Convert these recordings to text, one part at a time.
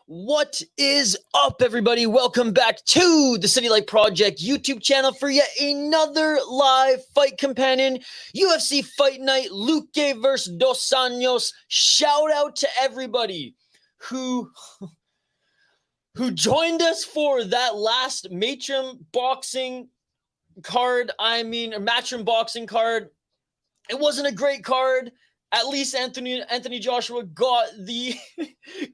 What is up, everybody? Welcome back to the City Light Project YouTube channel for yet another live fight companion. UFC Fight Night, Luque versus Dos Anjos. Shout out to everybody who joined us for that last Matchroom boxing card. Or Matchroom boxing card. It wasn't a great card. At least Anthony Joshua got the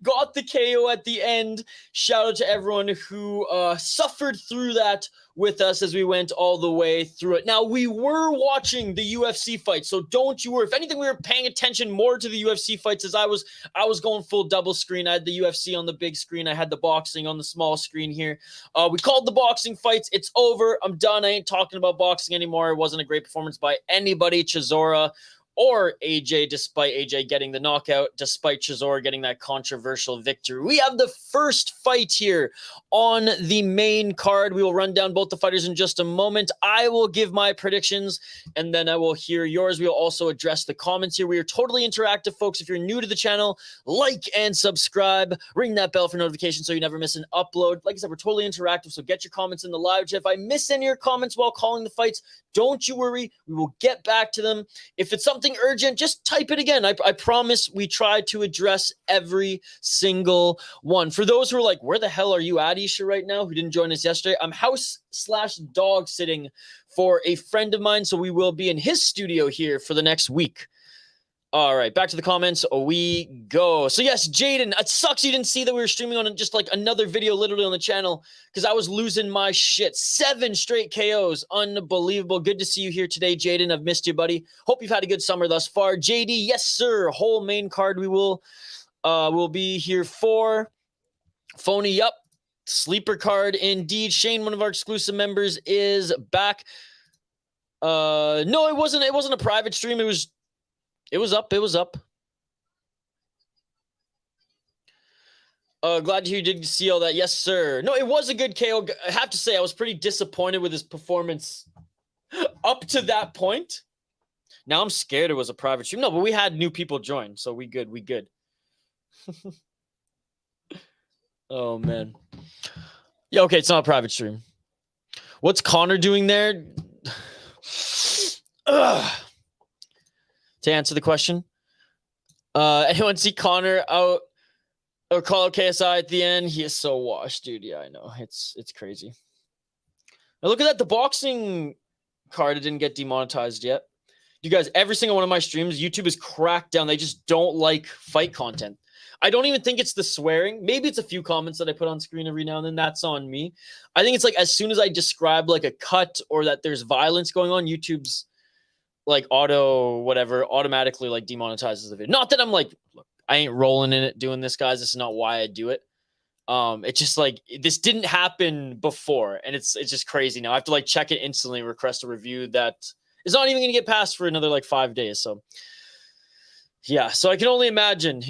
got the KO at the end. Shout out to everyone who suffered through that with us as we went all the way through it. Now, we were watching the UFC fight, so don't you worry. If anything, we were paying attention more to the UFC fights as I was going full double screen. I had the UFC on the big screen. I had the boxing on the small screen here. We called the boxing fights. It's over. I'm done. I ain't talking about boxing anymore. It wasn't a great performance by anybody. Chisora or AJ, despite AJ getting the knockout, despite Chisora getting that controversial victory. We have the first fight here on the main card. We will run down both the fighters in just a moment. I will give my predictions, and then I will hear yours. We will also address the comments here. We are totally interactive, folks. If you're new to the channel, like and subscribe. Ring that bell for notifications so you never miss an upload. Like I said, we're totally interactive, so get your comments in the live chat. If I miss any of your comments while calling the fights, don't you worry. We will get back to them. If it's something urgent, just type it again. I promise we try to address every single one. For those who are like, where the hell are you at, Isha, right now, who didn't join us yesterday? I'm house/dog sitting for a friend of mine, so we will be in his studio here for the next week. All right, back to the comments we go. So yes, Jaden, it sucks you didn't see that we were streaming on just like another video literally on the channel because I was losing my shit. 7 straight KOs. Unbelievable. Good to see you here today, Jaden. I've missed you, buddy. Hope you've had a good summer thus far. JD, yes, sir. Whole main card we will be here for. Phony up. Sleeper card indeed. Shane, one of our exclusive members, is back. No, it wasn't a private stream. It was up. Glad to hear you did see all that. Yes, sir. No, it was a good KO. I have to say, I was pretty disappointed with his performance. up to that point, now I'm scared it was a private stream. No, but we had new people join, so we good. Oh, man. Yeah, okay, it's not a private stream. What's Connor doing there? To answer the question, anyone see Connor out or call out KSI at the end? He is so washed, dude. Yeah, I know. It's crazy. Now look at that. The boxing card didn't get demonetized yet. You guys, every single one of my streams, YouTube is cracked down. They just don't like fight content. I don't even think it's the swearing. Maybe it's a few comments that I put on screen every now and then. That's on me. I think it's like as soon as I describe like a cut or that there's violence going on, YouTube's like automatically like demonetizes the video. Not that I'm like, look, I ain't rolling in it doing this, guys. This is not why I do it. It's just like this didn't happen before, and it's just crazy now. I have to like check it instantly, request a review that is not even gonna get passed for another like 5 days. So yeah, so I can only imagine,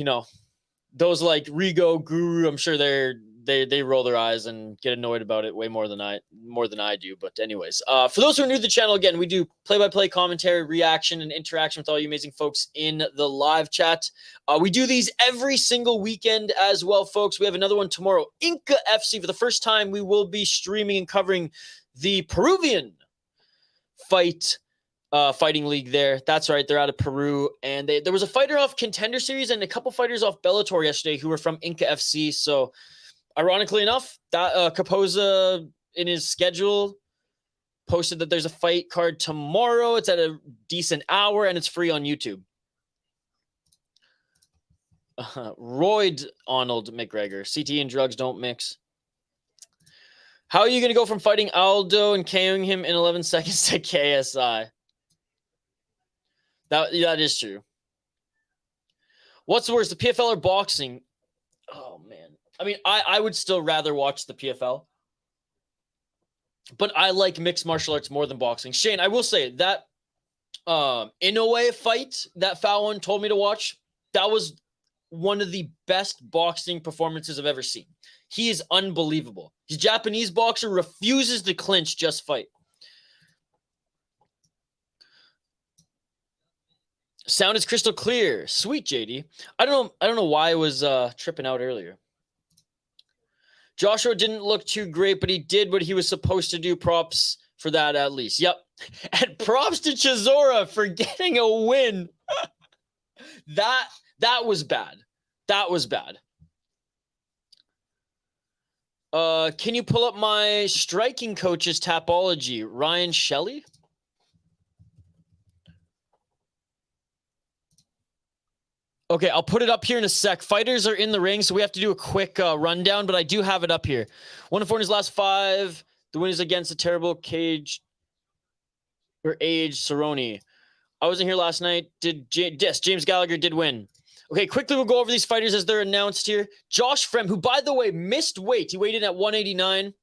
those like Rigo Guru, I'm sure they roll their eyes and get annoyed about it way more than I do. But anyways, for those who are new to the channel, again, we do play-by-play commentary, reaction, and interaction with all you amazing folks in the live chat. We do these every single weekend as well, folks. We have another one tomorrow. Inca FC, for the first time, we will be streaming and covering the Peruvian fighting league there. That's right. They're out of Peru. And there was a fighter off Contender Series and a couple fighters off Bellator yesterday who were from Inca FC. So ironically enough, that Capoza in his schedule posted that there's a fight card tomorrow. It's at a decent hour and it's free on YouTube. Royd Arnold McGregor. CTE and drugs don't mix. How are you going to go from fighting Aldo and KOing him in 11 seconds to KSI? That is true. What's worse, the PFL or boxing? Oh, man. I mean, I would still rather watch the PFL. But I like mixed martial arts more than boxing. Shane, I will say that Inoue fight that Fallon told me to watch, that was one of the best boxing performances I've ever seen. He is unbelievable. He's a Japanese boxer, refuses to clinch, just fight. Sound is crystal clear. Sweet, JD. I don't know why I was tripping out earlier. Joshua didn't look too great, but he did what he was supposed to do. Props for that, at least. Yep. And props to Chisora for getting a win. That was bad. That was bad. Can you pull up my striking coach's Tapology? Ryan Shelley? Okay, I'll put it up here in a sec. Fighters are in the ring, so we have to do a quick rundown, but I do have it up here. 1-4 in his last 5. The win is against the terrible Age Cerrone. I wasn't here last night. Yes, James Gallagher did win. Okay, quickly we'll go over these fighters as they're announced here. Josh Fremd, who, by the way, missed weight. He weighed in at 189.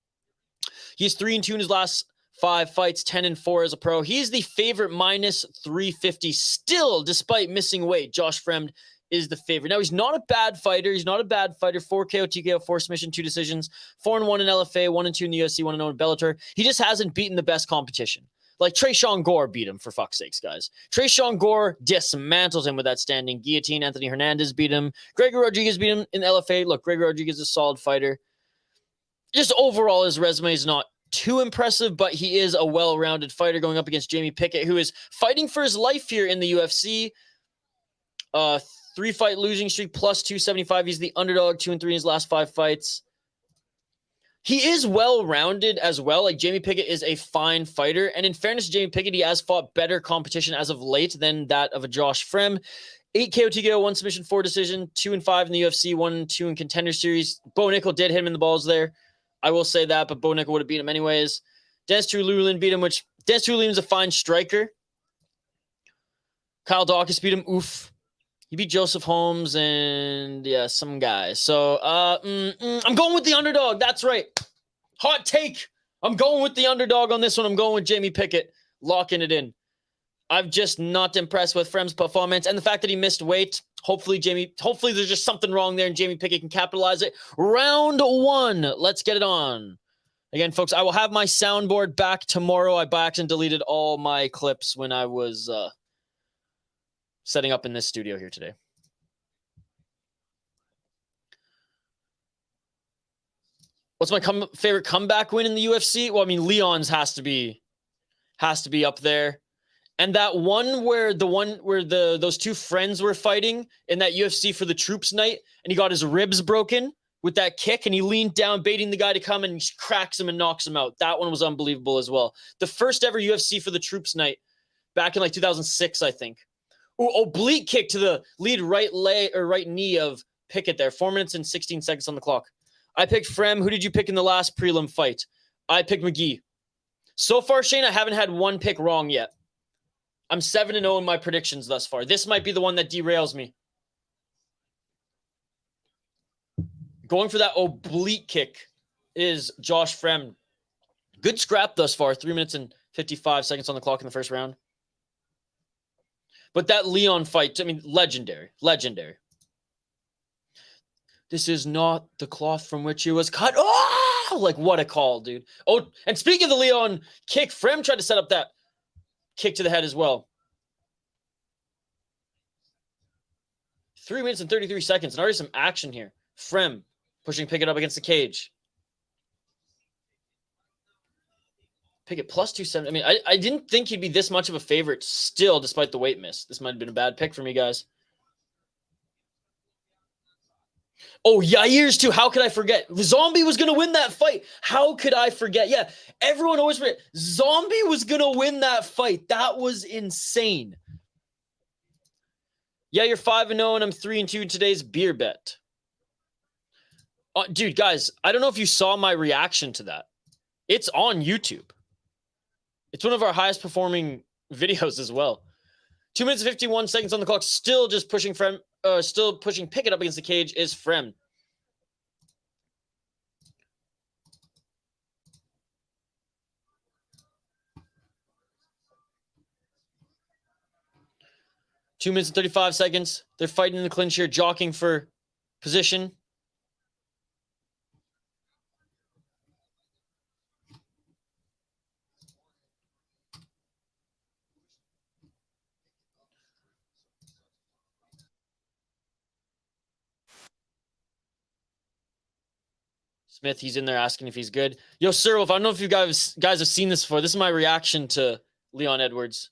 He's 3-2 in his last 5 fights, 10-4 as a pro. He's the favorite minus 350 still, despite missing weight. Josh Fremd is the favorite. Now, he's not a bad fighter. 4 KO, TKO, 4 submission, 2 decisions, 4-1 in LFA, 1-2 in the UFC, 1-0 in Bellator. He just hasn't beaten the best competition. Like Tresean Gore beat him, for fuck's sakes, guys. Tresean Gore dismantled him with that standing guillotine. Anthony Hernandez beat him. Gregory Rodriguez beat him in LFA. Look, Gregory Rodriguez is a solid fighter. Just overall, his resume is not too impressive, but he is a well-rounded fighter going up against Jamie Pickett, who is fighting for his life here in the UFC. 3-fight losing streak, plus 275. He's the underdog, 2-3 in his last 5 fights. He is well-rounded as well. Like, Jamie Pickett is a fine fighter. And in fairness to Jamie Pickett, he has fought better competition as of late than that of a Josh Fremd. 8 KO, TKO, 1 submission, 4 decision, 2-5 in the UFC, 1-2 in Contender Series. Bo Nickel did hit him in the balls there. I will say that, but Bo Nickel would have beat him anyways. Dennis Trululin beat him, which Dennis Trululin is a fine striker. Kyle Daukaus beat him. Oof. He beat Joseph Holmes and, yeah, some guys. So, I'm going with the underdog. That's right. Hot take. I'm going with the underdog on this one. I'm going with Jamie Pickett. Locking it in. I'm just not impressed with Fremd's performance and the fact that he missed weight. Hopefully there's just something wrong there and Jamie Pickett can capitalize it. Round 1. Let's get it on. Again, folks, I will have my soundboard back tomorrow. I by accident deleted all my clips when I was setting up in this studio here today. What's my favorite comeback win in the UFC? Well, I mean, Leon's has to be up there. And that one where those two friends were fighting in that UFC for the troops night, and he got his ribs broken with that kick, and he leaned down, baiting the guy to come, and he cracks him and knocks him out. That one was unbelievable as well. The first ever UFC for the troops night back in like 2006, I think. Ooh, oblique kick to the lead right leg or right knee of Pickett there. 4 minutes and 16 seconds on the clock. I picked Fremd. Who did you pick in the last prelim fight? I picked McGhee. So far, Shane, I haven't had one pick wrong yet. I'm 7-0 in my predictions thus far. This might be the one that derails me. Going for that oblique kick is Josh Fremd. Good scrap thus far. 3 minutes and 55 seconds on the clock in the first round. But that Leon fight, I mean, legendary. Legendary. This is not the cloth from which it was cut. Oh, like what a call, dude. Oh, and speaking of the Leon kick, Fremd tried to set up that kick to the head as well. 3 minutes and 33 seconds, and already some action here. Fremd pushing Pickett up against the cage. Pickett plus 270. I mean, I didn't think he'd be this much of a favorite still, despite the weight miss. This might have been a bad pick for me, guys. Oh, Yair's too. How could I forget? Zombie was going to win that fight. How could I forget? Yeah, everyone always forget. Zombie was going to win that fight. That was insane. Yeah, you're 5-0 and I'm 3-2 in today's beer bet. Dude, guys, I don't know if you saw my reaction to that. It's on YouTube. It's one of our highest performing videos as well. 2 minutes and 51 seconds on the clock. Still just pushing still pushing Pickett up against the cage is Fremd. Two minutes and 35 seconds. They're fighting in the clinch here, jockeying for position. Smith, he's in there asking if he's good. Yo, Sir Wolf, I don't know if you guys have seen this before. This is my reaction to Leon Edwards.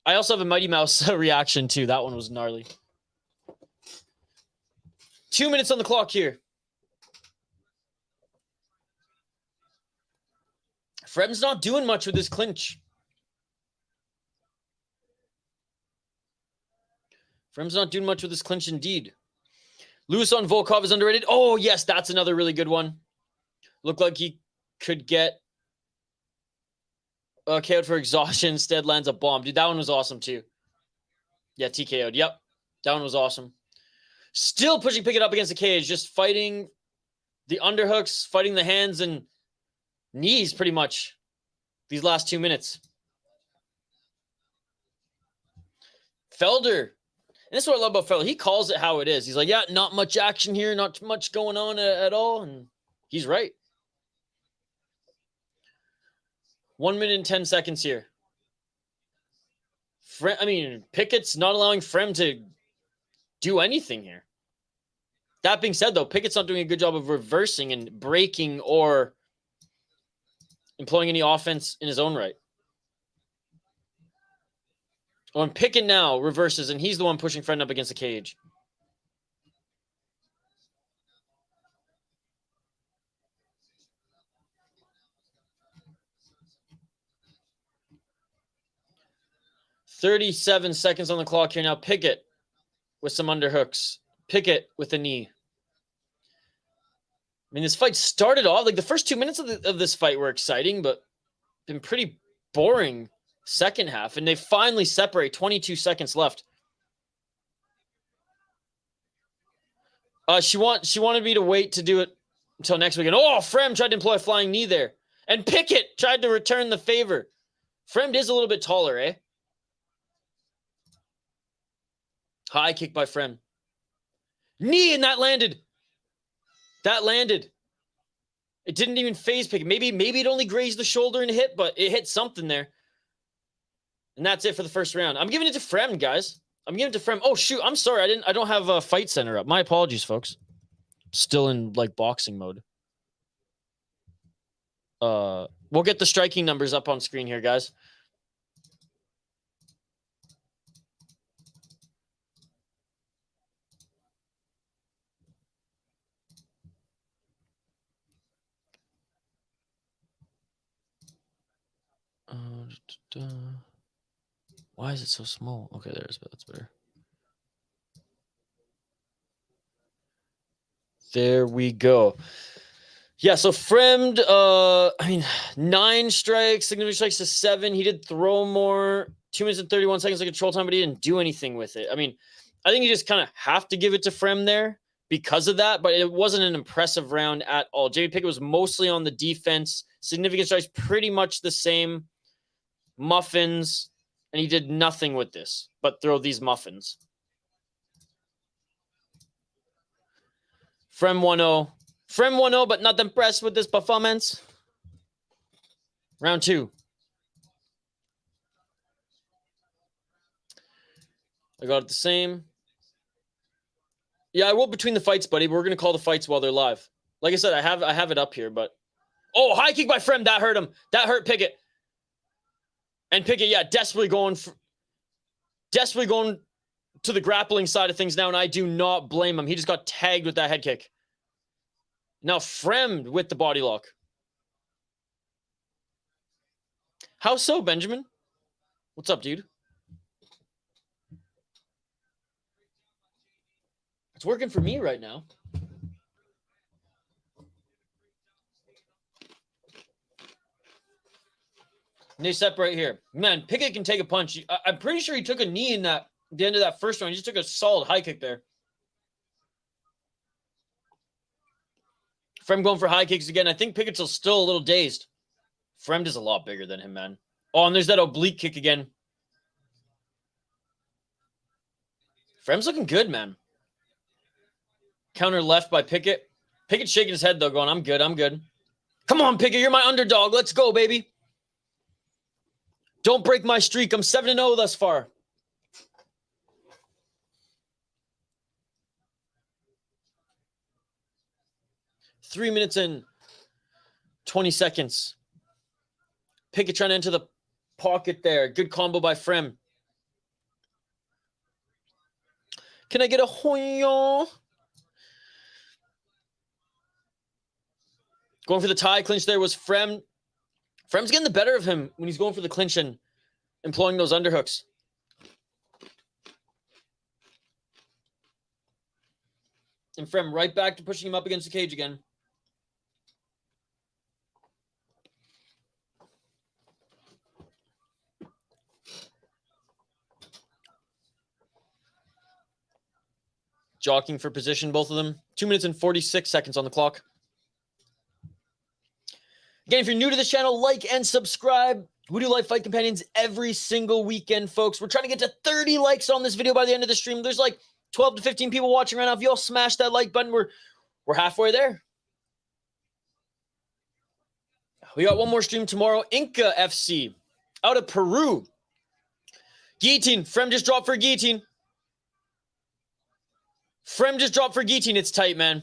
I also have a Mighty Mouse reaction too. That one was gnarly. 2 minutes on the clock here. Fremd's not doing much with this clinch. Fremd's not doing much with this clinch indeed. Lewis on Volkov is underrated. Oh, yes, that's another really good one. Looked like he could get KO'd for exhaustion. Instead lands a bomb. Dude, that one was awesome too. Yeah, TKO'd. Yep. That one was awesome. Still pushing Pickett up against the cage. Just fighting the underhooks, fighting the hands and knees pretty much these last 2 minutes. Felder. And this is what I love about Felder. He calls it how it is. He's like, yeah, not much action here. Not much going on at all. And he's right. 1 minute and 10 seconds here. Pickett's not allowing Fremd to do anything here. That being said, though, Pickett's not doing a good job of reversing and breaking or employing any offense in his own right. Oh, and Pickett now reverses, and he's the one pushing Fremd up against the cage. .37 seconds on the clock here now. Pickett with some underhooks. Pickett with a knee. I mean, this fight started off, like the first 2 minutes of this fight were exciting, but been pretty boring second half. And they finally separate. 22 seconds left. She wanted me to wait to do it until next weekend. Oh, Fremd tried to employ a flying knee there. And Pickett tried to return the favor. Fremd is a little bit taller, eh? High kick by Fremd. Knee, and that landed. That landed. It didn't even phase Pickett. Maybe it only grazed the shoulder and hit, but it hit something there. And that's it for the first round. I'm giving it to Fremd, guys. I'm giving it to Fremd. Oh shoot, I'm sorry. I don't have a Fight Center up. My apologies, folks. Still in like boxing mode. We'll get the striking numbers up on screen here, guys. Why is it so small? Okay, there's that's better. There we go. Yeah, so Fremd, 9 strikes, significant strikes to 7. He did throw more, 2 minutes and 31 seconds of control time, but he didn't do anything with it. I mean, I think you just kind of have to give it to Fremd there because of that, but it wasn't an impressive round at all. Jamie Pickett was mostly on the defense. Significant strikes, pretty much the same. Muffins, and he did nothing with this but throw these muffins. Fremd 1-0. Fremd 1-0, but not impressed with this performance. Round 2. I got it the same. Yeah, I will between the fights, buddy. We're going to call the fights while they're live. Like I said, I have it up here, but... Oh, high kick by Fremd. That hurt him. That hurt Pickett. And Pickett, yeah, desperately going to the grappling side of things now, and I do not blame him. He just got tagged with that head kick. Now Fremd with the body lock. How so, Benjamin? What's up, dude? It's working for me right now. They separate here. Man, Pickett can take a punch. I'm pretty sure he took a knee in that at the end of that first round. He just took a solid high kick there. Fremd going for high kicks again. I think Pickett's still a little dazed. Fremd is a lot bigger than him, man. Oh, and there's that oblique kick again. Fremd's looking good, man. Counter left by Pickett. Pickett's shaking his head, though, going, I'm good, I'm good. Come on, Pickett, you're my underdog. Let's go, baby. Don't break my streak. I'm 7-0 thus far. Three minutes and 20 seconds. Pickett trying to enter the pocket there. Good combo by Fremd. Can I get a hoyon? Going for the tie clinch there was Fremd. Fremd's getting the better of him when he's going for the clinch and employing those underhooks. And Fremd right back to pushing him up against the cage again. Jockeying for position, both of them. 2 minutes and 46 seconds on the clock. Again, if you're new to this channel, like and subscribe. We do live fight companions every single weekend, folks. We're trying to get to 30 likes on this video by the end of the stream. There's like 12 to 15 people watching right now. If you all smash that like button, we're halfway there. We got one more stream tomorrow. Inca FC out of Peru. Guillotine. Fremd just dropped for guillotine. Fremd just dropped for guillotine. It's tight, man.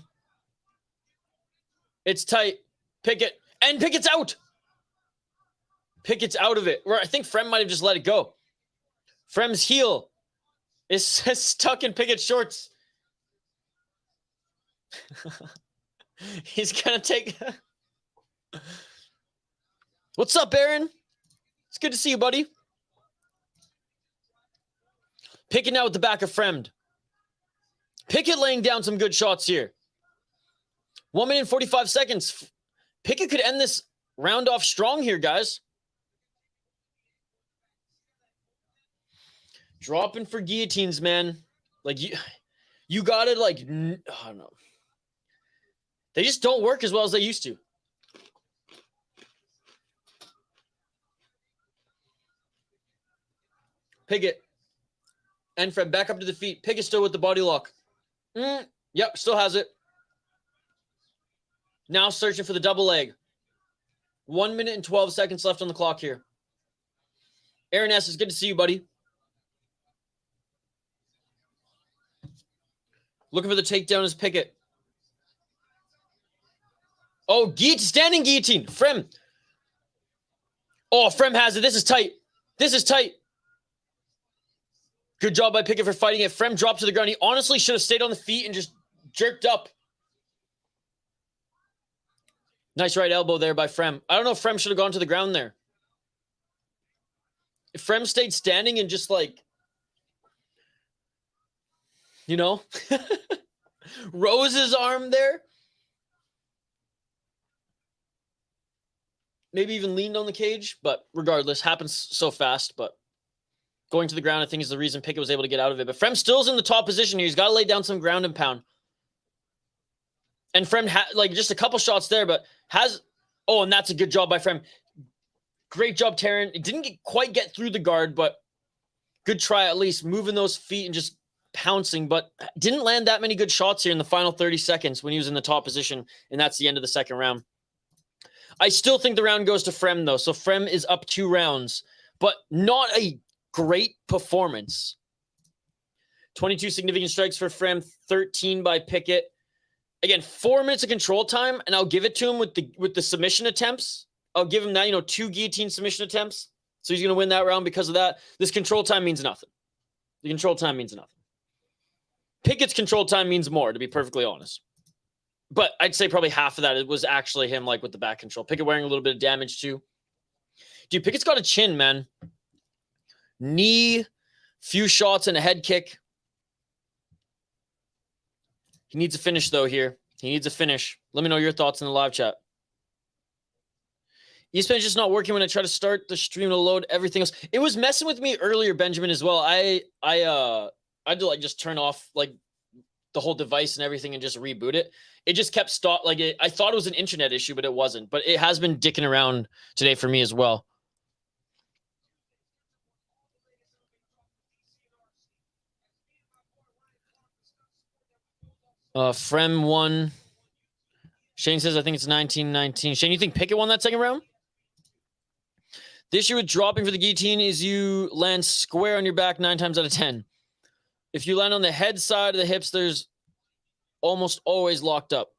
It's tight. Pickett. And Pickett's out. Pickett's out of it. I think Fremd might have just let it go. Fremd's heel is stuck in Pickett's shorts. He's going to take... What's up, Aaron? It's good to see you, buddy. Pickett now with the back of Fremd. Pickett laying down some good shots here. 1 minute and 45 seconds. Pickett could end this round off strong here, guys. Dropping for guillotines, man. Like, you got to, like, I don't know. They just don't work as well as they used to. Pickett and Fremd back up to the feet. Pickett still with the body lock. Yep, still has it. Now searching for the double leg. 1 minute and 12 seconds left on the clock here. Aaron S., it's good to see you, buddy. Looking for the takedown is Pickett. Oh, standing guillotine. Fremd. Oh, Fremd has it. This is tight. This is tight. Good job by Pickett for fighting it. Fremd dropped to the ground. He honestly should have stayed on the feet and just jerked up. Nice right elbow there by Fremd. I don't know if Fremd should have gone to the ground there. If Fremd stayed standing and just like, you know, rose his arm there. Maybe even leaned on the cage, but regardless, happens so fast. But going to the ground, I think, is the reason Pickett was able to get out of it. But Fremd still's in the top position here. He's got to lay down some ground and pound. And Fremd like just a couple shots there, but has... Oh, and that's a good job by Fremd. Great job, Terrance. It didn't quite get through the guard, but good try at least. Moving those feet and just pouncing, but didn't land that many good shots here in the final 30 seconds when he was in the top position, and that's the end of the second round. I still think the round goes to Fremd, though. So Fremd is up 2 rounds, but not a great performance. 22 significant strikes for Fremd, 13 by Pickett. Again, 4 minutes of control time, and I'll give it to him with the submission attempts. I'll give him that, 2 guillotine submission attempts. So he's going to win that round because of that. This control time means nothing. The control time means nothing. Pickett's control time means more, to be perfectly honest. But I'd say probably half of that, it was actually him, like, with the back control. Pickett wearing a little bit of damage, too. Dude, Pickett's got a chin, man. Knee, few shots, and a head kick. He needs a finish, though, here. He needs a finish. Let me know your thoughts in the live chat. ESPN's just not working when I try to start the stream to load everything else. It was messing with me earlier, Benjamin, as well. I had to, like, just turn off, like, the whole device and everything and just reboot it. It just kept I thought it was an internet issue, but it wasn't. But it has been dicking around today for me as well. Fremd won. Shane says, I think it's 19-19. Shane, you think Pickett won that second round? The issue with dropping for the guillotine is you land square on your back 9 times out of 10. If you land on the head side of the hips, there's almost always locked up.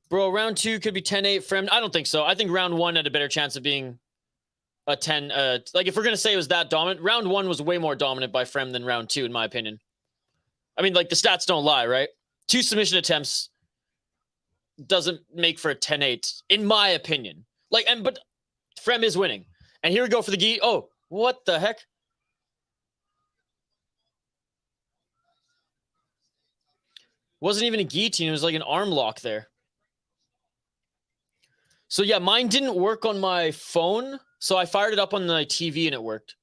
Bro, round 2 could be 10-8. Fremd, I don't think so. I think round 1 had a better chance of being a 10. Like, if we're going to say it was that dominant, round 1 was way more dominant by Fremd than round 2, in my opinion. I mean, like, the stats don't lie, right? 2 submission attempts doesn't make for a 10-8, in my opinion. But Fremd is winning. And here we go for the gi. Oh, what the heck? Wasn't even a guillotine. It was like an arm lock there. So, yeah, mine didn't work on my phone. So I fired it up on the TV and it worked.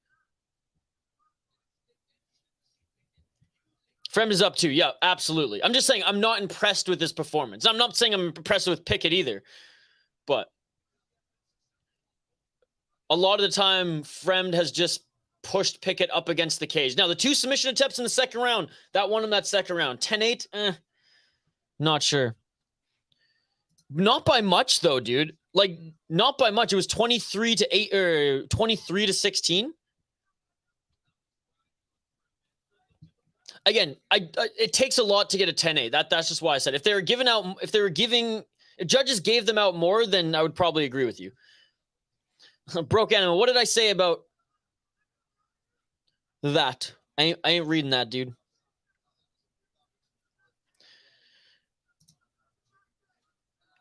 Fremd is up 2. Yeah, absolutely. I'm just saying I'm not impressed with this performance. I'm not saying I'm impressed with Pickett either. But a lot of the time, Fremd has just pushed Pickett up against the cage. Now, the 2 submission attempts in the second round, that won him that second round. 10-8? Not sure. Not by much, though, dude. Like, not by much. It was 23-8 or 23-16. Again, it takes a lot to get a 10-8. That's just why I said if judges gave them out more, then I would probably agree with you. Broke animal. What did I say about that? I ain't reading that, dude.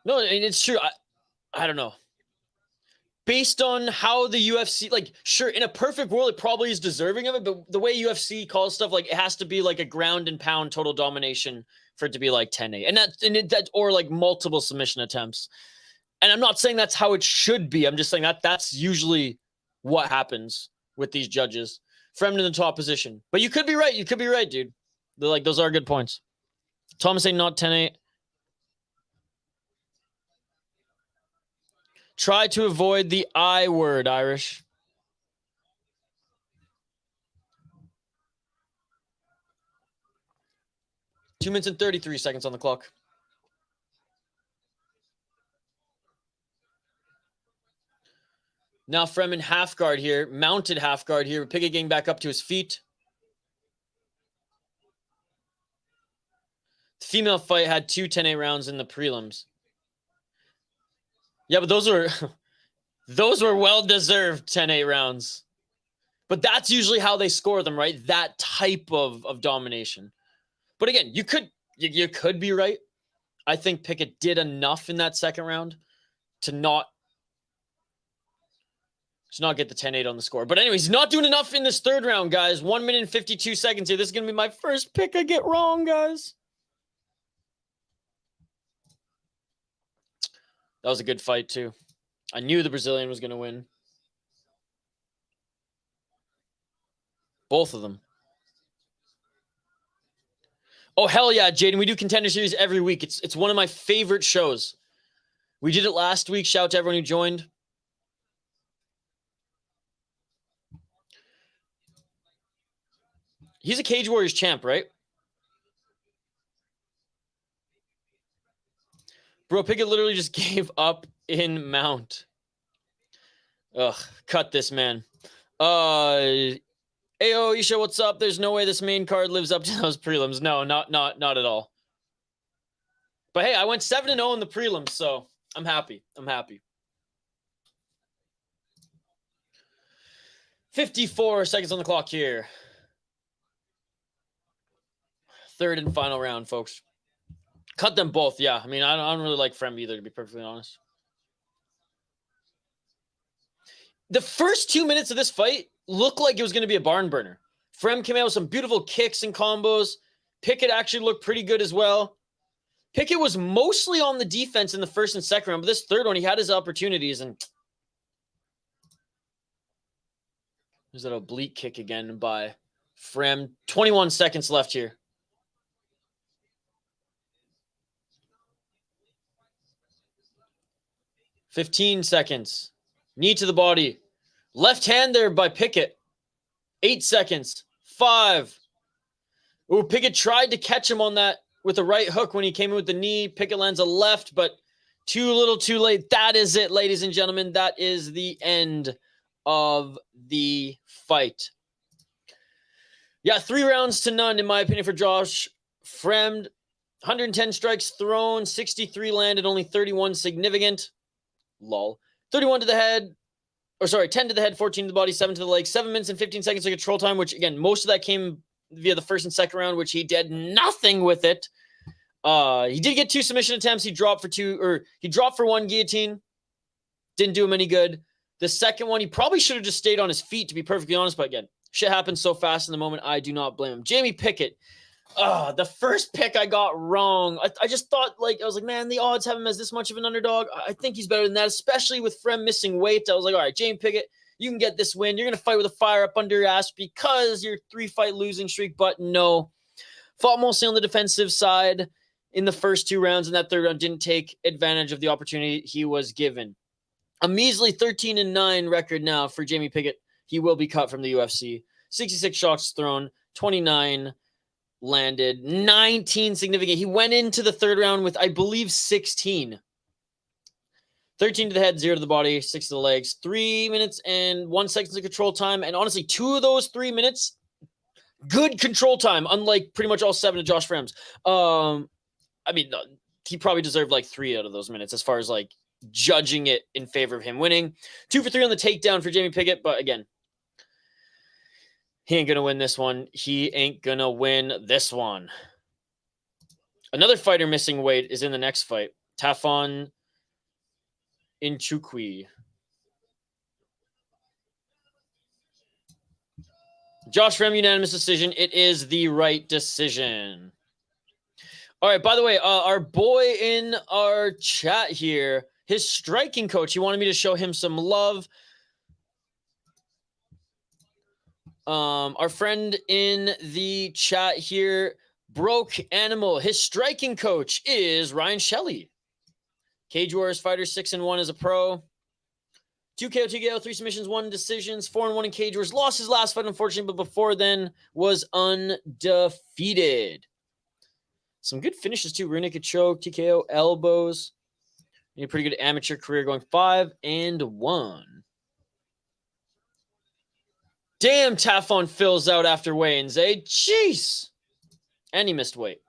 No, it's true. I don't know. Based on how the UFC, like, sure, in a perfect world, it probably is deserving of it, but the way UFC calls stuff, like, it has to be like a ground and pound total domination for it to be like 10-8. And or like multiple submission attempts. And I'm not saying that's how it should be. I'm just saying that's usually what happens with these judges. Fremd in the top position. But you could be right. You could be right, dude. Those are good points. Thomas saying not 10-8. Try to avoid the I word, Irish. Two minutes and 33 seconds on the clock. Now Fremd in half guard here, mounted half guard here. Pickett getting back up to his feet. The female fight had 2 10-8 rounds in the prelims. Yeah, but those were well-deserved 10-8 rounds. But that's usually how they score them, right? That type of domination. But again, you could be right. I think Pickett did enough in that second round to not get the 10-8 on the score. But anyways, he's not doing enough in this third round, guys. 1 minute and 52 seconds here. This is going to be my first pick I get wrong, guys. That was a good fight, too. I knew the Brazilian was going to win. Both of them. Oh, hell yeah, Jaden. We do Contender Series every week. It's one of my favorite shows. We did it last week. Shout out to everyone who joined. He's a Cage Warriors champ, right? Bro, Pickett literally just gave up in mount. Ugh, cut this, man. Ayo, Isha, what's up? There's no way this main card lives up to those prelims. No, not at all. But hey, I went 7-0 in the prelims, so I'm happy. 54 seconds on the clock here. Third and final round, folks. Cut them both, yeah. I mean, I don't really like Fremd either, to be perfectly honest. The first 2 minutes of this fight looked like it was going to be a barn burner. Fremd came out with some beautiful kicks and combos. Pickett actually looked pretty good as well. Pickett was mostly on the defense in the first and second round, but this third one, he had his opportunities. And there's that oblique kick again by Fremd. 21 seconds left here. $15 seconds. Knee to the body. Left hand there by Pickett. 8 seconds. 5. Ooh, Pickett tried to catch him on that with a right hook when he came in with the knee. Pickett lands a left, but too little, too late. That is it, ladies and gentlemen. That is the end of the fight. Yeah, 3 rounds to none, in my opinion, for Josh Fremd. 110 strikes thrown, 63 landed, only 31 significant. Lol. 31 to the head, 10 to the head, 14 to the body, 7 to the legs, 7 minutes and 15 seconds of control time, which again, most of that came via the first and second round, which he did nothing with it. He did get 2 submission attempts. He dropped for 1 guillotine. Didn't do him any good. The second one, he probably should have just stayed on his feet, to be perfectly honest, but again, shit happens so fast in the moment. I do not blame him. Jamie Pickett. The first pick I got wrong. I just thought, I was like, man, the odds have him as this much of an underdog. I think he's better than that, especially with Fremd missing weight. I was like, all right, Jamie Pickett, you can get this win. You're going to fight with a fire up under your ass because you're 3-fight losing streak. But no, fought mostly on the defensive side in the first 2 rounds, and that third round didn't take advantage of the opportunity he was given. A measly 13-9 record now for Jamie Pickett. He will be cut from the UFC. 66 shots thrown, 29 landed, 19 significant. He went into the third round with, I believe, 16. 13 to the head, 0 to the body, 6 to the legs. 3 minutes and 1 second of control time. And honestly, 2 of those 3 minutes, good control time, unlike pretty much all 7 of Josh Fremd's. I mean, he probably deserved 3 out of those minutes as far as judging it in favor of him winning. 2 for 3 on the takedown for Jamie Pickett. But again, he ain't going to win this one. He ain't going to win this one. Another fighter missing weight is in the next fight. Tafon Nchukwi. Josh Fremd, unanimous decision. It is the right decision. All right, by the way, our boy in our chat here, his striking coach, he wanted me to show him some love. Our friend in the chat here, Broke Animal, his striking coach is Ryan Shelley. Cage Warriors fighter, 6-1 as a pro. 2 KO, 2 KO, 3 submissions, 1 decisions, 4-1 in Cage Warriors. Lost his last fight, unfortunately, but before then was undefeated. Some good finishes, too. Rear naked choke, TKO, elbows. A pretty good amateur career going 5-1. Damn, Tafon fills out after weigh-ins, eh? Jeez. And he missed weight.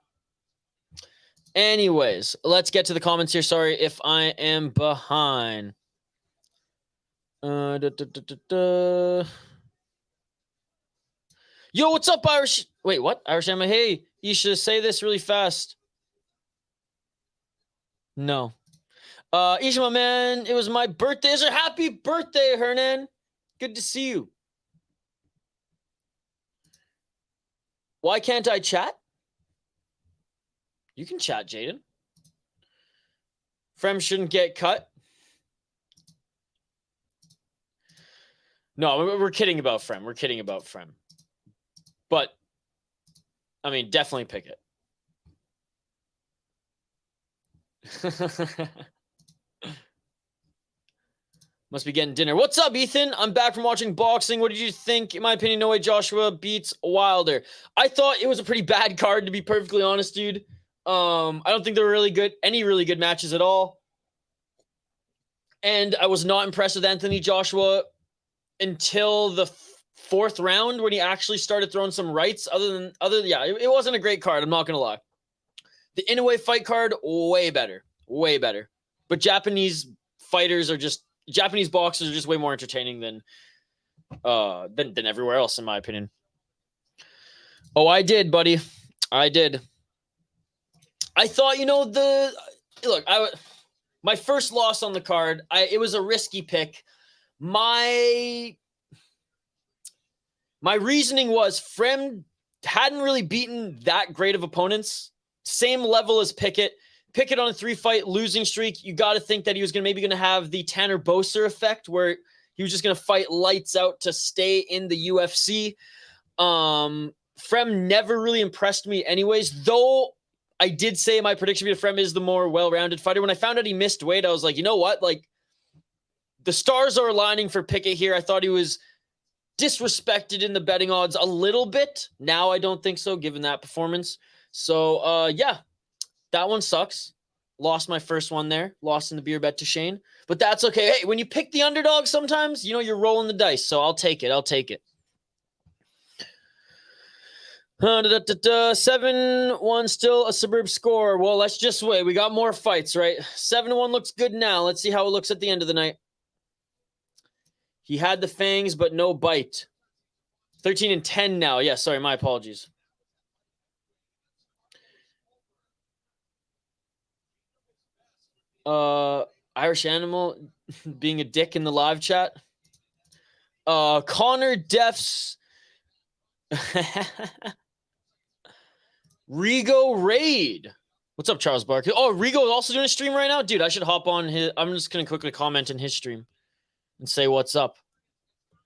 Anyways, let's get to the comments here. Sorry if I am behind. Yo, what's up, Irish? Wait, what? Irish Emma, hey, you should say this really fast. No. Isha, my man, it was my birthday. It's a happy birthday, Hernan. Good to see you. Why can't I chat? You can chat, Jaden. Fremd shouldn't get cut. No, we're kidding about Fremd. We're kidding about Fremd. But, I mean, definitely Pickett. Must be getting dinner. What's up, Ethan? I'm back from watching boxing. What did you think? In my opinion, no way Joshua beats Wilder. I thought it was a pretty bad card, to be perfectly honest, dude. I don't think there were any really good matches at all. And I was not impressed with Anthony Joshua until the fourth round when he actually started throwing some rights. It wasn't a great card. I'm not going to lie. The Inoue fight card, way better. Way better. But Japanese boxers are just way more entertaining than everywhere else, in my opinion. Oh, I did, buddy. I did. I thought, my first loss on the card, it was a risky pick. My reasoning was Fremd hadn't really beaten that great of opponents. Same level as Pickett. Pickett on a 3-fight losing streak. You got to think that he was maybe going to have the Tanner Boser effect where he was just going to fight lights out to stay in the UFC. Fremd never really impressed me anyways, though I did say my prediction that Fremd is the more well-rounded fighter. When I found out he missed weight, I was like, you know what? Like, the stars are aligning for Pickett here. I thought he was disrespected in the betting odds a little bit. Now I don't think so, given that performance. So, yeah, that one sucks. Lost my first one there. Lost in the beer bet to Shane. But that's okay. Hey, when you pick the underdog sometimes, you're rolling the dice. So I'll take it. 7-1 still a superb score. Well, let's just wait. We got more fights, right? 7-1 looks good now. Let's see how it looks at the end of the night. He had the fangs, but no bite. 13-10 now. Yeah, sorry, my apologies. Irish Animal being a dick in the live chat. Connor Defs. Rigo Raid. What's up, Charles Barkley? Oh, Rigo is also doing a stream right now? Dude, I should hop on his. I'm just going to quickly comment in his stream and say what's up.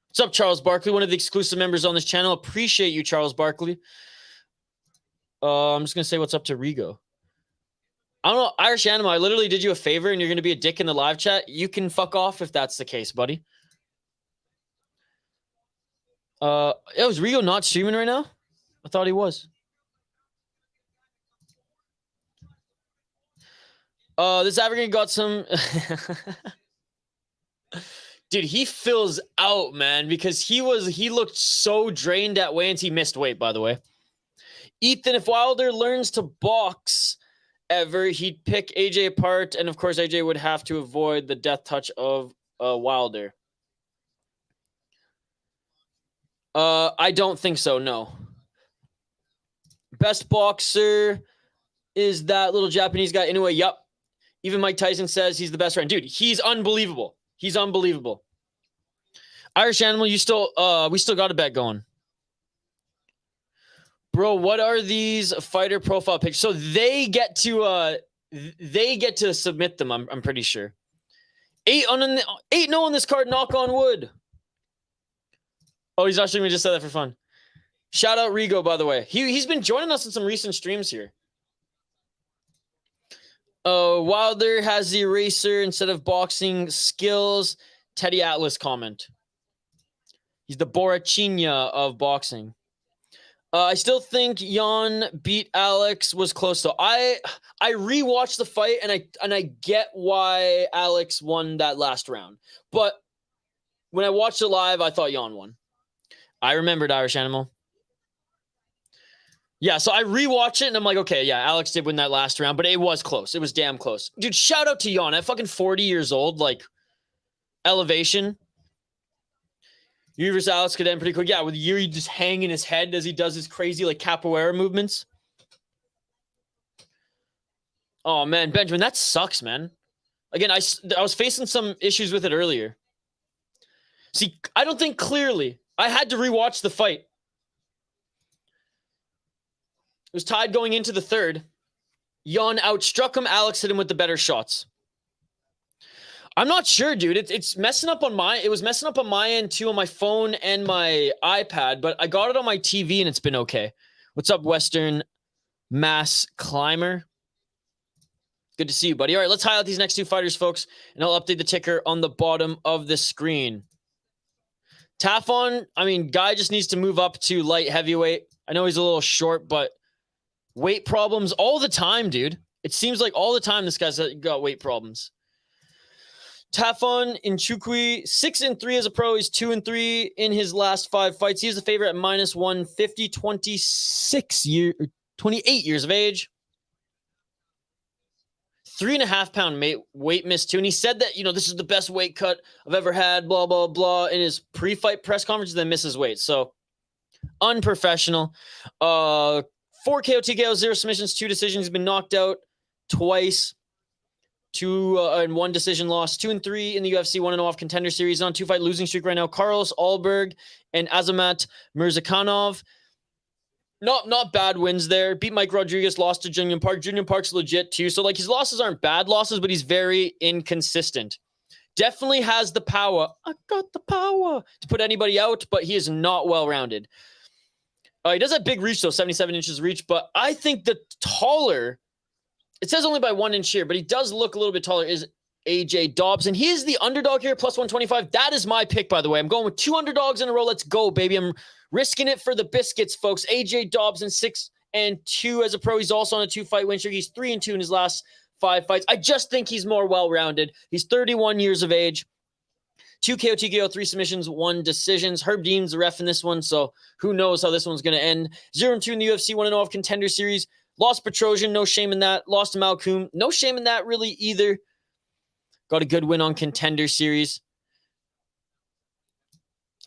What's up, Charles Barkley? One of the exclusive members on this channel. Appreciate you, Charles Barkley. I'm just going to say what's up to Rigo. I don't know, Irish Animal, I literally did you a favor and you're going to be a dick in the live chat. You can fuck off if that's the case, buddy. Was Rigo not streaming right now? I thought he was. This African got some... Dude, he fills out, man, because he looked so drained at weigh-ins. He missed weight, by the way. Ethan, if Wilder learns to box ever, he'd pick AJ apart, and of course, AJ would have to avoid the death touch of Wilder. I don't think so, no. Best boxer is that little Japanese guy. Anyway, yep. Even Mike Tyson says he's the best friend. Dude, he's unbelievable. He's unbelievable. Irish Animal, we still got a bet going. Bro, what are these fighter profile pictures? So they get to submit them, I'm pretty sure. 8-0 on this card, knock on wood. Oh, he's actually just said that for fun. Shout out Rigo, by the way. He's been joining us in some recent streams here. Wilder has the eraser instead of boxing skills. Teddy Atlas comment. He's the Borachinya of boxing. I still think Jan beat Alex was close though. I rewatched the fight and I get why Alex won that last round. But when I watched it live, I thought Jan won. I remembered Irish Animal. Yeah, so I rewatch it, and I'm like, okay, yeah, Alex did win that last round, but it was close. It was damn close. Dude, shout out to Viana at fucking 40 years old, like, elevation. Yuri versus Alex could end pretty quick. Yeah, with Yuri just hanging his head as he does his crazy, like, capoeira movements. Oh, man, Benjamin, that sucks, man. Again, I was facing some issues with it earlier. See, I don't think clearly. I had to rewatch the fight. It was tied going into the third. Jan outstruck him. Alex hit him with the better shots. I'm not sure, dude. It's messing up on my... It was messing up on my end, too, on my phone and my iPad, but I got it on my TV, and it's been okay. What's up, Western Mass Climber? Good to see you, buddy. All right, let's highlight these next two fighters, folks, and I'll update the ticker on the bottom of the screen. Tafon, I mean, guy just needs to move up to light heavyweight. I know he's a little short, but weight problems all the time, dude. It seems like all the time this guy's got weight problems. Tafon Nchukwi, 6-3 as a pro. He's 2-3 in his last 5 fights. He's the favorite at -150, 28 years of age. 3.5 pound weight miss too. And he said that, you know, this is the best weight cut I've ever had, blah, blah, blah, in his pre-fight press conference, then misses weight. So unprofessional. 4 KO, TKO, 0 submissions, 2 decisions. He's been knocked out twice. 2 and 1 decision loss. 2-3 in the UFC, 1-0 off Contender Series. On 2-fight losing streak right now. Carlos Alberg and Azamat Mirzakhanov. Not bad wins there. Beat Mike Rodriguez, lost to Junior Park. Junior Park's legit too. So like his losses aren't bad losses, but he's very inconsistent. Definitely has the power. I got the power to put anybody out, but he is not well-rounded. He does have big reach though, 77 inches reach, but I think the taller, it says only by 1 inch here, but he does look a little bit taller, is AJ Dobson. He is the underdog here, +125. That is my pick, by the way. I'm going with 2 underdogs in a row. Let's go, baby. I'm risking it for the biscuits, folks. AJ Dobson, 6-2 as a pro. He's also on a 2-fight win streak. He's 3-2 in his last 5 fights. I just think he's more well-rounded. He's 31 years of age. 2 KO, TKO, 3 submissions, 1 decisions. Herb Dean's the ref in this one, so who knows how this one's going to end. 0-2 in the UFC, 1-0 off Contender Series. Lost Petrosian, no shame in that. Lost to Malcolm, no shame in that really either. Got a good win on Contender Series.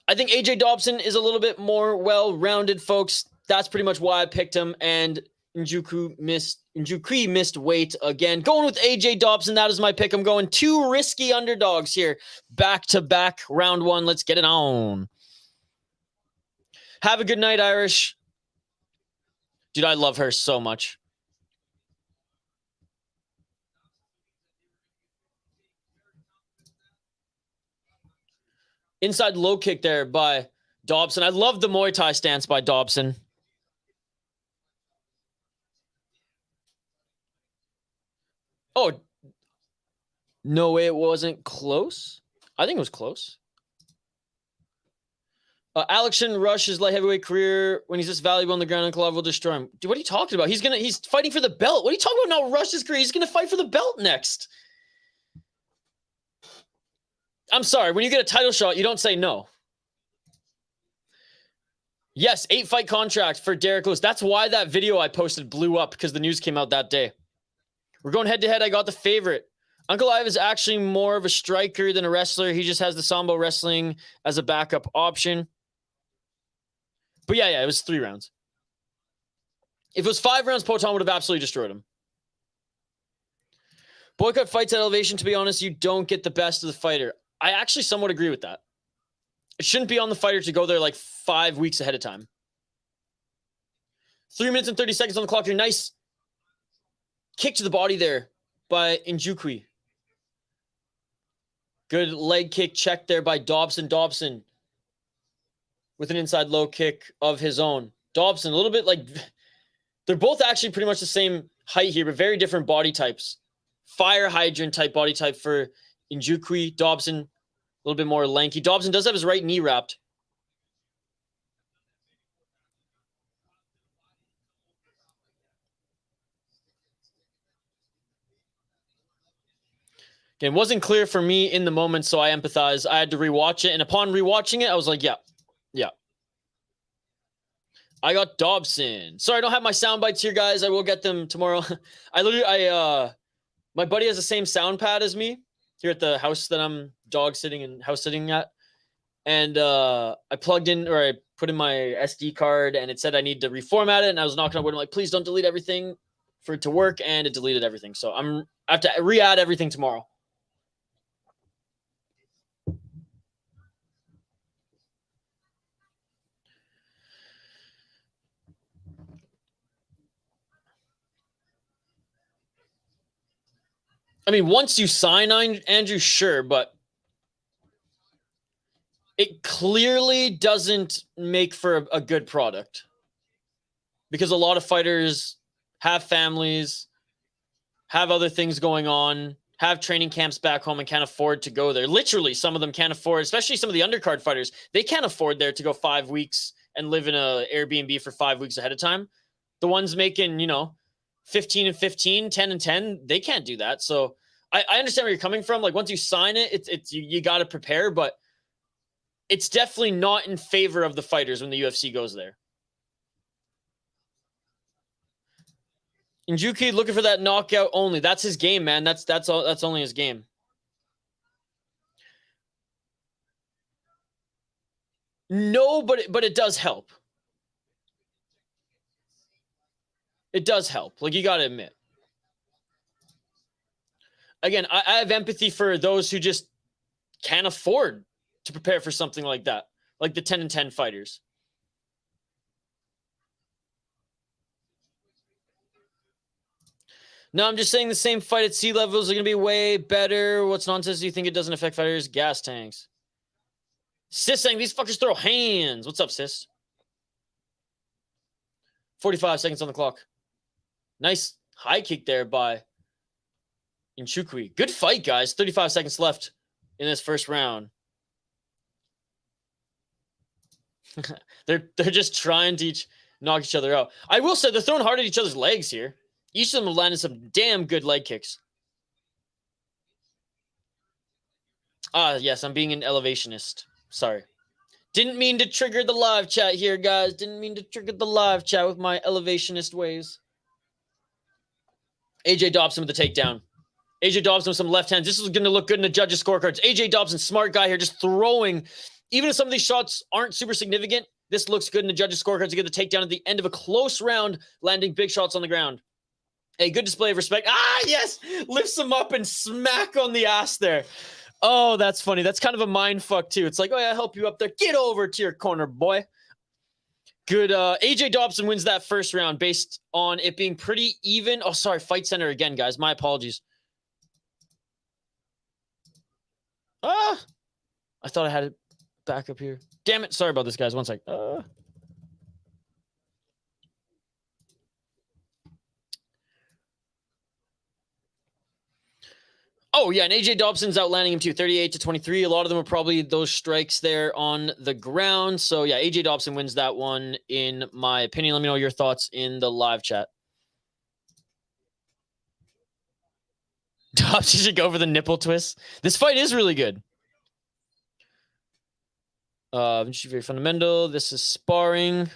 I think AJ Dobson is a little bit more well-rounded, folks. That's pretty much why I picked him. And Nchukwi missed weight again. Going with AJ Dobson, that is my pick. I'm going 2 risky underdogs here. Back-to-back, round 1. Let's get it on. Have a good night, Irish. Dude, I love her so much. Inside low kick there by Dobson. I love the Muay Thai stance by Dobson. Oh, no way it wasn't close. I think it was close. Alex shouldn't rush his light heavyweight career when he's this valuable on the ground and Khalil will destroy him. Dude, what are you talking about? He's fighting for the belt. What are you talking about? Not rush his career. He's going to fight for the belt next. I'm sorry. When you get a title shot, you don't say no. Yes, 8-fight contract for Derek Lewis. That's why that video I posted blew up, because the news came out that day. We're going head-to-head. I got the favorite. Uncle Ive is actually more of a striker than a wrestler. He just has the Sambo wrestling as a backup option. But yeah, it was 3 rounds. If it was 5 rounds, Poton would have absolutely destroyed him. Boycott fights at elevation. To be honest, you don't get the best of the fighter. I actually somewhat agree with that. It shouldn't be on the fighter to go there like 5 weeks ahead of time. 3 minutes and 30 seconds on the clock here. Nice kick to the body there by Nchukwi. Good leg kick check there by Dobson. Dobson with an inside low kick of his own. Dobson, a little bit like... They're both actually pretty much the same height here, but very different body types. Fire hydrant type body type for Nchukwi. Dobson, a little bit more lanky. Dobson does have his right knee wrapped. Again, it wasn't clear for me in the moment, so I empathize. I had to rewatch it, and upon rewatching it, I was like, yeah. I got Dobson. Sorry, I don't have my sound bites here, guys. I will get them tomorrow. My buddy has the same sound pad as me here at the house that I'm dog sitting and house sitting at. And I plugged in, or I put in my SD card, and it said I need to reformat it. And I was knocking on wood. I'm like, please don't delete everything for it to work. And it deleted everything. So I have to re-add everything tomorrow. I mean, once you sign on Andrew, sure, but it clearly doesn't make for a good product because a lot of fighters have families, have other things going on, have training camps back home and can't afford to go there. Literally, some of them can't afford, especially some of the undercard fighters, they can't afford there to go 5 weeks and live in a Airbnb for 5 weeks ahead of time. The ones making, 15 and 15, 10 and 10, they can't do that. So I understand where you're coming from. Like once you sign it, it's you got to prepare, but it's definitely not in favor of the fighters when the UFC goes there. Nchukwi looking for that knockout only. That's his game, man. That's all. That's only his game. No, but it does help. It does help. Like you got to admit. Again, I have empathy for those who just can't afford to prepare for something like that, like the 10 and 10 fighters. No, I'm just saying the same fight at sea levels are going to be way better. What's nonsense do you think it doesn't affect fighters? Gas tanks. Sis saying these fuckers throw hands. What's up, sis? 45 seconds on the clock. Nice high kick there by Nchukwi. Good fight, guys. 35 seconds left in this first round. They're just trying to knock each other out. I will say they're throwing hard at each other's legs here. Each of them have landed some damn good leg kicks. Yes, I'm being an elevationist. Sorry. Didn't mean to trigger the live chat here, guys. Didn't mean to trigger the live chat with my elevationist ways. AJ Dobson with the takedown. AJ Dobson with some left hands. This is going to look good in the judges' scorecards. AJ Dobson, smart guy here, just throwing. Even if some of these shots aren't super significant, this looks good in the judges' scorecards to get the takedown at the end of a close round, landing big shots on the ground. A good display of respect. Yes! Lifts him up and smack on the ass there. Oh, that's funny. That's kind of a mind fuck, too. It's like, oh, yeah, I'll help you up there. Get over to your corner, boy. Good. AJ Dobson wins that first round based on it being pretty even. Oh, sorry. Fight Center again, guys. My apologies. I thought I had it back up here. Damn it. Sorry about this, guys. One sec. Oh, yeah, and AJ Dobson's outlanding him too, 38-23. A lot of them are probably those strikes there on the ground. So, yeah, AJ Dobson wins that one, in my opinion. Let me know your thoughts in the live chat. Dobson should go for the nipple twist. This fight is really good. Very fundamental. This is sparring.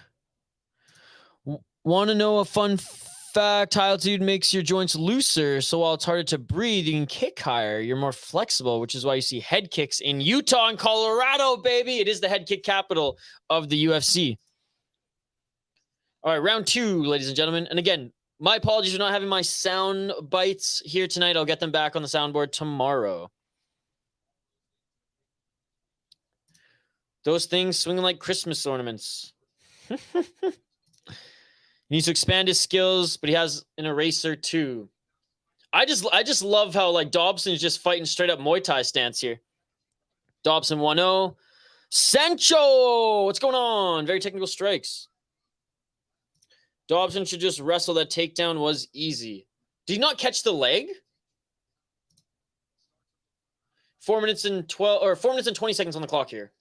Want to know a fun fact? High altitude makes your joints looser, so while it's harder to breathe, you can kick higher. You're more flexible, which is why you see head kicks in Utah and Colorado, baby. It is the head kick capital of the UFC. All right, round 2, ladies and gentlemen. And again, my apologies for not having my sound bites here tonight. I'll get them back on the soundboard tomorrow. Those things swinging like Christmas ornaments. He needs to expand his skills, but he has an eraser too. I just love how like Dobson is just fighting straight up Muay Thai stance here. Dobson 1-0. Sancho! What's going on? Very technical strikes. Dobson should just wrestle. That takedown was easy. Did he not catch the leg? 4 minutes and 20 seconds on the clock here.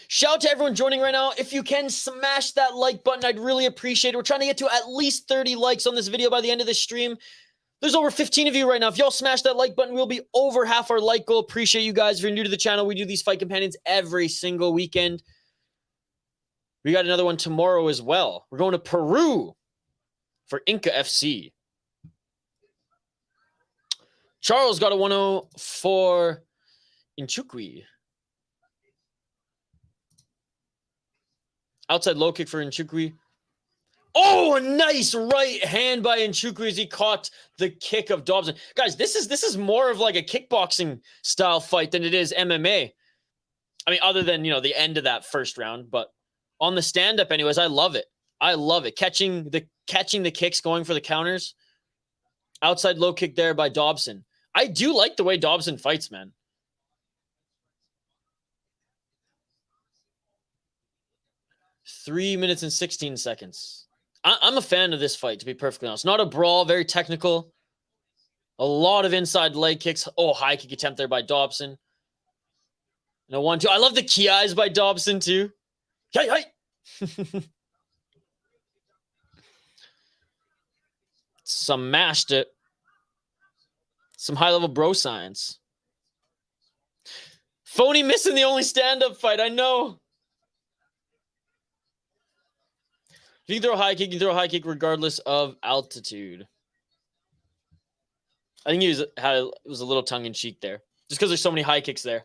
Shout out to everyone joining right now. If you can, smash that like button. I'd really appreciate it. We're trying to get to at least 30 likes on this video by the end of this stream. There's over 15 of you right now. If y'all smash that like button, we'll be over half our like goal. Appreciate you guys. If you're new to the channel, we do these fight companions every single weekend. We got another one tomorrow as well. We're going to Peru for Inca FC. Charles got a 1-0 for Nchukwi. Outside low kick for Nchukwi. Oh, a nice right hand by Nchukwi as he caught the kick of Dobson. Guys, this is more of like a kickboxing style fight than it is MMA. I mean, other than, the end of that first round, but on the stand-up anyways, I love it. I love it. Catching the kicks, going for the counters. Outside low kick there by Dobson. I do like the way Dobson fights, man. Three minutes and 16 seconds. I'm a fan of this fight, to be perfectly honest. Not a brawl, very technical. A lot of inside leg kicks. Oh, high kick attempt there by Dobson. And a 1-2. I love the key eyes by Dobson, too. Hey. Some mashed it. Some high-level bro science. Phony missing the only stand-up fight. I know. If you can throw a high kick, you can throw a high kick regardless of altitude. I think it was a little tongue-in-cheek there. Just because there's so many high kicks there.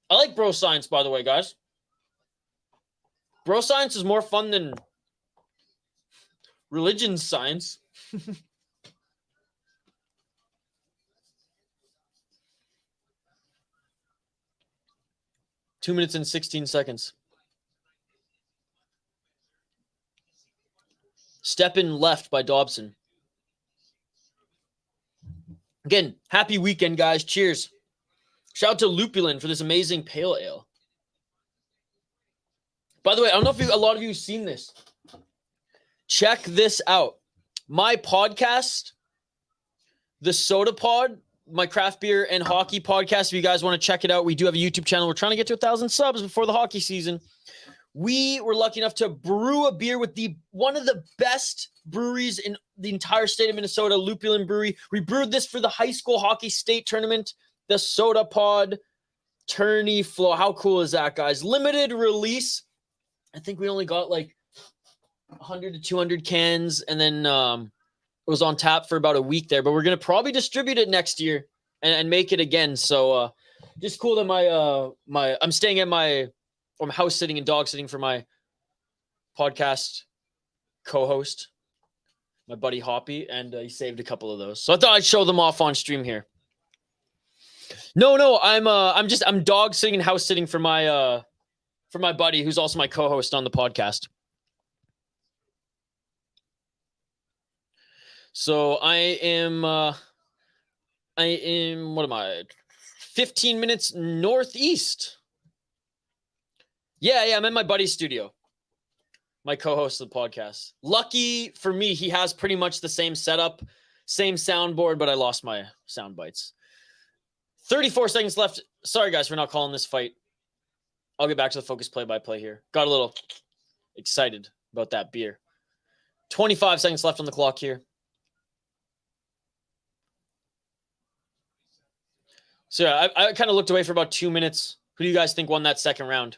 I like bro science, by the way, guys. Bro science is more fun than religion science. 2 minutes and 16 seconds. Step in left by Dobson. Again, happy weekend, guys. Cheers. Shout out to Lupulin for this amazing pale ale. By the way, I don't know if a lot of you have seen this. Check this out. My podcast, the Soda Pod, my craft beer and hockey podcast. If you guys want to check it out, we do have a YouTube channel. We're trying to get to 1,000 subs before the hockey season. We were lucky enough to brew a beer with one of the best breweries in the entire state of Minnesota, Lupulin Brewery. We brewed this for the high school hockey state tournament, the Soda Pod Tourney Flow. How cool is that, guys? Limited release. I think we only got like 100 to 200 cans, and then it was on tap for about a week there. But we're going to probably distribute it next year and make it again. So just cool that I'm staying at I'm house sitting and dog sitting for my podcast co-host, my buddy Hoppy, and he saved a couple of those. So I thought I'd show them off on stream here. No, I'm dog sitting and house sitting for my buddy who's also my co-host on the podcast. So I am what am I? 15 minutes northeast. Yeah, I'm in my buddy's studio. My co-host of the podcast. Lucky for me, he has pretty much the same setup, same soundboard, but I lost my sound bites. 34 seconds left. Sorry, guys, for not calling this fight. I'll get back to the focus play-by-play here. Got a little excited about that beer. 25 seconds left on the clock here. So, yeah, I kind of looked away for about 2 minutes. Who do you guys think won that second round?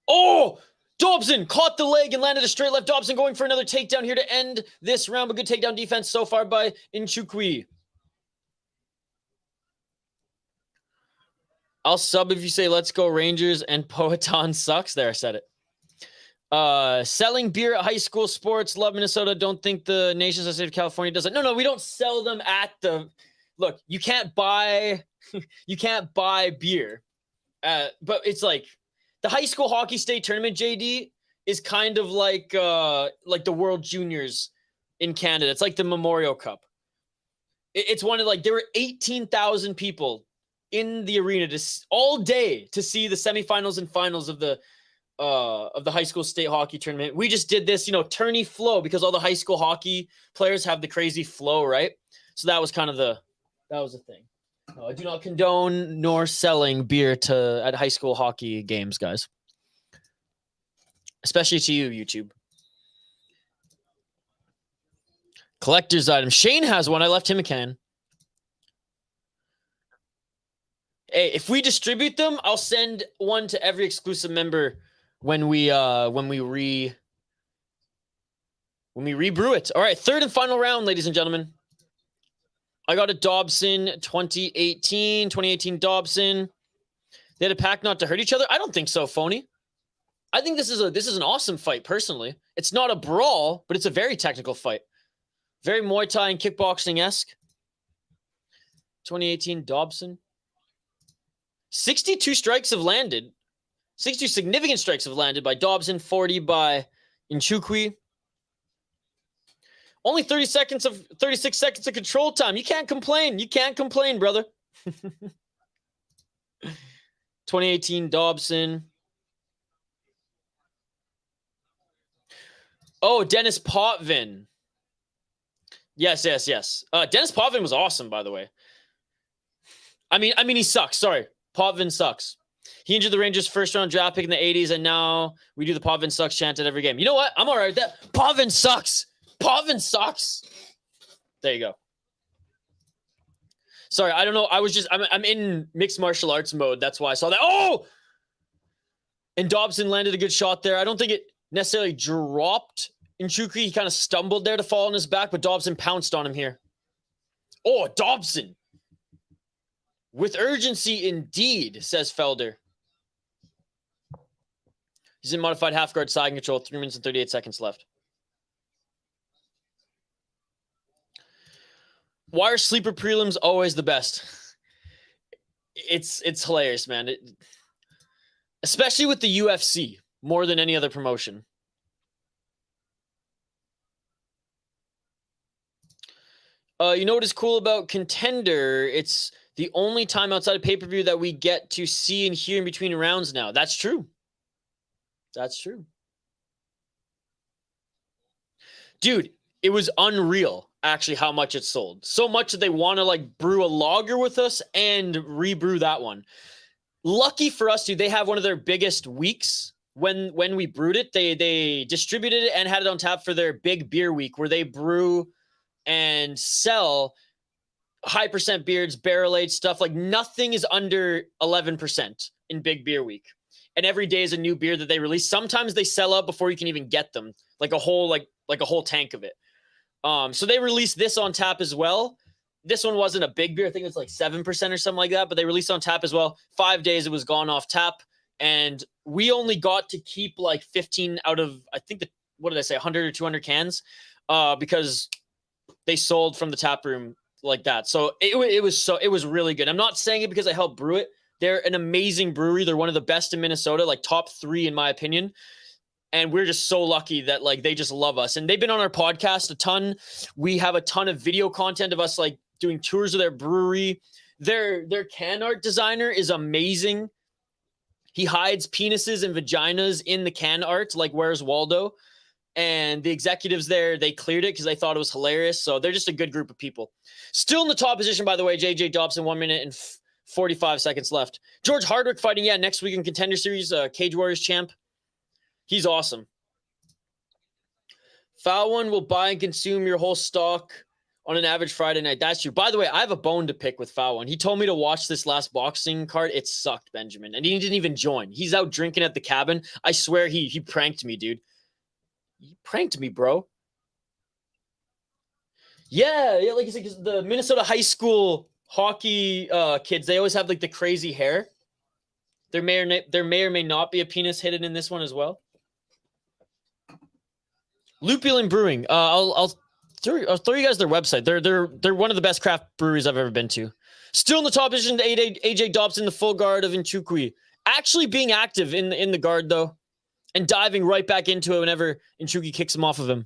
Oh, Dobson caught the leg and landed a straight left. Dobson going for another takedown here to end this round. But good takedown defense so far by Nchukwi. I'll sub if you say let's go Rangers and Powhatan sucks. There, I said it. Selling beer at high school sports. Love Minnesota. Don't think the nation's state of California does it. No, we don't sell them at the... Look, you can't buy beer. But it's like... The high school hockey state tournament, JD, is kind of like the World Juniors in Canada. It's like the Memorial Cup. It's one of there were 18,000 people in the arena all day to see the semifinals and finals of the high school state hockey tournament. We just did this, tourney flow because all the high school hockey players have the crazy flow, right? So that was kind of the thing. No, I do not condone nor selling beer at high school hockey games, guys. Especially to you, YouTube. Collector's item. Shane has one. I left him a can. Hey, if we distribute them, I'll send one to every exclusive member when we rebrew it. All right, third and final round, ladies and gentlemen. I got a Dobson 2018 Dobson. They had a pact not to hurt each other. I don't think so, Phony. I think this is an awesome fight, personally. It's not a brawl, but it's a very technical fight. Very Muay Thai and kickboxing-esque. 2018 Dobson. 62 strikes have landed. 62 significant strikes have landed by Dobson, 40 by Nchukwi. Only 36 seconds of control time. You can't complain. You can't complain, brother. 2018 Dobson. Oh, Dennis Potvin. Yes. Dennis Potvin was awesome, by the way. I mean, he sucks. Sorry. Potvin sucks. He injured the Rangers' first-round draft pick in the 80s, and now we do the Potvin sucks chant at every game. You know what? I'm all right with that. Potvin sucks. Potvin sucks. There you go. Sorry, I don't know. I'm in mixed martial arts mode. That's why I saw that. Oh! And Dobson landed a good shot there. I don't think it necessarily dropped Nchukwi. He kind of stumbled there to fall on his back, but Dobson pounced on him here. Oh, Dobson. With urgency indeed, says Felder. He's in modified half guard side control. 3 minutes and 38 seconds left. Why are sleeper prelims always the best? It's hilarious, man. Especially with the UFC, more than any other promotion. You know what is cool about Contender? It's the only time outside of pay-per-view that we get to see and hear in between rounds now. That's true. That's true. Dude, it was unreal, actually, how much it sold. So much that they want to, like, brew a lager with us and rebrew that one. Lucky for us, dude, they have one of their biggest weeks. When we brewed it, they distributed it and had it on tap for their big beer week, where they brew and sell high percent beers, barrel-aged stuff. Like, nothing is under 11% in big beer week. And every day is a new beer that they release. Sometimes they sell out before you can even get them, like a whole tank of it. So they released this on tap as well. This one wasn't a big beer. I think it was like 7% or something like that, but they released on tap as well. 5 days it was gone off tap. And we only got to keep like 15 out of, I think, 100 or 200 cans, because they sold from the tap room like that. So it was really good. I'm not saying it because I helped brew it. They're an amazing brewery. They're one of the best in Minnesota, like top 3 in my opinion. And we're just so lucky that, like, they just love us. And they've been on our podcast a ton. We have a ton of video content of us, like, doing tours of their brewery. Their can art designer is amazing. He hides penises and vaginas in the can art, like Where's Waldo. And the executives there, they cleared it because they thought it was hilarious. So they're just a good group of people. Still in the top position, by the way, JJ Dobson, 1 minute and 45 seconds left. George Hardwick fighting, next week in Contender Series, Cage Warriors champ. He's awesome. Foul One will buy and consume your whole stock on an average Friday night. That's true. By the way, I have a bone to pick with Foul One. He told me to watch this last boxing card. It sucked, Benjamin. And he didn't even join. He's out drinking at the cabin. I swear he pranked me, dude. He pranked me, bro. Yeah, like you said, because the Minnesota high school hockey kids, they always have like the crazy hair. There may or may not be a penis hidden in this one as well. Lupulin Brewing. I'll throw you guys their website. They're one of the best craft breweries I've ever been to. Still in the top position, AJ Dobson, the full guard of Nchukwi. Actually being active in the guard though, and diving right back into it whenever Nchukwi kicks him off of him.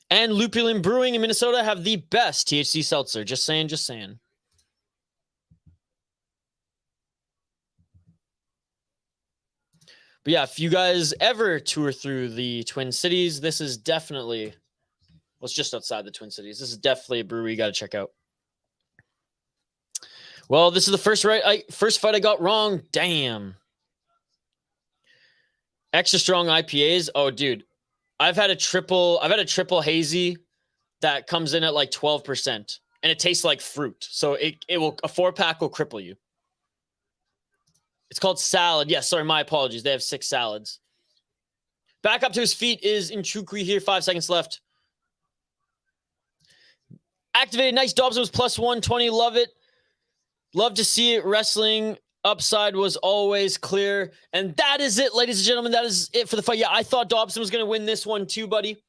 And Lupulin Brewing in Minnesota have the best THC seltzer. Just saying. But yeah, if you guys ever tour through the Twin Cities, this is definitely, well, it's just outside the Twin Cities. This is definitely a brewery you got to check out. Well, this is the first fight I got wrong. Damn. Extra strong IPAs. Oh, dude. I've had a triple hazy that comes in at like 12%. and it tastes like fruit. So a 4-pack will cripple you. It's called salad. Yes, sorry, my apologies. They have 6 salads. Back up to his feet is Nchukwi here. 5 seconds left. Activated. Nice. Dobson was plus 120. Love it. Love to see it. Wrestling upside was always clear. And that is it, ladies and gentlemen. That is it for the fight. Yeah, I thought Dobson was going to win this one too, buddy.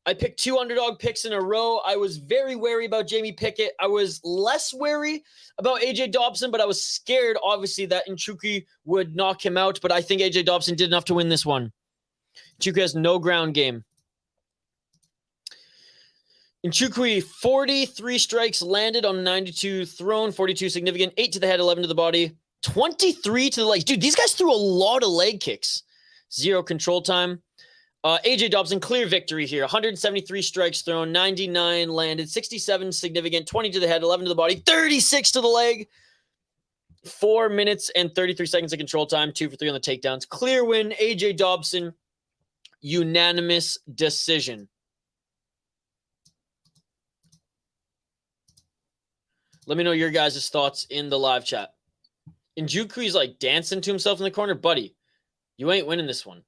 I picked 2 underdog picks in a row. I was very wary about Jamie Pickett. I was less wary about AJ Dobson, but I was scared, obviously, that Nchukwi would knock him out. But I think AJ Dobson did enough to win this one. Nchukwi has no ground game. Nchukwi, 43 strikes landed on 92 thrown, 42 significant, 8 to the head, 11 to the body, 23 to the legs. Dude, these guys threw a lot of leg kicks. 0 control time. AJ Dobson, clear victory here. 173 strikes thrown, 99 landed, 67 significant, 20 to the head, 11 to the body, 36 to the leg. 4 minutes and 33 seconds of control time, 2 for 3 on the takedowns. Clear win, AJ Dobson. Unanimous decision. Let me know your guys' thoughts in the live chat. Nchukwi's like dancing to himself in the corner. Buddy, you ain't winning this one.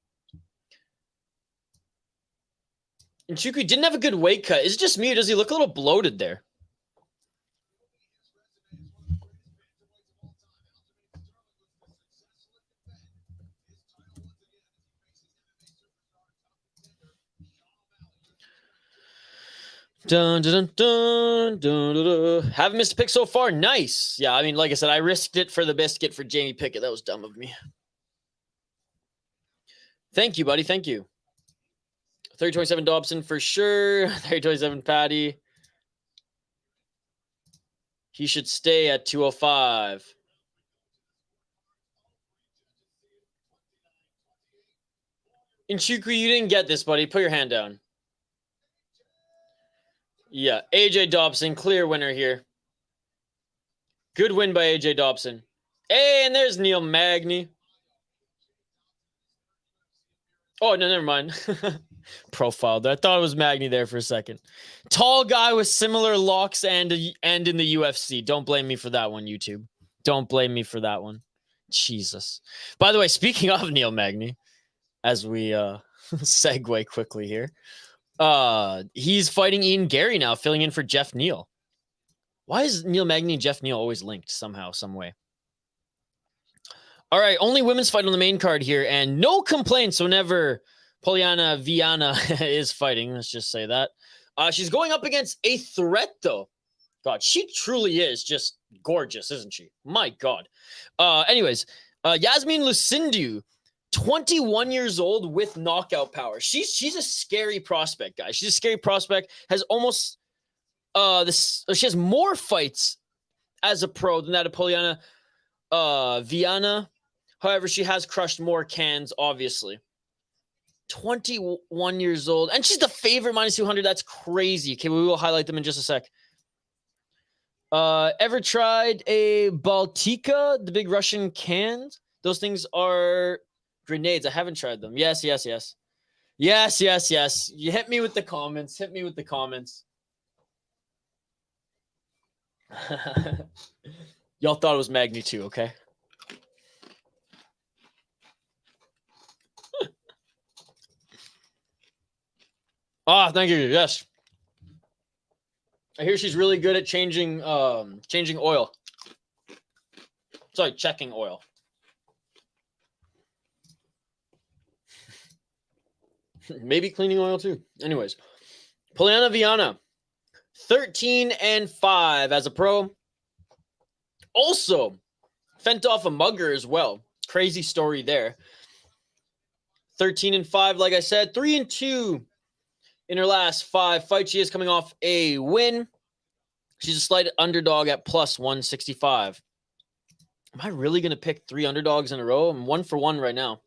Nchukwi didn't have a good weight cut. Is it just me or does he look a little bloated there? Dun, dun, dun, dun, dun, dun. Haven't missed a pick so far. Nice. Yeah, I mean, like I said, I risked it for the biscuit for Jamie Pickett. That was dumb of me. Thank you, buddy. Thank you. 30-27 Dobson for sure. 30-27 Patty. He should stay at 205. Nchukwi, you didn't get this, buddy. Put your hand down. Yeah, AJ Dobson, clear winner here. Good win by AJ Dobson. Hey, and there's Neil Magny. Oh, no, never mind. Profiled. I thought it was Magny there for a second. Tall guy with similar locks and in the UFC. Don't blame me for that one, YouTube. Don't blame me for that one. Jesus. By the way, speaking of Neil Magny, as we segue quickly here, he's fighting Ian Gary now, filling in for Jeff Neal. Why is Neil Magny and Jeff Neal always linked somehow, some way? All right, only women's fight on the main card here, and no complaints whenever Polyana Viana is fighting. Let's just say that. She's going up against a threat, though. God, she truly is just gorgeous, isn't she? My God. Anyways, Iasmin Lucindo, 21 years old with knockout power. She's a scary prospect, guys. She's a scary prospect. Has almost she has more fights as a pro than that of Polyana Viana. However, she has crushed more cans, obviously. 21 years old. And she's the favorite minus 200. That's crazy. Okay, we will highlight them in just a sec. Ever tried a Baltika, the big Russian cans? Those things are grenades. I haven't tried them. Yes. You hit me with the comments. Y'all thought it was Magny too, okay? Thank you. Yes. I hear she's really good at changing oil. Sorry, checking oil. Maybe cleaning oil too. Anyways, Polyana Viana, 13-5 as a pro. Also, fent off a mugger as well. Crazy story there. 13-5, like I said, 3-2 in her last 5 fights. She is coming off a win. She's a slight underdog at plus 165. Am I really going to pick 3 underdogs in a row? I'm 1 for 1 right now.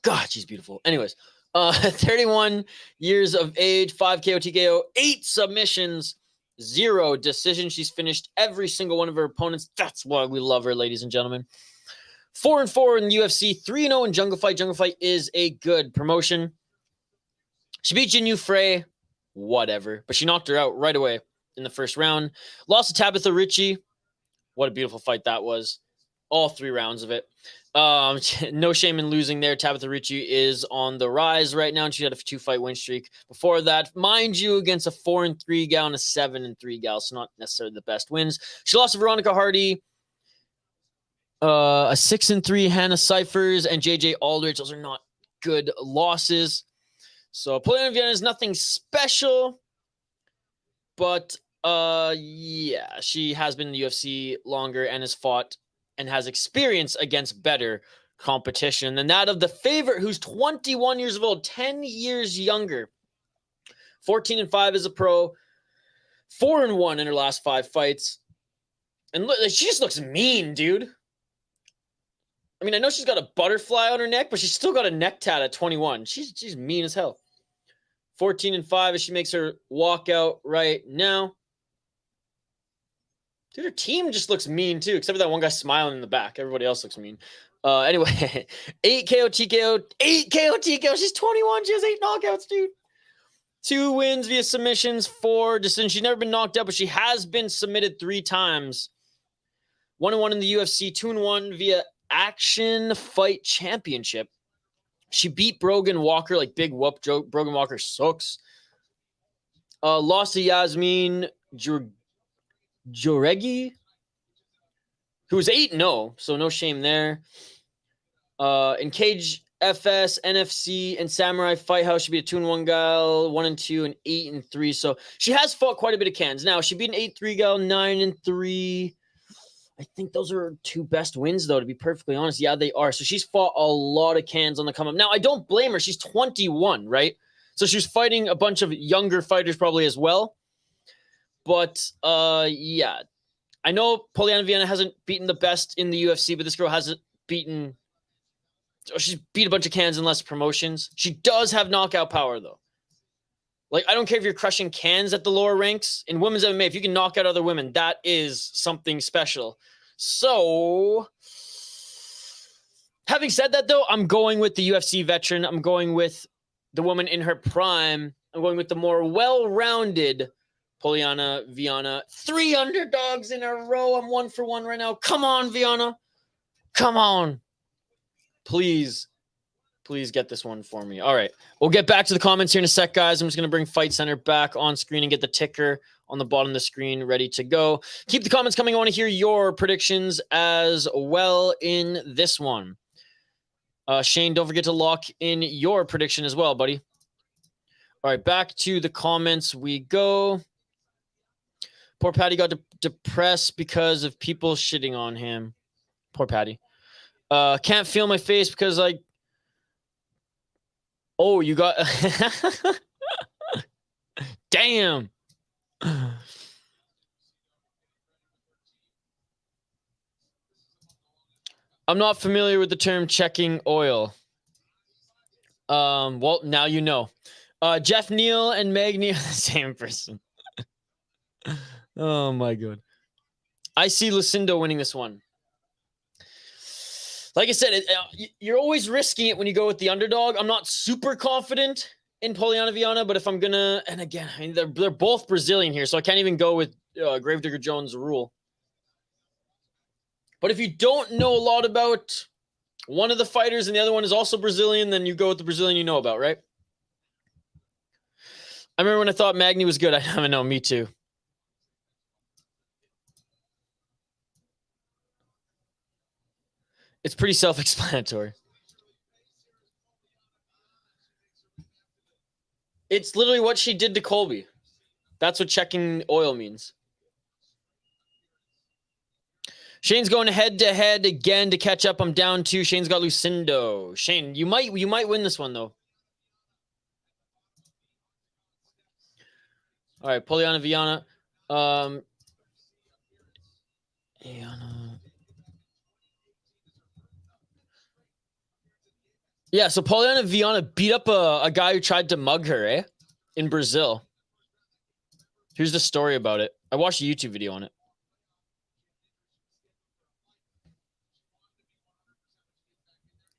God, she's beautiful. Anyways, 31 years of age, 5 KO, TKO, 8 submissions, 0 decisions. She's finished every single one of her opponents. That's why we love her, ladies and gentlemen. 4-4 in the UFC, 3-0 in Jungle Fight. Jungle Fight is a good promotion. She beat Jinyu Frey, whatever, but she knocked her out right away. in the first round. Lost to Tabitha Ritchie. What a beautiful fight that was. All 3 rounds of it. No shame in losing there. Tabitha Ritchie is on the rise right now, and she had a 2-fight win streak. Before that, mind you, against a 4-3 gal and a 7-3 gal, so not necessarily the best wins. She lost to Veronica Hardy, a 6-3 Hannah Cyphers, and JJ Aldridge. Those are not good losses. So Polyana Viana is nothing special, but yeah, she has been in the UFC longer and has fought and has experience against better competition than that of the favorite, who's 21 years old, 10 years younger. 14-5 as a pro, 4-1 in her last 5 fights. And look, she just looks mean, dude. I mean, I know she's got a butterfly on her neck, but she's still got a neck tat at 21. She's mean as hell. 14-5 as she makes her walkout right now. Dude, her team just looks mean too, except for that one guy smiling in the back. Everybody else looks mean. Anyway, 8 KO TKO. 8 KO TKO. She's 21. She has 8 knockouts, dude. 2 wins via submissions, 4 decisions. She's never been knocked out, but she has been submitted 3 times. 1-1 in the UFC, 2-1 via Action Fight Championship. She beat Brogan Walker, like big whoop. Brogan Walker sucks. Lost to Iasmin Joregi, who was 8-0, so no shame there. In Cage FS, NFC, and Samurai Fight House, she beat a 2-1 gal, 1-2, and 8-3. So she has fought quite a bit of cans. Now, she beat an 8-3 gal, 9-3. I think those are her 2 best wins, though, to be perfectly honest. Yeah, they are. So she's fought a lot of cans on the come up. Now, I don't blame her. She's 21, right? So she's fighting a bunch of younger fighters probably as well. But, yeah. I know Polyana Viana hasn't beaten the best in the UFC, but this girl hasn't beaten... She's beat a bunch of cans in less promotions. She does have knockout power, though. Like, I don't care if you're crushing cans at the lower ranks. In women's MMA, if you can knock out other women, that is something special. So, having said that, though, I'm going with the UFC veteran. I'm going with the woman in her prime. I'm going with the more well-rounded Polyana Viana. 3 underdogs in a row. I'm 1 for 1 right now. Come on, Viana. Come on. Please get this one for me. All right. We'll get back to the comments here in a sec, guys. I'm just going to bring Fight Center back on screen and get the ticker on the bottom of the screen ready to go. Keep the comments coming. I want to hear your predictions as well in this one. Shane, don't forget to lock in your prediction as well, buddy. All right. Back to the comments we go. Poor Patty got depressed because of people shitting on him. Poor Patty. Can't feel my face because like, oh, you got, damn. I'm not familiar with the term checking oil. Well, now you know. Jeff Neal and Meg Neal, the same person. Oh my God. I see Lucindo winning this one. Like I said, you're always risking it when you go with the underdog. I'm not super confident in Polyana Viana, but if I'm going to... And again, I mean, they're both Brazilian here, so I can't even go with Gravedigger Jones' rule. But if you don't know a lot about one of the fighters and the other one is also Brazilian, then you go with the Brazilian you know about, right? I remember when I thought Magny was good. I know, me too. It's pretty self-explanatory. It's literally what she did to Colby. That's what checking oil means. Shane's going head-to-head again to catch up. I'm down 2. Shane's got Lucindo. Shane, you might win this one, though. All right, Polyana Viana. Yeah, so Polyana Viana beat up a guy who tried to mug her, in Brazil. Here's the story about it. I watched a YouTube video on it.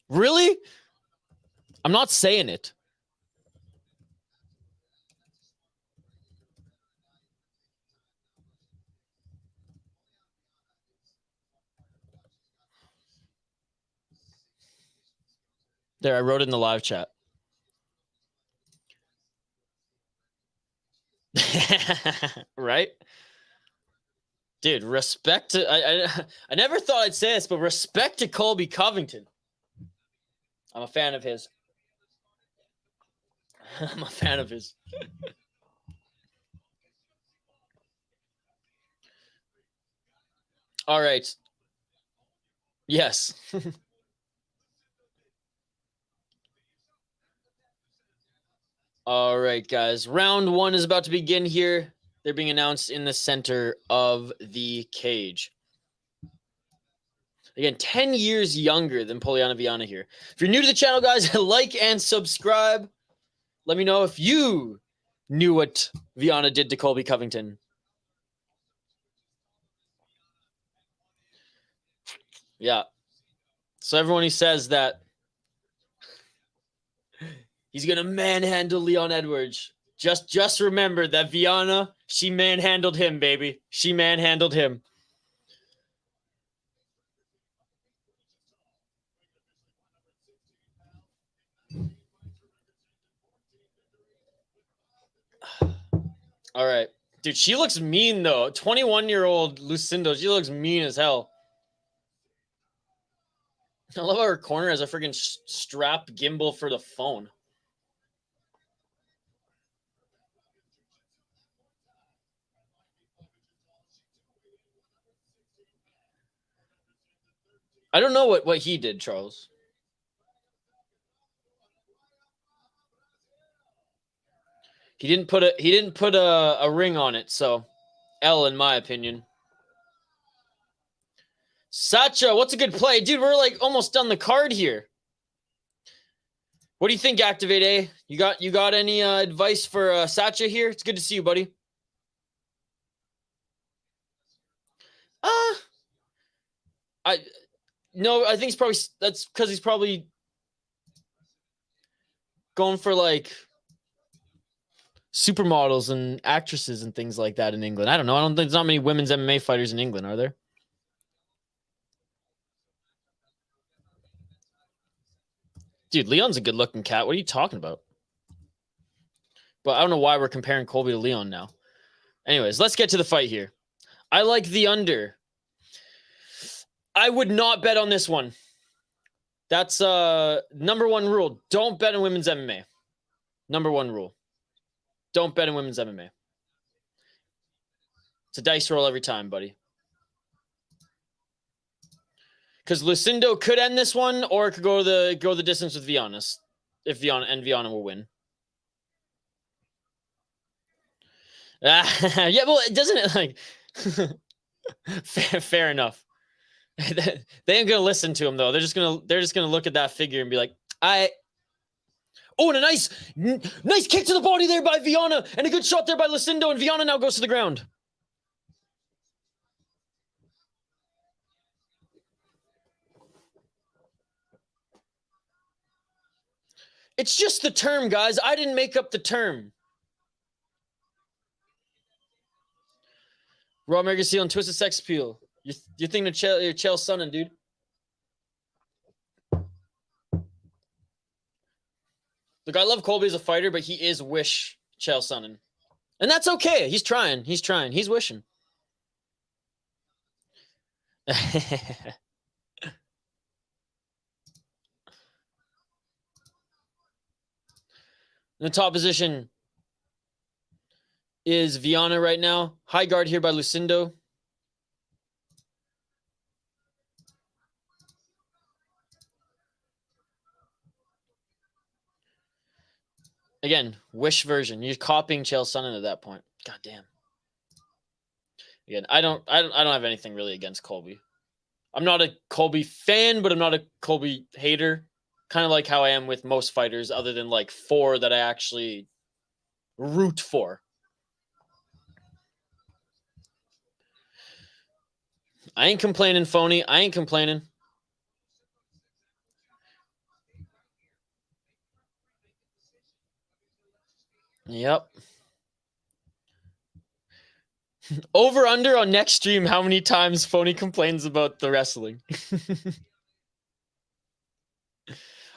Really? I'm not saying it. There, I wrote it in the live chat. Right? Dude, respect to I never thought I'd say this, but respect to Colby Covington. I'm a fan of his. I'm a fan of his. All right. Yes. All right, guys. Round one is about to begin here. They're being announced in the center of the cage. Again, 10 years younger than Polyana Viana here. If you're new to the channel, guys, like and subscribe. Let me know if you knew what Viana did to Colby Covington. Yeah. So everyone who says that he's going to manhandle Leon Edwards, just remember that Viana, she manhandled him, baby. She manhandled him. All right. Dude, she looks mean, though. 21-year-old Lucindo, she looks mean as hell. I love how her corner has a freaking strap gimbal for the phone. I don't know what he did, Charles. He didn't put a ring on it, so L in my opinion. Sacha, what's a good play? Dude, we're like almost done the card here. What do you think, Activate A? You got any advice for Sacha here? It's good to see you, buddy. I think he's probably, that's because he's probably going for like supermodels and actresses and things like that in England. I don't know. I don't think there's not many women's MMA fighters in England, are there? Dude, Leon's a good-looking cat. What are you talking about? But I don't know why we're comparing Colby to Leon now. Anyways, let's get to the fight here. I like the under. I would not bet on this one. That's number one rule. Don't bet on women's MMA. Number one rule. Don't bet on women's MMA. It's a dice roll every time, buddy. Because Lucindo could end this one, or it could go the distance with Viana, if Viana will win. Yeah, well, doesn't it like fair enough. They ain't gonna listen to him though. They're just gonna look at that figure and be like, oh, and a nice kick to the body there by Viana, and a good shot there by Lucindo, and Viana now goes to the ground. It's just the term, guys. I didn't make up the term. Raw American Seal and Twisted Sex Appeal. You think you're Chael Sonnen, dude? Look, I love Colby as a fighter, but he is wish Chael Sonnen. And that's okay. He's trying. He's wishing. In the top position is Viana right now. High guard here by Lucindo. Again, wish version. You're copying Chael Sonnen at that point. God damn. Again, I don't have anything really against Colby. I'm not a Colby fan, but I'm not a Colby hater. Kind of like how I am with most fighters, other than like 4 that I actually root for. I ain't complaining, phony. I ain't complaining. Yep. Over under on next stream, how many times phony complains about the wrestling?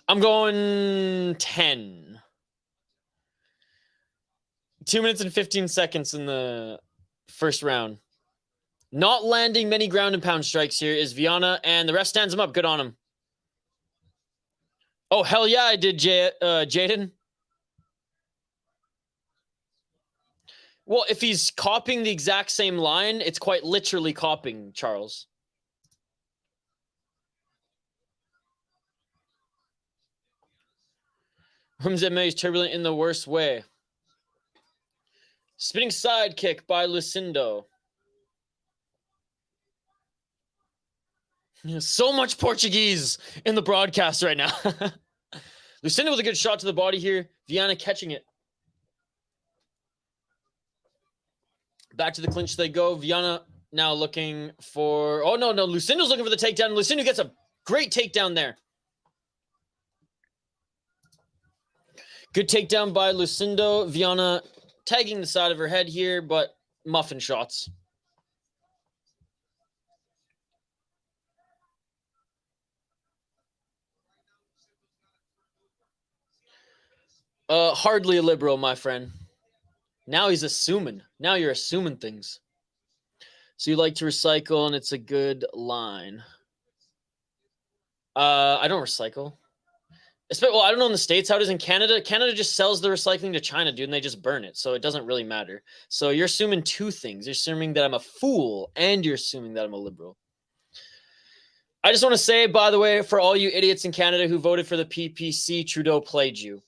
I'm going 10. 2 minutes and 15 seconds in the first round. Not landing many ground and pound strikes here is Viana, and the ref stands him up. Good on him. Oh, hell yeah, I did, Jaden. Well, if he's copying the exact same line, it's quite literally copying, Charles. MMA is turbulent in the worst way. Spinning side kick by Lucindo. So much Portuguese in the broadcast right now. Lucindo with a good shot to the body here. Viana catching it. Back to the clinch they go. Viana now looking for... Oh, no. Lucindo's looking for the takedown. Lucindo gets a great takedown there. Good takedown by Lucindo. Viana tagging the side of her head here, but muffin shots. Hardly a liberal, my friend. Now he's assuming. Now you're assuming things. So you like to recycle, and it's a good line. I don't recycle. Well, I don't know in the States how it is in Canada. Canada just sells the recycling to China, dude, and they just burn it. So it doesn't really matter. So you're assuming two things. You're assuming that I'm a fool, and you're assuming that I'm a liberal. I just want to say, by the way, for all you idiots in Canada who voted for the PPC, Trudeau played you.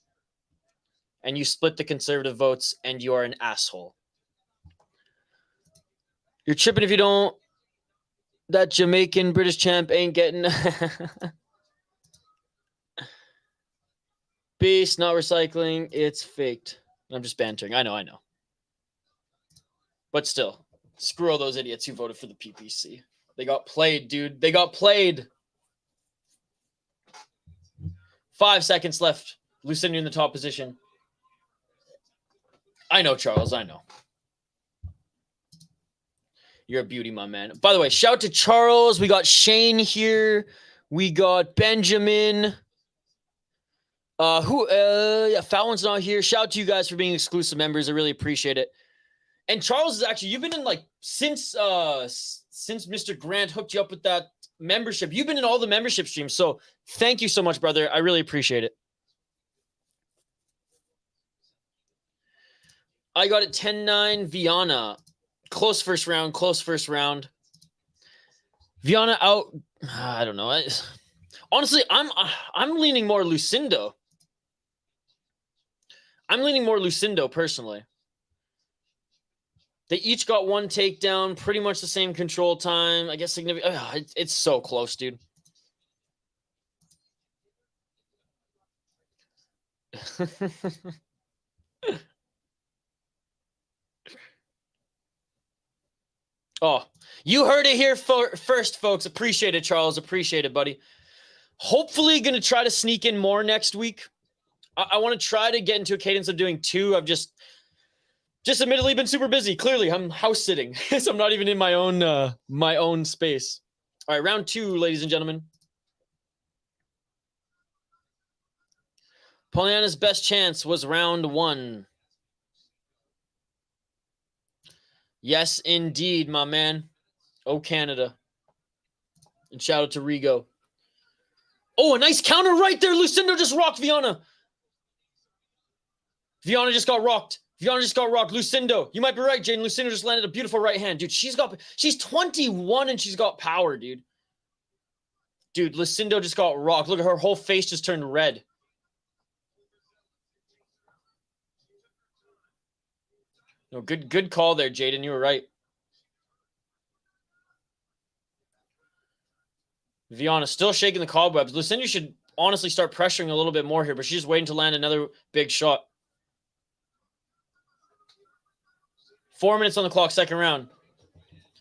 And you split the conservative votes, and you are an asshole. You're tripping if you don't. That Jamaican British champ ain't getting... Beast, not recycling. It's faked. I'm just bantering. I know. But still, screw all those idiots who voted for the PPC. They got played, dude. They got played. 5 seconds left. Lucindo in the top position. I know, Charles. I know. You're a beauty, my man. By the way, shout to Charles. We got Shane here. We got Benjamin. Fallon's not here. Shout out to you guys for being exclusive members. I really appreciate it. And Charles is actually, you've been in since Mr. Grant hooked you up with that membership. You've been in all the membership streams. So thank you so much, brother. I really appreciate it. I got it 10-9 Viana. Close first round. Viana out. I don't know. Honestly, I'm leaning more Lucindo. I'm leaning more Lucindo personally. They each got one takedown, pretty much the same control time. I guess significant. It's so close, dude. Oh, you heard it here first, folks. Appreciate it, Charles. Appreciate it, buddy. Hopefully going to try to sneak in more next week. I want to try to get into a cadence of doing 2. I've just admittedly been super busy. Clearly, I'm house sitting. So I'm not even in my own space. All right, round 2, ladies and gentlemen. Polyana's best chance was round 1. Yes, indeed, my man. Oh, Canada. And shout out to Rigo. Oh, a nice counter right there. Lucindo just rocked Viana. Viana just got rocked. Lucindo, you might be right, Jaden. Lucindo just landed a beautiful right hand. Dude, she's 21 and she's got power, dude. Dude, Lucindo just got rocked. Look at her whole face just turned red. No, good call there, Jaden. You were right. Viana still shaking the cobwebs. Lucindo should honestly start pressuring a little bit more here, but she's just waiting to land another big shot. 4 minutes on the clock, second round.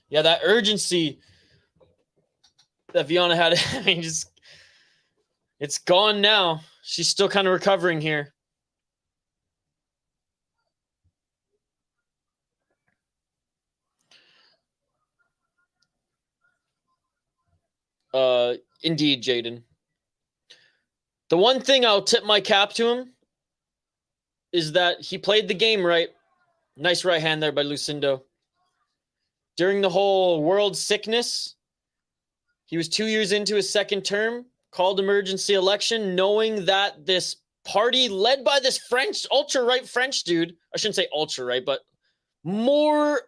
Yeah, that urgency that Viana had, I mean, it's gone now. She's still kind of recovering here. Indeed, Jaden. The one thing I'll tip my cap to him is that he played the game right. Nice right hand there by Lucindo. During the whole world sickness, he was 2 years into his second term, called emergency election, knowing that this party led by this French, ultra-right French dude, I shouldn't say ultra-right, but more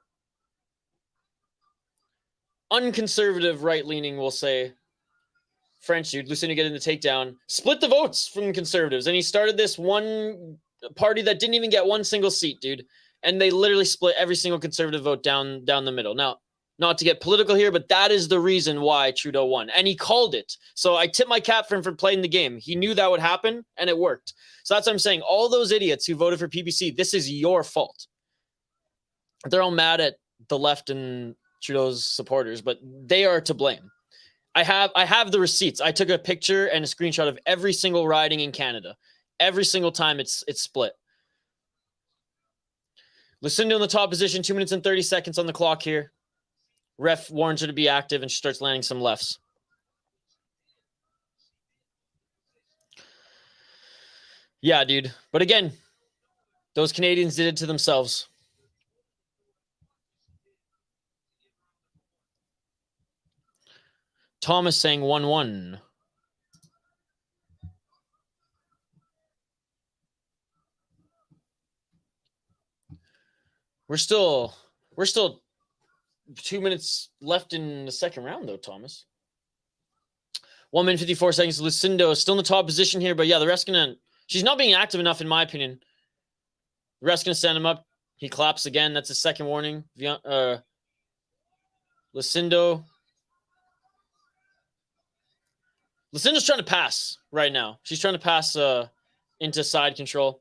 unconservative right-leaning, we'll say, French dude, Lucindo getting the takedown, split the votes from the conservatives, and he started this one party that didn't even get one single seat, dude, and they literally split every single conservative vote down the middle. Now, not to get political here, but that is the reason why Trudeau won, and he called it. So I tip my cap for him for playing the game. He knew that would happen, and it worked. So that's what I'm saying. All those idiots who voted for PPC, this is your fault. They're all mad at the left and Trudeau's supporters, but they are to blame. I have the receipts. I took a picture and a screenshot of every single riding in Canada. Every single time it's split. Lucindo in the top position, 2 minutes and 30 seconds on the clock here. Ref warns her to be active, and she starts landing some lefts. Yeah, dude. But again, those Canadians did it to themselves. Thomas saying 1-1. We're still 2 minutes left in the second round, though, Thomas. 1 minute, 54 seconds. Lucindo is still in the top position here, but yeah, the rest she's not being active enough, in my opinion. The rest going to send him up. He claps again. That's his second warning. Lucindo's trying to pass right now. She's trying to pass into side control.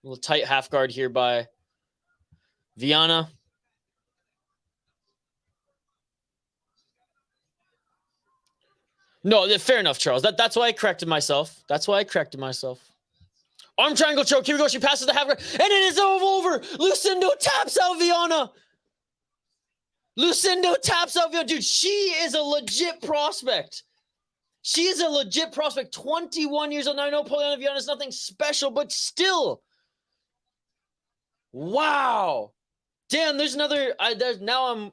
A little tight half guard here by Viana. No, fair enough, Charles. That's why I corrected myself. Arm triangle choke. Here we go. She passes the half guard. And it is over. Lucindo taps out Viana. Dude, she is a legit prospect. 21 years old. Now, I know Polyana Viana is nothing special, but still. Wow. Damn, there's another. Now I'm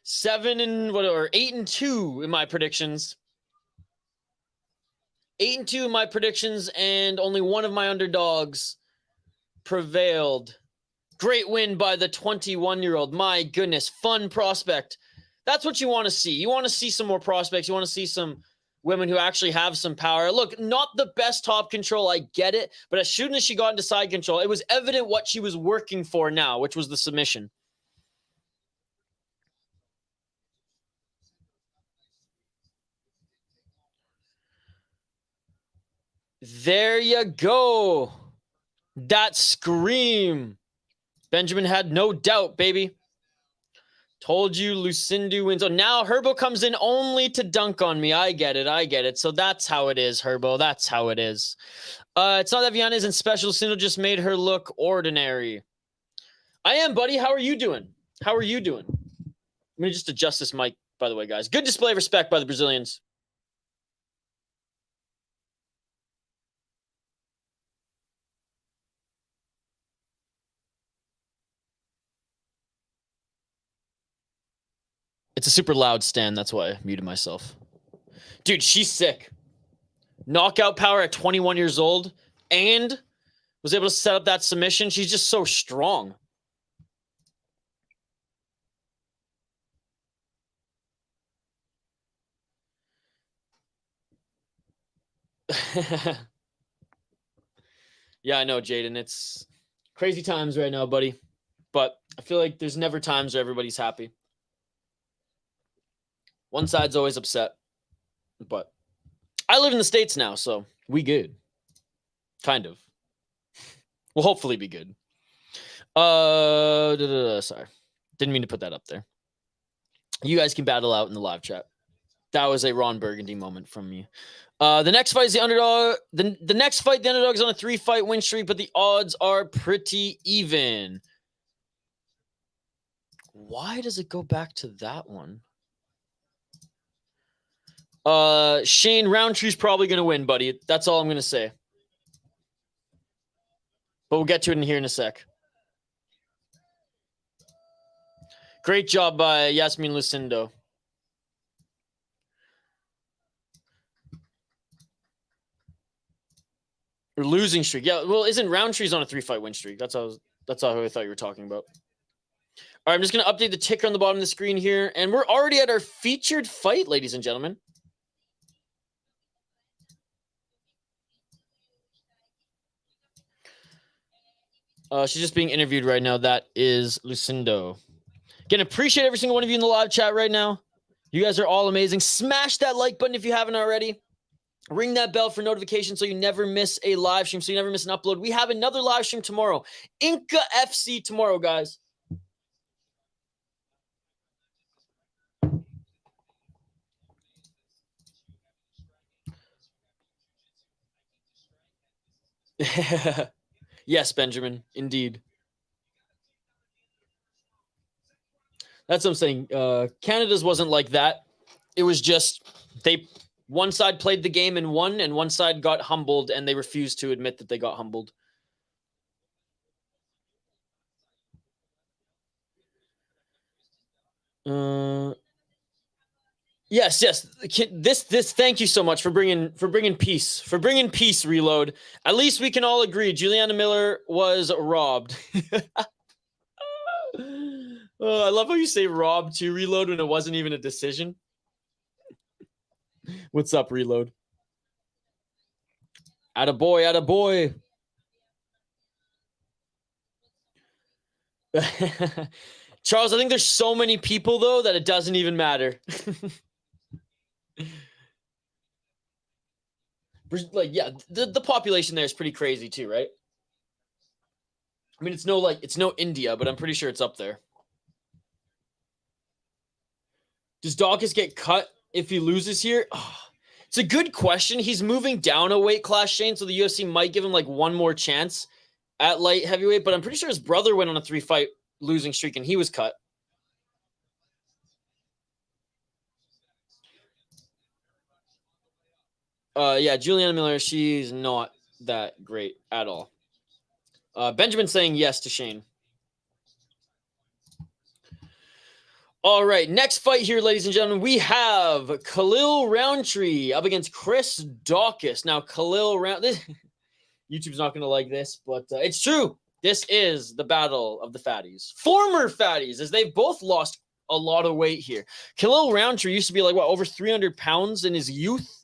8-2 in my predictions. 8-2 in my predictions, and only one of my underdogs prevailed. Great win by the 21-year-old. My goodness, fun prospect. That's what you want to see. You want to see some more prospects. You want to see some women who actually have some power. Look, not the best top control, I get it, but as soon as she got into side control, it was evident what she was working for now, which was the submission. There you go. That scream. Benjamin had no doubt, baby. Told you Lucindo wins. Oh, now Herbo comes in only to dunk on me. I get it. So that's how it is, Herbo. That's how it is. It's not that Viana isn't special. Lucindo just made her look ordinary. I am, buddy. How are you doing? Let me just adjust this mic, by the way, guys. Good display of respect by the Brazilians. It's a super loud stand. That's why I muted myself. Dude, she's sick. Knockout power at 21 years old and was able to set up that submission. She's just so strong. Yeah, I know, Jaden. It's crazy times right now, buddy. But I feel like there's never times where everybody's happy. One side's always upset. But I live in the States now, so we good. Kind of. We'll hopefully be good. Sorry. Didn't mean to put that up there. You guys can battle out in the live chat. That was a Ron Burgundy moment from me. The next fight is the underdog. The next fight, the underdog is on a 3-fight win streak, but the odds are pretty even. Why does it go back to that one? Shane, Roundtree's probably going to win, buddy. That's all I'm going to say. But we'll get to it in here in a sec. Great job by Iasmin Lucindo. Or losing streak. Yeah, well, isn't Roundtree's on a 3-fight win streak? That's how I thought you were talking about. All right, I'm just going to update the ticker on the bottom of the screen here. And we're already at our featured fight, ladies and gentlemen. She's just being interviewed right now. That is Lucindo. Again, appreciate every single one of you in the live chat right now. You guys are all amazing. Smash that like button if you haven't already. Ring that bell for notifications so you never miss a live stream, so you never miss an upload. We have another live stream tomorrow. Inca FC tomorrow, guys. Yes, Benjamin, indeed. That's what I'm saying. Canada's wasn't like that. It was just one side played the game and won, and one side got humbled, and they refused to admit that they got humbled. Yes. This. Thank you so much for bringing peace. Reload. At least we can all agree Juliana Miller was robbed. Oh, I love how you say robbed to Reload when it wasn't even a decision. What's up, Reload? Attaboy. Charles, I think there's so many people, though, that it doesn't even matter. Like, yeah, the population there is pretty crazy, too, right? I mean, it's no India, but I'm pretty sure it's up there. Does Daukaus get cut if he loses here? Oh, it's a good question. He's moving down a weight class, Shane, so the UFC might give him like one more chance at light heavyweight, but I'm pretty sure his brother went on a 3-fight losing streak and he was cut. Yeah, Juliana Miller, she's not that great at all. Benjamin saying yes to Shane. All right, next fight here, ladies and gentlemen, we have Khalil Rountree up against Chris Daukaus. Now, Khalil YouTube's not going to like this, but it's true. This is the battle of the fatties. Former fatties, as they've both lost a lot of weight here. Khalil Rountree used to be like, over 300 pounds in his youth.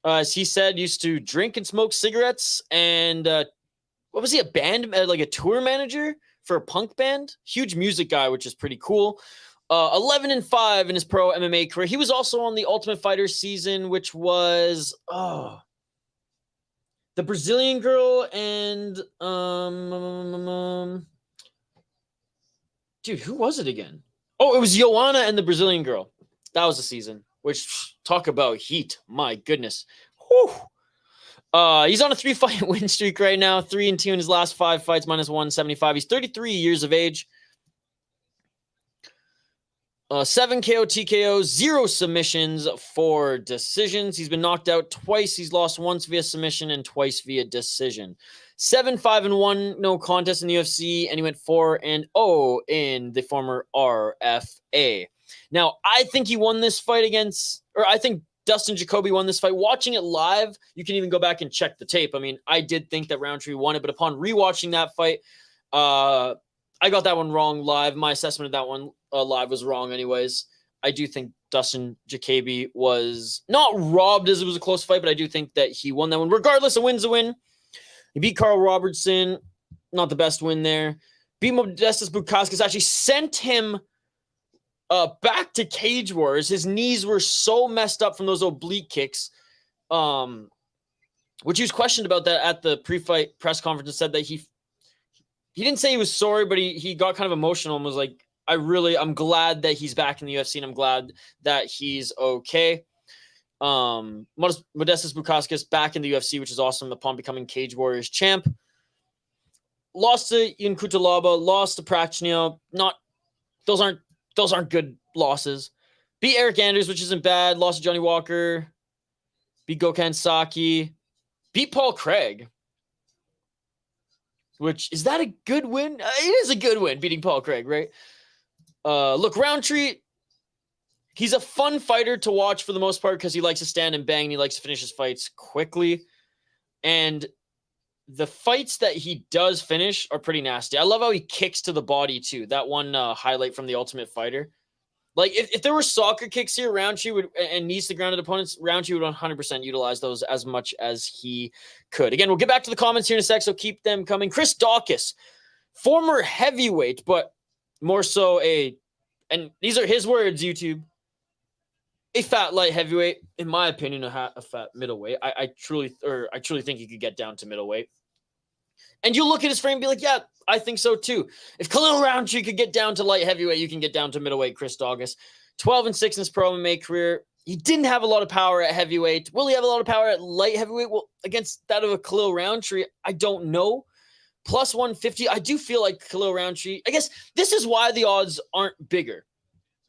As he said, used to drink and smoke cigarettes. And what was he, like a tour manager for a punk band? Huge music guy, which is pretty cool. 11-5 in his pro MMA career. He was also on the Ultimate Fighter season, which was the Brazilian girl and dude, who was it again? Oh, it was Joanna and the Brazilian girl. That was the season. Which, talk about heat. My goodness. Whew. He's on a 3-fight win streak right now. 3-2 in his last 5 fights, minus 175. He's 33 years of age. 7 KO, TKO, 0 submissions, 4 decisions. He's been knocked out twice. He's lost once via submission and twice via decision. 7-5-1, no contest in the UFC, and he went 4-0 in the former RFA. Now, I think he won this fight I think Dustin Jacoby won this fight. Watching it live, you can even go back and check the tape. I mean, I did think that Roundtree won it, but upon rewatching that fight, I got that one wrong live. My assessment of that one live was wrong anyways. I do think Dustin Jacoby was not robbed as it was a close fight, but I do think that he won that one. Regardless, a win's a win. He beat Carl Robertson. Not the best win there. Beat Modestas Bukauskas. Actually sent him back to Cage Wars. His knees were so messed up from those oblique kicks, which he was questioned about that at the pre-fight press conference and said that he didn't say he was sorry, but he got kind of emotional and was like, I'm glad that he's back in the UFC and I'm glad that he's okay. Modestas Bukauskas back in the UFC, which is awesome upon becoming Cage Warriors champ. Lost to Ian Kutalaba, lost to Prachnio. Those aren't good losses. Beat Eric Anders, which isn't bad. Lost to Johnny Walker. Beat Gokhan Saki. Beat Paul Craig. Which, is that a good win? It is a good win, beating Paul Craig, right? Look, Roundtree, he's a fun fighter to watch for the most part because he likes to stand and bang and he likes to finish his fights quickly. And the fights that he does finish are pretty nasty. I love how he kicks to the body, too. That one highlight from The Ultimate Fighter. Like, if there were soccer kicks here, Roundtree would, and knees to grounded opponents, Roundtree would 100% utilize those as much as he could. Again, we'll get back to the comments here in a sec, so keep them coming. Chris Daukaus, former heavyweight, but more so and these are his words, YouTube, a fat light heavyweight, in my opinion, a fat middleweight. I truly think he could get down to middleweight. And you look at his frame and be like, yeah, I think so too. If Khalil Rountree could get down to light heavyweight, you can get down to middleweight. Chris Daukaus, 12-6 in his pro MMA career. He didn't have a lot of power at heavyweight. Will he have a lot of power at light heavyweight? Well, against that of a Khalil Rountree, I don't know. Plus 150, I do feel like Khalil Rountree. I guess this is why the odds aren't bigger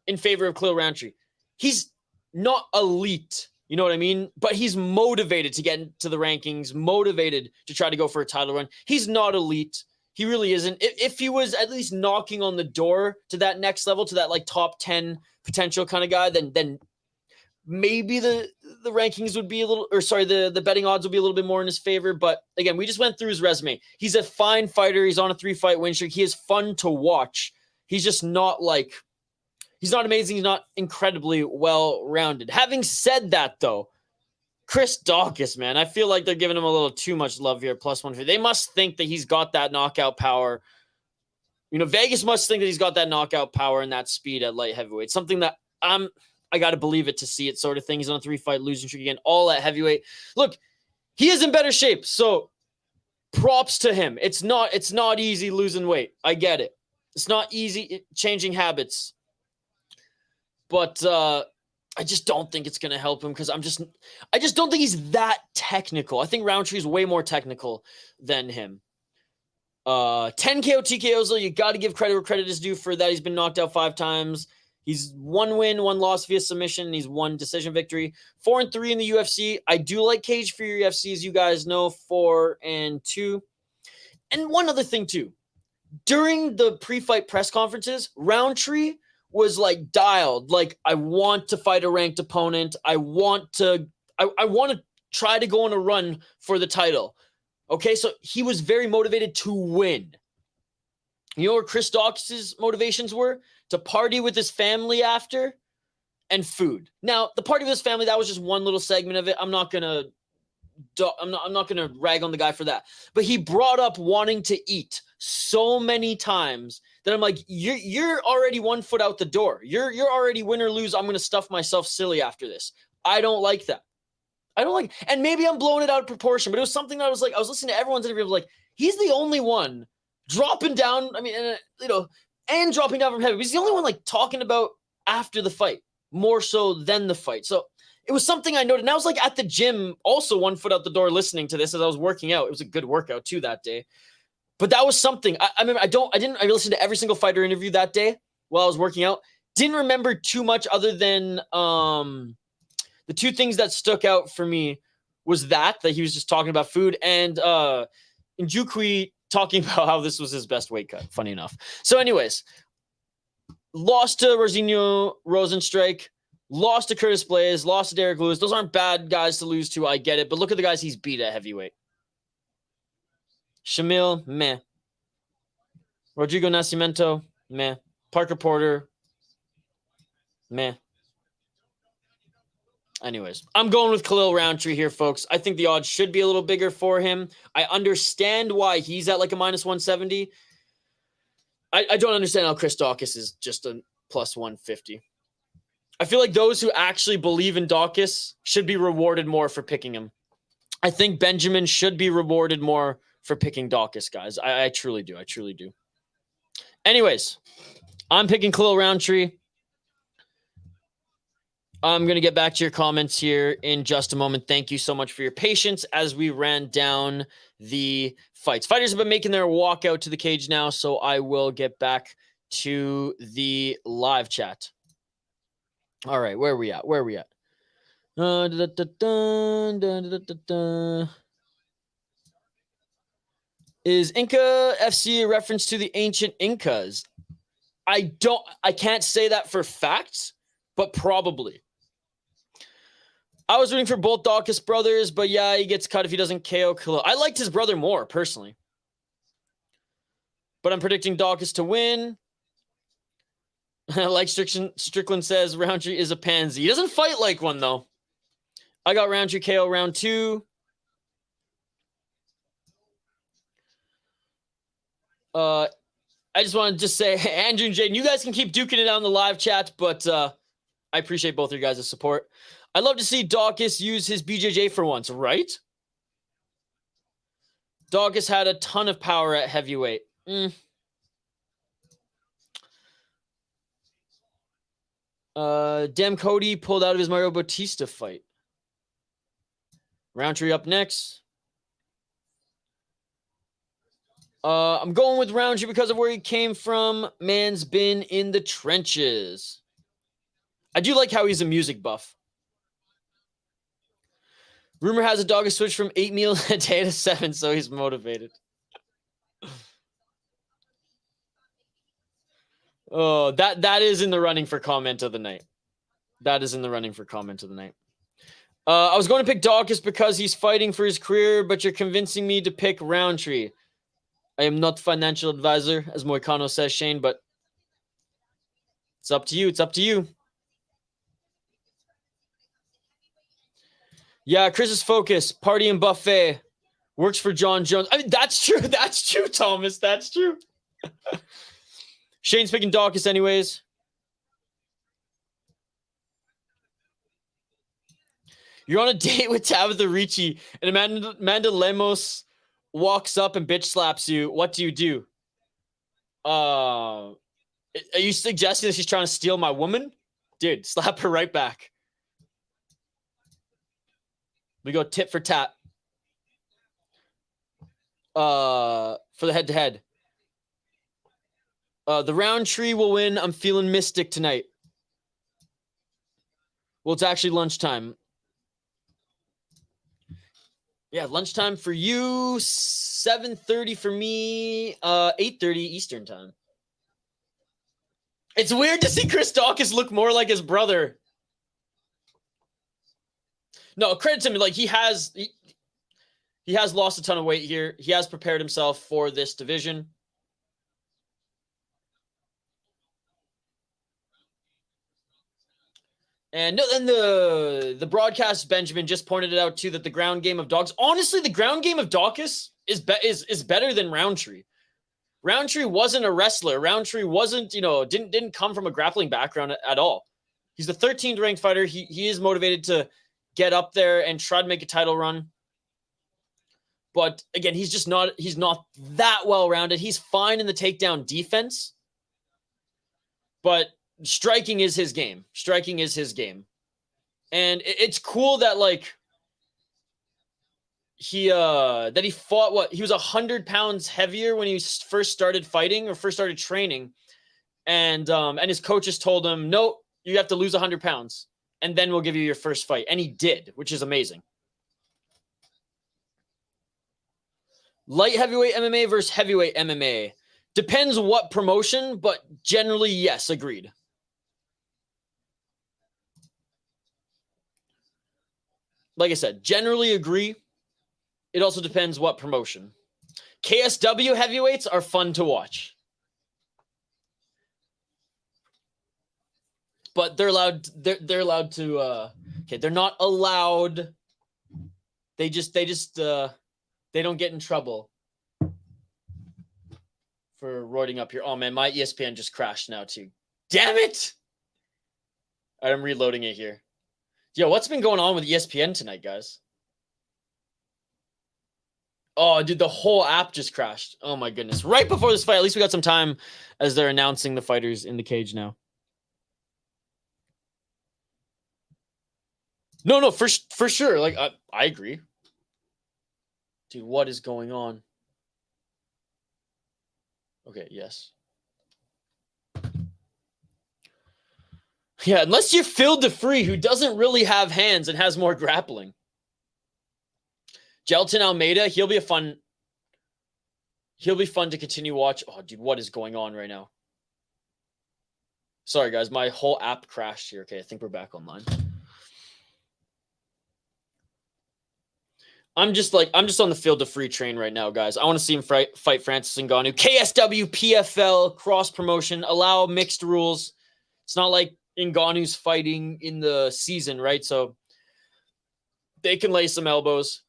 in favor of Khalil Rountree. He's not elite. You know what I mean? But he's motivated to get into the rankings, motivated to try to go for a title run. He's not elite. He really isn't. If he was at least knocking on the door to that next level, to that like top 10 potential kind of guy, then maybe the rankings would be a little, or sorry, the betting odds would be a little bit more in his favor. But again, we just went through his resume. He's a fine fighter. He's on a 3-fight win streak. He is fun to watch. He's just not like, he's not amazing. He's not incredibly well-rounded. Having said that, though, Chris Daukaus, man, I feel like they're giving him a little too much love here, plus 150. They must think that he's got that knockout power. You know, Vegas must think that he's got that knockout power and that speed at light heavyweight. Something that I got to believe it to see it sort of thing. He's on a 3-fight losing streak again, all at heavyweight. Look, he is in better shape, so props to him. It's not easy losing weight. I get it. It's not easy changing habits. But I just don't think it's going to help him because I just don't think he's that technical. I think Roundtree is way more technical than him. 10 KO TKOs, though, you got to give credit where credit is due for that. He's been knocked out 5 times. He's 1 win, 1 loss via submission, and he's 1 decision victory. 4-3 in the UFC. I do like Cage for your UFC, as you guys know, 4-2. And one other thing, too. During the pre-fight press conferences, Roundtree was like dialed, like, I want to fight a ranked opponent. I want to try to go on a run for the title. Okay, so he was very motivated to win. You know where Chris Daukaus' motivations were? To party with his family after, and food. Now, the party with his family, that was just one little segment of it. I'm not gonna rag on the guy for that. But he brought up wanting to eat so many times that I'm like, you're already 1 foot out the door. You're already win or lose. I'm gonna stuff myself silly after this. I don't like that. And maybe I'm blowing it out of proportion, but it was something that I was listening to everyone's interview. I was like, he's the only one dropping down. I mean, and dropping down from heavy. He's the only one like talking about after the fight more so than the fight. So it was something I noted. And I was like at the gym, also 1 foot out the door, listening to this as I was working out. It was a good workout too that day. But that was something. I remember I listened to every single fighter interview that day while I was working out. Didn't remember too much other than the 2 things that stuck out for me was that he was just talking about food, and Nchukwi talking about how this was his best weight cut, funny enough. So anyways, lost to Rosinho Rosenstrike, lost to Curtis Blaze, lost to Derek Lewis. Those aren't bad guys to lose to, I get it. But look at the guys he's beat at heavyweight. Shamil, meh. Rodrigo Nascimento, meh. Parker Porter, meh. Anyways, I'm going with Khalil Rountree here, folks. I think the odds should be a little bigger for him. I understand why he's at like a minus 170. I don't understand how Chris Daukaus is just a plus 150. I feel like those who actually believe in Daukaus should be rewarded more for picking him. I think Benjamin should be rewarded more for picking Daukaus, guys. I truly do. I truly do. Anyways, I'm picking Khalil Rountree. I'm going to get back to your comments here in just a moment. Thank you so much for your patience as we ran down the fights. Fighters have been making their walk out to the cage now, so I will get back to the live chat. All right, where are we at? Where are we at? Is Inca FC a reference to the ancient Incas? I can't say that for facts, but probably. I was rooting for both Daukaus brothers, but yeah, he gets cut if he doesn't KO Khalil. I liked his brother more, personally. But I'm predicting Daukaus to win. Like Strickland says, Roundtree is a pansy. He doesn't fight like one, though. I got Roundtree KO round 2. I just want to say, Andrew and Jaden, you guys can keep duking it out in the live chat, but I appreciate both of your guys' support. I'd love to see Daukaus use his BJJ for once, right? Daukaus had a ton of power at heavyweight. Damn, Cody pulled out of his Mario Bautista fight. Roundtree up next. I'm going with Roundtree because of where he came from. Man's been in the trenches. I do like how he's a music buff. Rumor has a Daukaus switch from 8 meals a day to 7, so he's motivated. Oh, that is in the running for comment of the night. That is in the running for comment of the night. I was going to pick Daukaus because he's fighting for his career, but you're convincing me to pick Roundtree. I am not financial advisor, as Moicano says, Shane, but it's up to you. It's up to you. Yeah, Chris's focus, party and buffet, works for John Jones. I mean, that's true. That's true, Thomas. That's true. Shane's picking Daukaus anyways. You're on a date with Tabitha Ricci, and Amanda Lemos walks up and bitch slaps you. What do you do? Are you suggesting that she's trying to steal my woman? Dude, slap her right back. We go tit for tat. For the head-to-head. The Roundtree will win. I'm feeling mystic tonight. Well, it's actually lunchtime. Yeah, lunchtime for you, 7:30 for me, 8:30 Eastern time. It's weird to see Chris Daukaus look more like his brother. No, credit to him. Like, he has lost a ton of weight here. He has prepared himself for this division. And the broadcast, Benjamin, just pointed it out too, that the ground game of Daukaus. Honestly, the ground game of Daukaus is better than Roundtree. Roundtree wasn't a wrestler. Roundtree wasn't, didn't come from a grappling background at all. He's the 13th ranked fighter. He is motivated to get up there and try to make a title run. But again, he's not that well-rounded. He's fine in the takedown defense. But striking is his game. Striking is his game. And it's cool that, like, he fought, he was 100 pounds heavier when he first started fighting or first started training. And his coaches told him, no, you have to lose 100 pounds. And then we'll give you your first fight. And he did, which is amazing. Light heavyweight MMA versus heavyweight MMA. Depends what promotion, but generally, yes, agreed. Like I said, generally agree. It also depends what promotion. KSW heavyweights are fun to watch. But they're allowed to okay, they're not allowed. They don't get in trouble for roiding up here. Oh man, my ESPN just crashed now too. Damn it! All right, I'm reloading it here. Yo, what's been going on with ESPN tonight, guys? Oh, dude, the whole app just crashed. Oh my goodness. Right before this fight, at least we got some time as they're announcing the fighters in the cage now. No, for sure. Like, I agree. Dude, what is going on? Okay, yes. Yeah, unless you're Phil DeFree, who doesn't really have hands and has more grappling. Gelton Almeida, he'll be fun to continue watch. Oh, dude, what is going on right now? Sorry, guys, my whole app crashed here. Okay, I think we're back online. I'm just on the Phil DeFree train right now, guys. I want to see him fight Francis Ngannou. KSW, PFL, cross promotion, allow mixed rules. It's not like Ngannou's fighting in the season, right? So they can lay some elbows.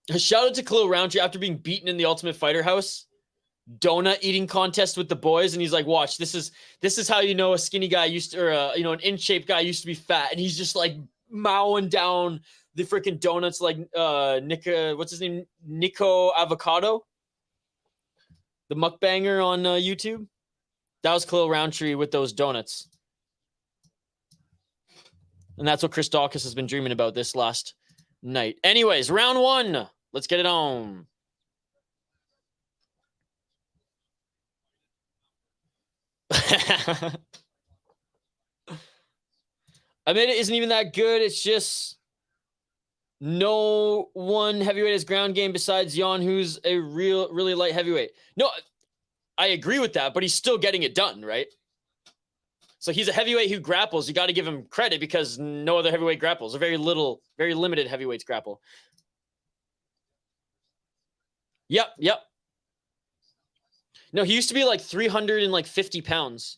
A shout out to Khalil Rountree after being beaten in the Ultimate Fighter house. Donut eating contest with the boys, and he's like, "Watch, this is how you know a skinny guy used to, or an in shape guy used to be fat," and he's just like mowing down the freaking donuts like what's his name? Nico Avocado, the mukbanger on YouTube. That was Khalil Rountree with those donuts. And that's what Chris Daukaus has been dreaming about this last night. Anyways, round one. Let's get it on. I mean, it isn't even that good. It's just no one heavyweight is ground game besides Jan, who's a really light heavyweight. No, I agree with that, but he's still getting it done, right? So he's a heavyweight who grapples. You got to give him credit because no other heavyweight grapples. Or very limited heavyweights grapple. Yep. No, he used to be like 350 pounds.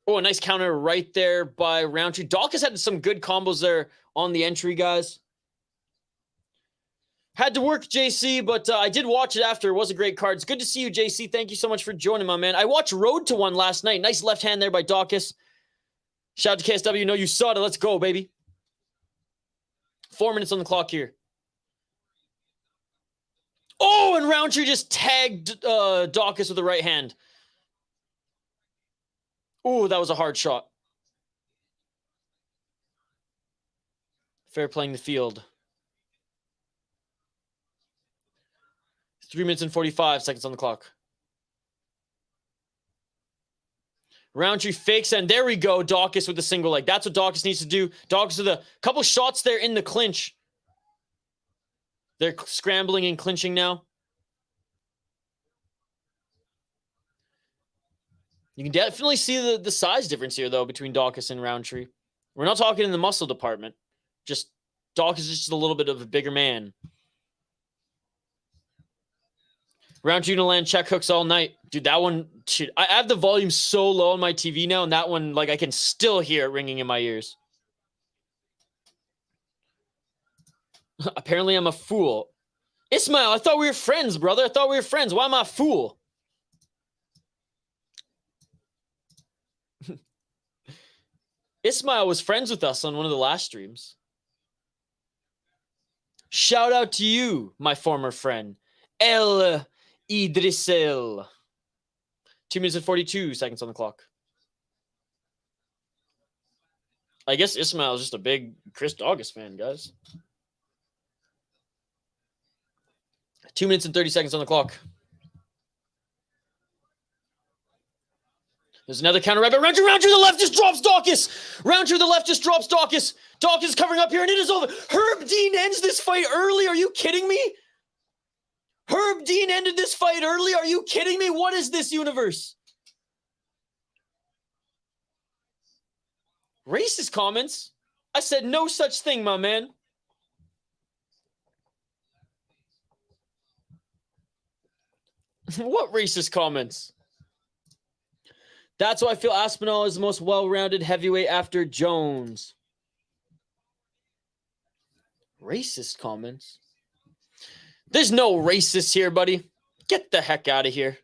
Oh, a nice counter right there by Roundtree. Daukaus had some good combos there on the entry, guys. Had to work, JC, but I did watch it after. It was a great card. It's good to see you, JC. Thank you so much for joining, my man. I watched Road to One last night. Nice left hand there by Daukaus. Shout out to KSW. No, you saw it. Let's go, baby. 4 minutes on the clock here. Oh, and Roundtree just tagged Daukaus with the right hand. Oh, that was a hard shot. Fair playing the field. 3 minutes and 45 seconds on the clock. Roundtree fakes, and there we go. Daukaus with the single leg. That's what Daukaus needs to do. Daukaus with a couple shots there in the clinch. They're scrambling and clinching now. You can definitely see the size difference here, though, between Daukaus and Roundtree. We're not talking in the muscle department. Just Daukaus is just a little bit of a bigger man. Roundtree to land check hooks all night. Dude, that one, shit. I have the volume so low on my TV now, and that one, like, I can still hear it ringing in my ears. Apparently, I'm a fool. Ismail, I thought we were friends, brother. I thought we were friends. Why am I a fool? Ismail was friends with us on one of the last streams. Shout out to you, my former friend. El Idrisel. 2 minutes and 42 seconds on the clock. I guess Ismail is just a big Chris Daukaus fan, guys. 2 minutes and 30 seconds on the clock. There's another counter right by Roundtree. Roundtree to the left just drops Daukaus. Roundtree to the left just drops Daukaus. Daukaus is covering up here, and it is over. Herb Dean ends this fight early. Are you kidding me? Herb Dean ended this fight early. Are you kidding me? What is this universe? Racist comments? I said no such thing, my man. What racist comments? That's why I feel Aspinall is the most well-rounded heavyweight after Jones. Racist comments? There's no racists here, buddy. Get the heck out of here.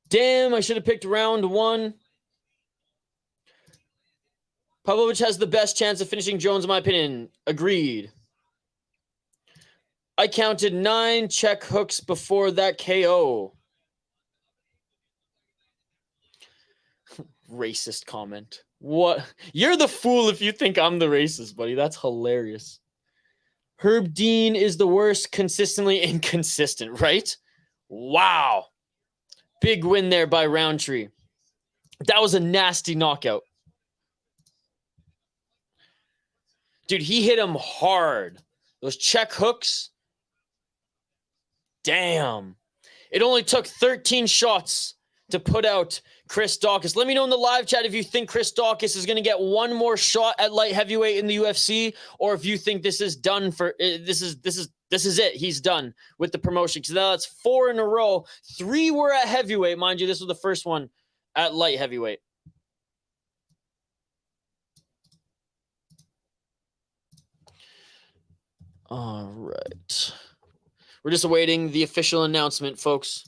Damn, I should have picked round one. Pavlovich has the best chance of finishing Jones, in my opinion. Agreed. I counted 9 check hooks before that KO. Racist comment. What? You're the fool if you think I'm the racist, buddy. That's hilarious. Herb Dean is the worst, consistently inconsistent, right? Wow. Big win there by Roundtree. That was a nasty knockout. Dude, he hit him hard. Those check hooks. Damn. It only took 13 shots to put out Chris Daukaus. Let me know in the live chat if you think Chris Daukaus is going to get one more shot at light heavyweight in the UFC, or if you think this is done for this is it. He's done with the promotion. So now that's 4 in a row. 3 were at heavyweight, mind you. This was the first one at light heavyweight. All right. We're just awaiting the official announcement, folks.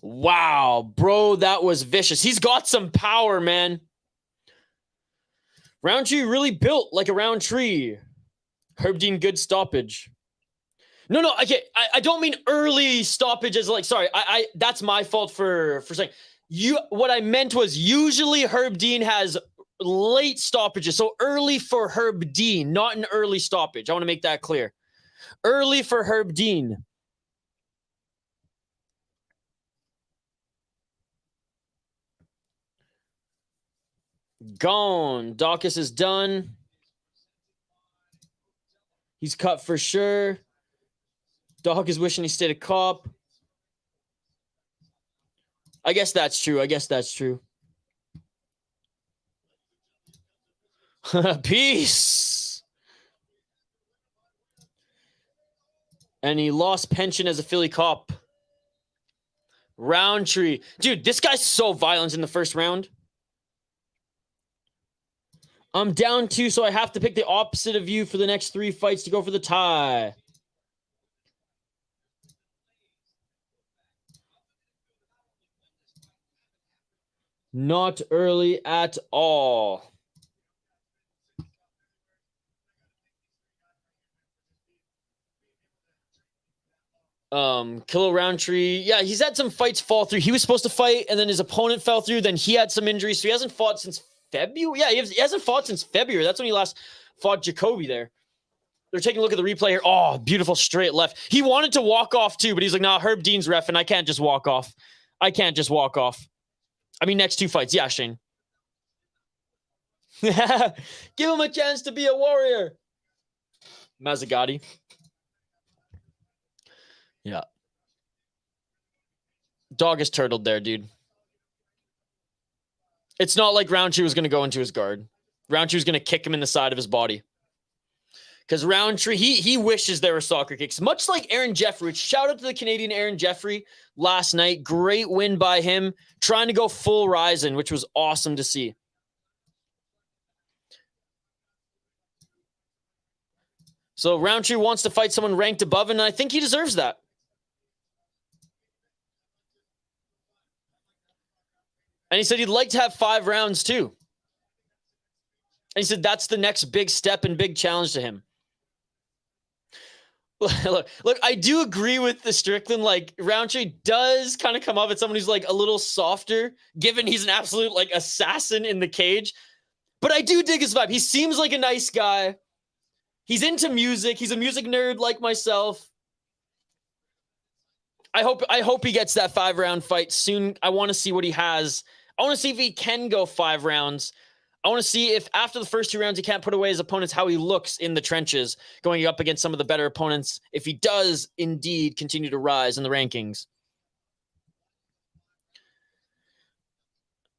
Wow, bro, that was vicious. He's got some power, man. Roundtree really built like a Roundtree. Herb Dean, good stoppage. No, okay. I don't mean early stoppage as like, sorry, I that's my fault for saying. What I meant was usually Herb Dean has late stoppages. So early for Herb Dean, not an early stoppage. I want to make that clear. Early for Herb Dean. Gone. Daukaus is done. He's cut for sure. Daukaus is wishing he stayed a cop. I guess that's true. Peace. And he lost pension as a Philly cop. Roundtree. Dude, this guy's so violent in the first round. I'm down 2, so I have to pick the opposite of you for the next 3 fights to go for the tie. Not early at all. Khalil Roundtree. Yeah, he's had some fights fall through. He was supposed to fight, and then his opponent fell through. Then he had some injuries, so he hasn't fought since February. Yeah, he hasn't fought since February. That's when he last fought Jacoby there. They're taking a look at the replay here. Oh, beautiful straight left. He wanted to walk off too, but he's like, nah, Herb Dean's ref, and I can't just walk off. I mean, next 2 fights. Yeah, Shane. Give him a chance to be a warrior. Mazzagatti. Yeah. Dog is turtled there, dude. It's not like Roundtree was going to go into his guard. Roundtree was going to kick him in the side of his body. Because Roundtree, he wishes there were soccer kicks. Much like Aaron Jeffrey. Shout out to the Canadian Aaron Jeffrey last night. Great win by him. Trying to go full Ryzen, which was awesome to see. So Roundtree wants to fight someone ranked above, and I think he deserves that. And he said he'd like to have 5 rounds too. And he said that's the next big step and big challenge to him. Look, I do agree with the Strickland. Like, Roundtree does kind of come off as someone who's like a little softer, given he's an absolute like assassin in the cage. But I do dig his vibe. He seems like a nice guy. He's into music. He's a music nerd like myself. I hope he gets that 5-round fight soon. I want to see what he has. I want to see if he can go 5 rounds. I want to see if after the first 2 rounds he can't put away his opponents, how he looks in the trenches going up against some of the better opponents, if he does indeed continue to rise in the rankings.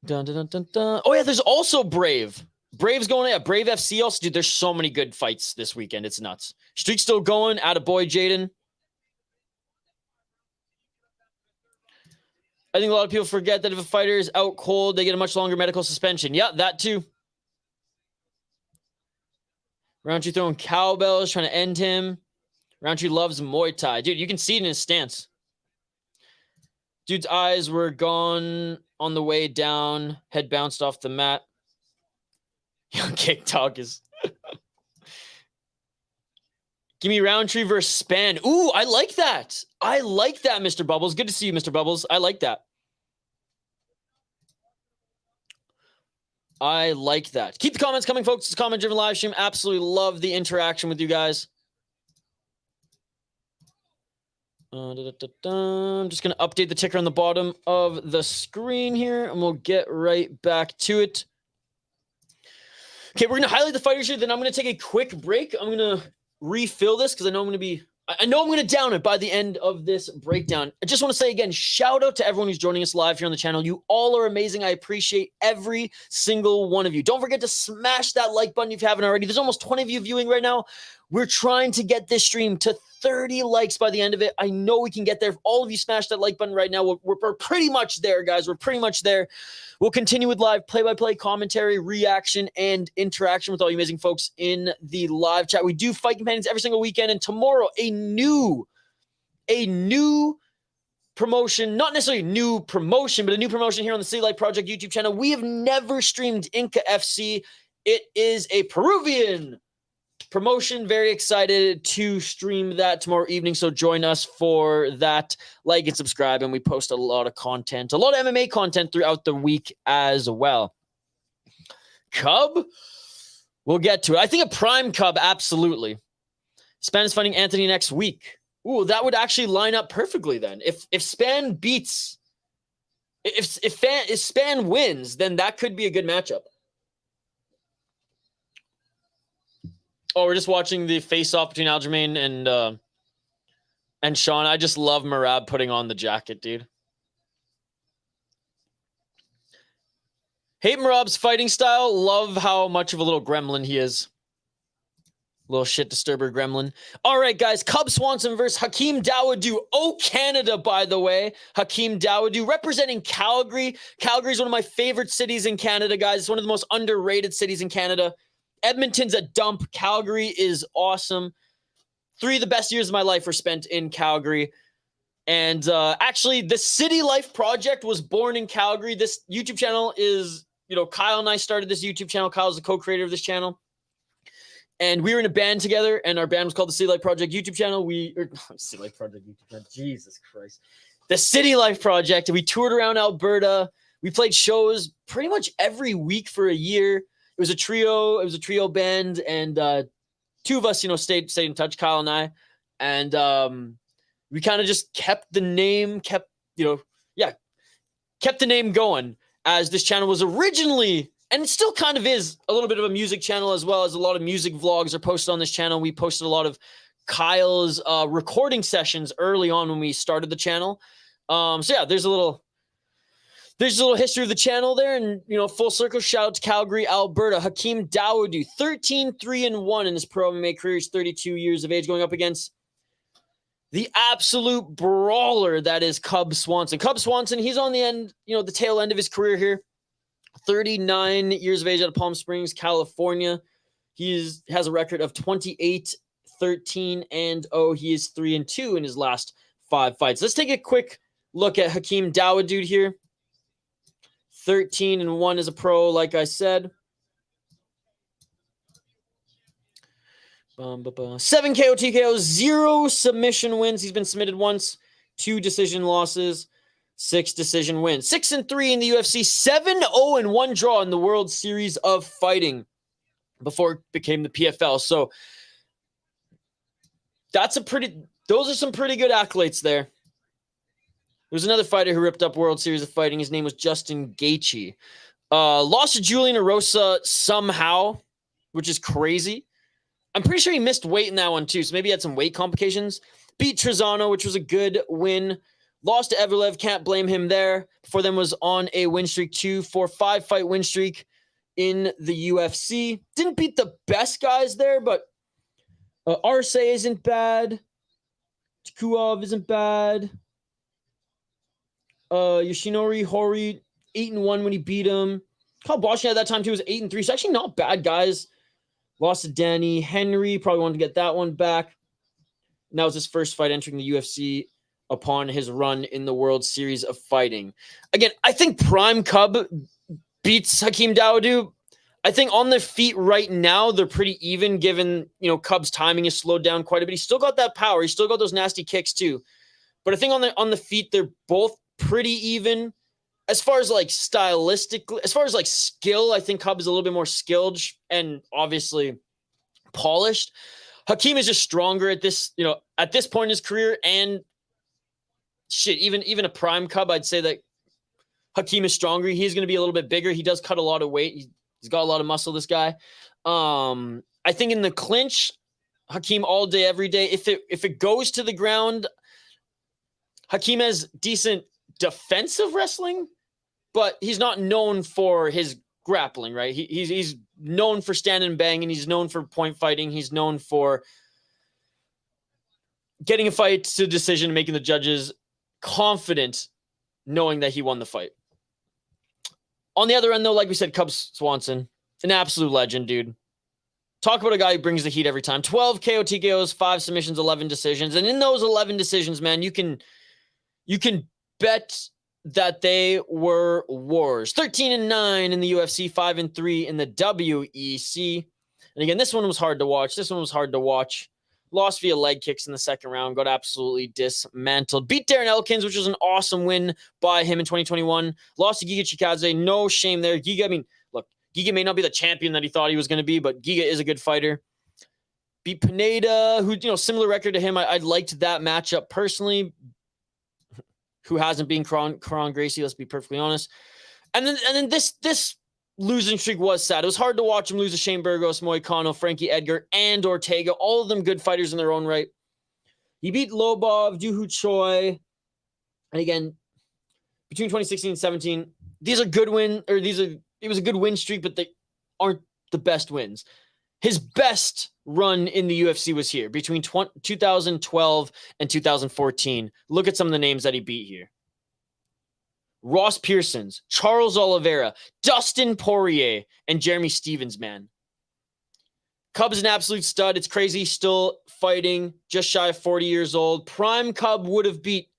Dun, dun, dun, dun, dun. Oh, yeah, there's also Brave. Brave's going, yeah, Brave FC also. Dude, there's so many good fights this weekend. It's nuts. Streak's still going. Attaboy, Jaden. I think a lot of people forget that if a fighter is out cold, they get a much longer medical suspension. Yeah, that too. Roundtree throwing cowbells, trying to end him. Roundtree loves Muay Thai. Dude, you can see it in his stance. Dude's eyes were gone on the way down. Head bounced off the mat. Kick talk is... Give me Roundtree versus Span. Ooh, I like that. I like that, Mr. Bubbles. Good to see you, Mr. Bubbles. I like that. I like that. Keep the comments coming, folks. It's a comment-driven live stream. Absolutely love the interaction with you guys. I'm just going to update the ticker on the bottom of the screen here, and we'll get right back to it. Okay, we're going to highlight the fighters here. Then I'm going to take a quick break. I'm going to refill this because I know I'm going to down it by the end of this breakdown. I just want to say again, shout out to everyone who's joining us live here on the channel. You all are amazing. I appreciate every single one of you. Don't forget to smash that like button if you haven't already. There's almost 20 of you viewing right now. We're trying to get this stream to 30 likes by the end of it. I know we can get there. If all of you smash that like button right now, we're pretty much there, guys. We're pretty much there. We'll continue with live play-by-play commentary, reaction, and interaction with all you amazing folks in the live chat. We do fight companions every single weekend, and tomorrow, a new promotion, not necessarily new promotion, but a new promotion here on the City Life Project YouTube channel. We have never streamed Inca FC. It is a Peruvian promotion. Very excited to stream that tomorrow evening, so join us for that. Like and subscribe, and we post a lot of content, a lot of MMA content throughout the week as well. Cub, we'll get to it. I think a prime Cub, absolutely. Span is fighting Anthony next week. Ooh, that would actually line up perfectly then. If Span beats, if Span wins, then that could be a good matchup. Oh, we're just watching the face-off between Aljamain and Sean. I just love Merab putting on the jacket, dude. Hate Merab's fighting style. Love how much of a little gremlin he is. Little shit disturber gremlin. All right, guys. Cub Swanson versus Hakeem Dawodu. Oh, Canada, by the way. Hakeem Dawodu representing Calgary. Calgary is one of my favorite cities in Canada, guys. It's one of the most underrated cities in Canada. Edmonton's a dump. Calgary is awesome. 3 of the best years of my life were spent in Calgary. And actually, the City Life Project was born in Calgary. This YouTube channel is, Kyle and I started this YouTube channel. Kyle's the co-creator of this channel. And we were in a band together, and our band was called the City Life Project YouTube channel. City Life Project YouTube channel. Jesus Christ. The City Life Project. We toured around Alberta. We played shows pretty much every week for a year. It was a trio band, and 2 of us, stayed in touch, Kyle and I. And we kind of just kept the name, kept the name going, as this channel was originally, and it still kind of is, a little bit of a music channel, as well as a lot of music vlogs are posted on this channel. We posted a lot of Kyle's recording sessions early on when we started the channel. So yeah, there's a little history of the channel there, and, full circle, shout out to Calgary, Alberta. Hakeem Dawodu, 13-3-1 in his pro MMA career. He's 32 years of age, going up against the absolute brawler that is Cub Swanson. Cub Swanson, he's on the end, the tail end of his career here. 39 years of age out of Palm Springs, California. He has a record of 28-13-0. He is 3-2 in his last 5 fights. Let's take a quick look at Hakeem Dawodu here. 13-1 as a pro, like I said. 7 KO TKO, 0 submission wins. He's been submitted once, 2 decision losses, 6 decision wins. 6-3 in the UFC, 7-0-1 draw in the World Series of Fighting before it became the PFL. So those are some pretty good accolades there. There was another fighter who ripped up World Series of Fighting. His name was Justin Gaethje. Lost to Julian Erosa somehow, which is crazy. I'm pretty sure he missed weight in that one too, so maybe he had some weight complications. Beat Trezano, which was a good win. Lost to Everlev, can't blame him there. Before then was on a win streak, 2-4-5 fight win streak in the UFC. Didn't beat the best guys there, but Arce isn't bad. Tkuov isn't bad. Yoshinori Hori, 8-1 when he beat him. Kyle Bosnian at that time too was 8-3. So actually not bad guys. Lost to Danny Henry. Probably wanted to get that one back. And that was his first fight entering the UFC upon his run in the World Series of Fighting. Again, I think Prime Cub beats Hakeem Dawodu. I think on their feet right now, they're pretty even, given, Cub's timing is slowed down quite a bit. He's still got that power. He's still got those nasty kicks too. But I think on the feet, they're both pretty even. As far as stylistically, as far as skill, I think Cub is a little bit more skilled and obviously polished. Hakeem is just stronger at this point in his career, and shit, even a prime Cub, I'd say that Hakeem is stronger. He's going to be a little bit bigger. He does cut a lot of weight. He's got a lot of muscle, this guy. I think in the clinch, Hakeem all day, every day. If it goes to the ground, Hakeem has decent defensive wrestling, but he's not known for his grappling, right? He's known for stand and bang, and he's known for point fighting. He's known for getting a fight to decision, making the judges confident, knowing that he won the fight. On the other end, though, like we said, Cubs Swanson, an absolute legend, dude. Talk about a guy who brings the heat every time. 12 KO TKOs, 5 submissions, 11 decisions. And in those 11 decisions, man, you can bet that they were wars. 13-9 in the UFC, 5-3 in the WEC. And again, this one was hard to watch. Lost via leg kicks in the second round. Got absolutely dismantled. Beat Darren Elkins, which was an awesome win by him in 2021. Lost to Giga Chikadze. No shame there. Giga, I mean, look, Giga may not be the champion that he thought he was going to be, but Giga is a good fighter. Beat Pineda, who, similar record to him. I liked that matchup personally. Who hasn't been Karan Gracie, let's be perfectly honest. And then this losing streak was sad. It was hard to watch him lose to Shane Burgos, Moicano, Frankie Edgar, and Ortega. All of them good fighters in their own right. He beat Lobov, Doohoo Choi. And again, between 2016 and 17, it was a good win streak, but they aren't the best wins. His best run in the UFC was here between 2012 and 2014. Look at some of the names that he beat here. Ross Pearsons, Charles Oliveira, Dustin Poirier, and Jeremy Stevens, man. Cub is an absolute stud. It's crazy he's still fighting, just shy of 40 years old. Prime Cub would have beat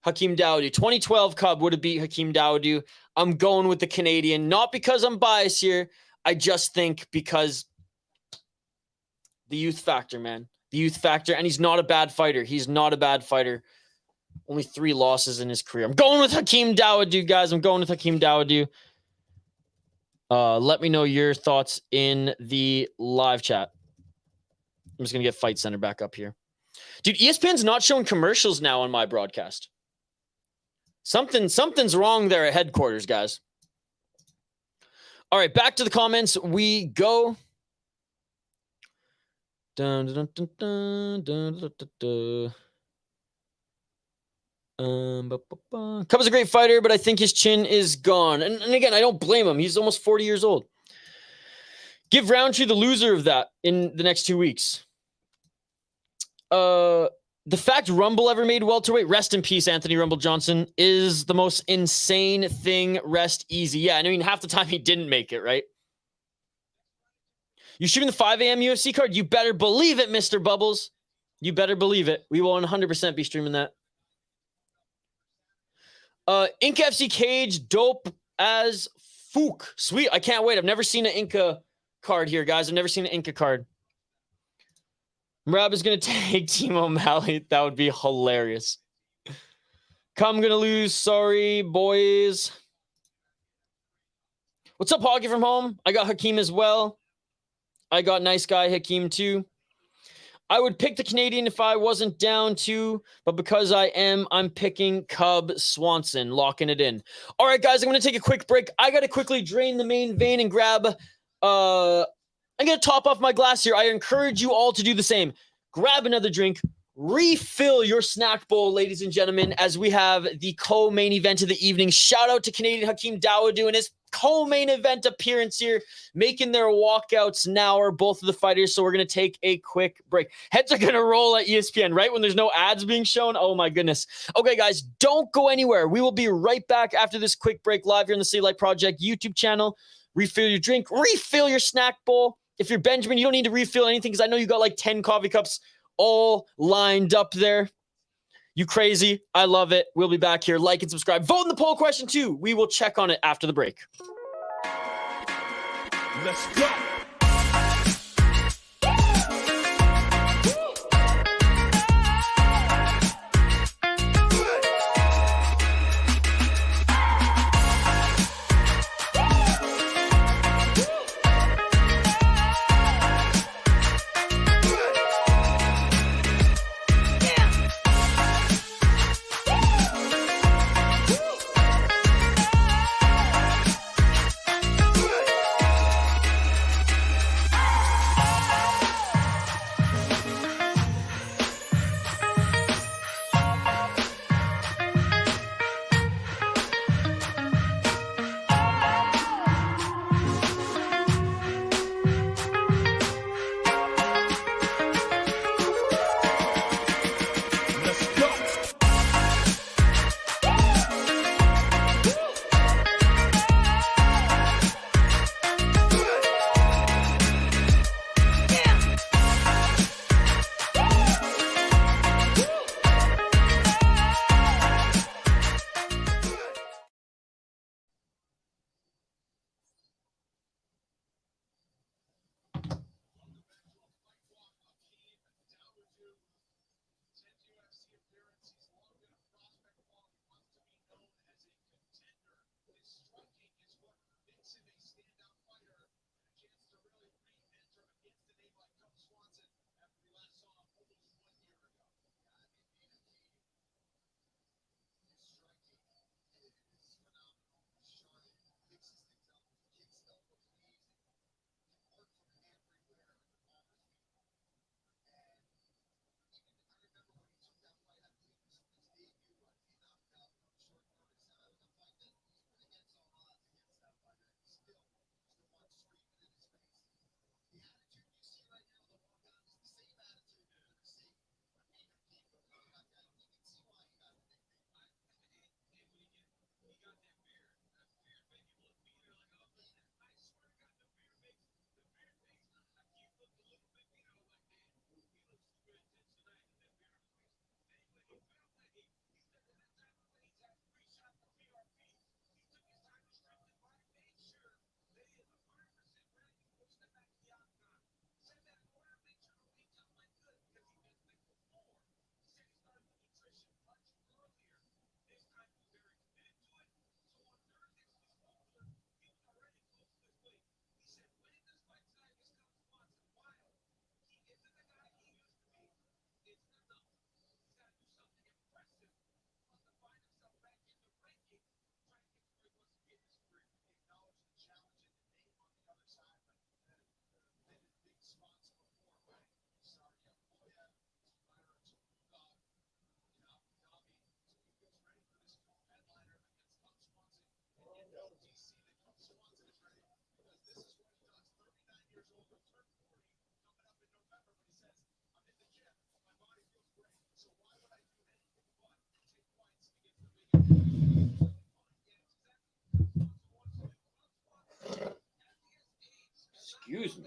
Hakeem Dawodu. 2012 Cub would have beat Hakeem Dawodu. I'm going with the Canadian, not because I'm biased here. I just think because the youth factor, man. The youth factor, and he's not a bad fighter. Only 3 losses in his career. I'm going with Hakeem Dawodu, guys. Let me know your thoughts in the live chat. I'm just going to get Fight Center back up here. Dude, ESPN's not showing commercials now on my broadcast. Something's wrong there at headquarters, guys. All right, back to the comments we go. Cub is a great fighter, but I think his chin is gone. And again, I don't blame him. He's almost 40 years old. Give Roundtree the loser of that in the next 2 weeks. The fact Rumble ever made welterweight, rest in peace, Anthony Rumble Johnson, is the most insane thing. Rest easy. Yeah, I mean, half the time he didn't make it, right? You streaming the 5 a.m. UFC card? You better believe it, Mr. Bubbles. You better believe it. We will 100% be streaming that. Inca FC Cage, dope as fook. Sweet. I can't wait. I've never seen an Inca card here, guys. I've never seen an Inca card. Merab is going to take Team O'Malley. That would be hilarious. I'm going to lose. Sorry, boys. What's up, Hoggy from home? I got Hakeem as well. I got nice guy Hakeem too. I would pick the Canadian if I wasn't down to, but because I am, I'm picking Cub Swanson, locking it in. All right, guys, I'm going to take a quick break. I got to quickly drain the main vein and grab, I'm going to top off my glass here. I encourage you all to do the same. Grab another drink, refill your snack bowl, ladies and gentlemen, as we have the co-main event of the evening. Shout out to Canadian Hakeem Dawodu and his co-main event appearance here, making their walkouts now are both of the fighters. So we're going to take a quick break. Heads are going to roll at ESPN right when there's no ads being shown. Oh my goodness. Okay, guys, don't go anywhere. We will be right back after this quick break live here on the City Light Project YouTube channel. Refill your drink, refill your snack bowl. If you're Benjamin, you don't need to refill anything because I know you got like 10 coffee cups all lined up there. You crazy. I love it. We'll be back here. Like and subscribe. Vote in the poll question too. We will check on it after the break. Let's go. Excuse me.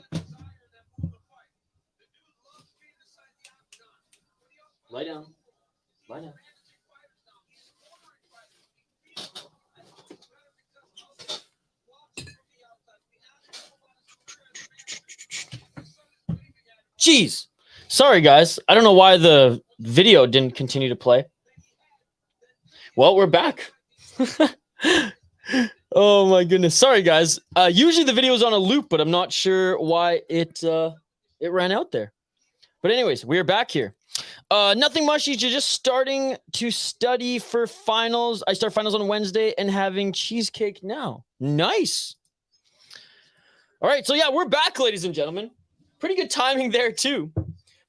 Lie down. Lie down. Jeez. Sorry, guys. I don't know why the video didn't continue to play. Well, we're back. Oh, my goodness. Sorry, guys. Usually the video is on a loop, but I'm not sure why it ran out there. But anyways, we're back here. Nothing much. You're just starting to study for finals. I start finals on Wednesday and having cheesecake now. Nice. All right. So, yeah, we're back, ladies and gentlemen. Pretty good timing there, too.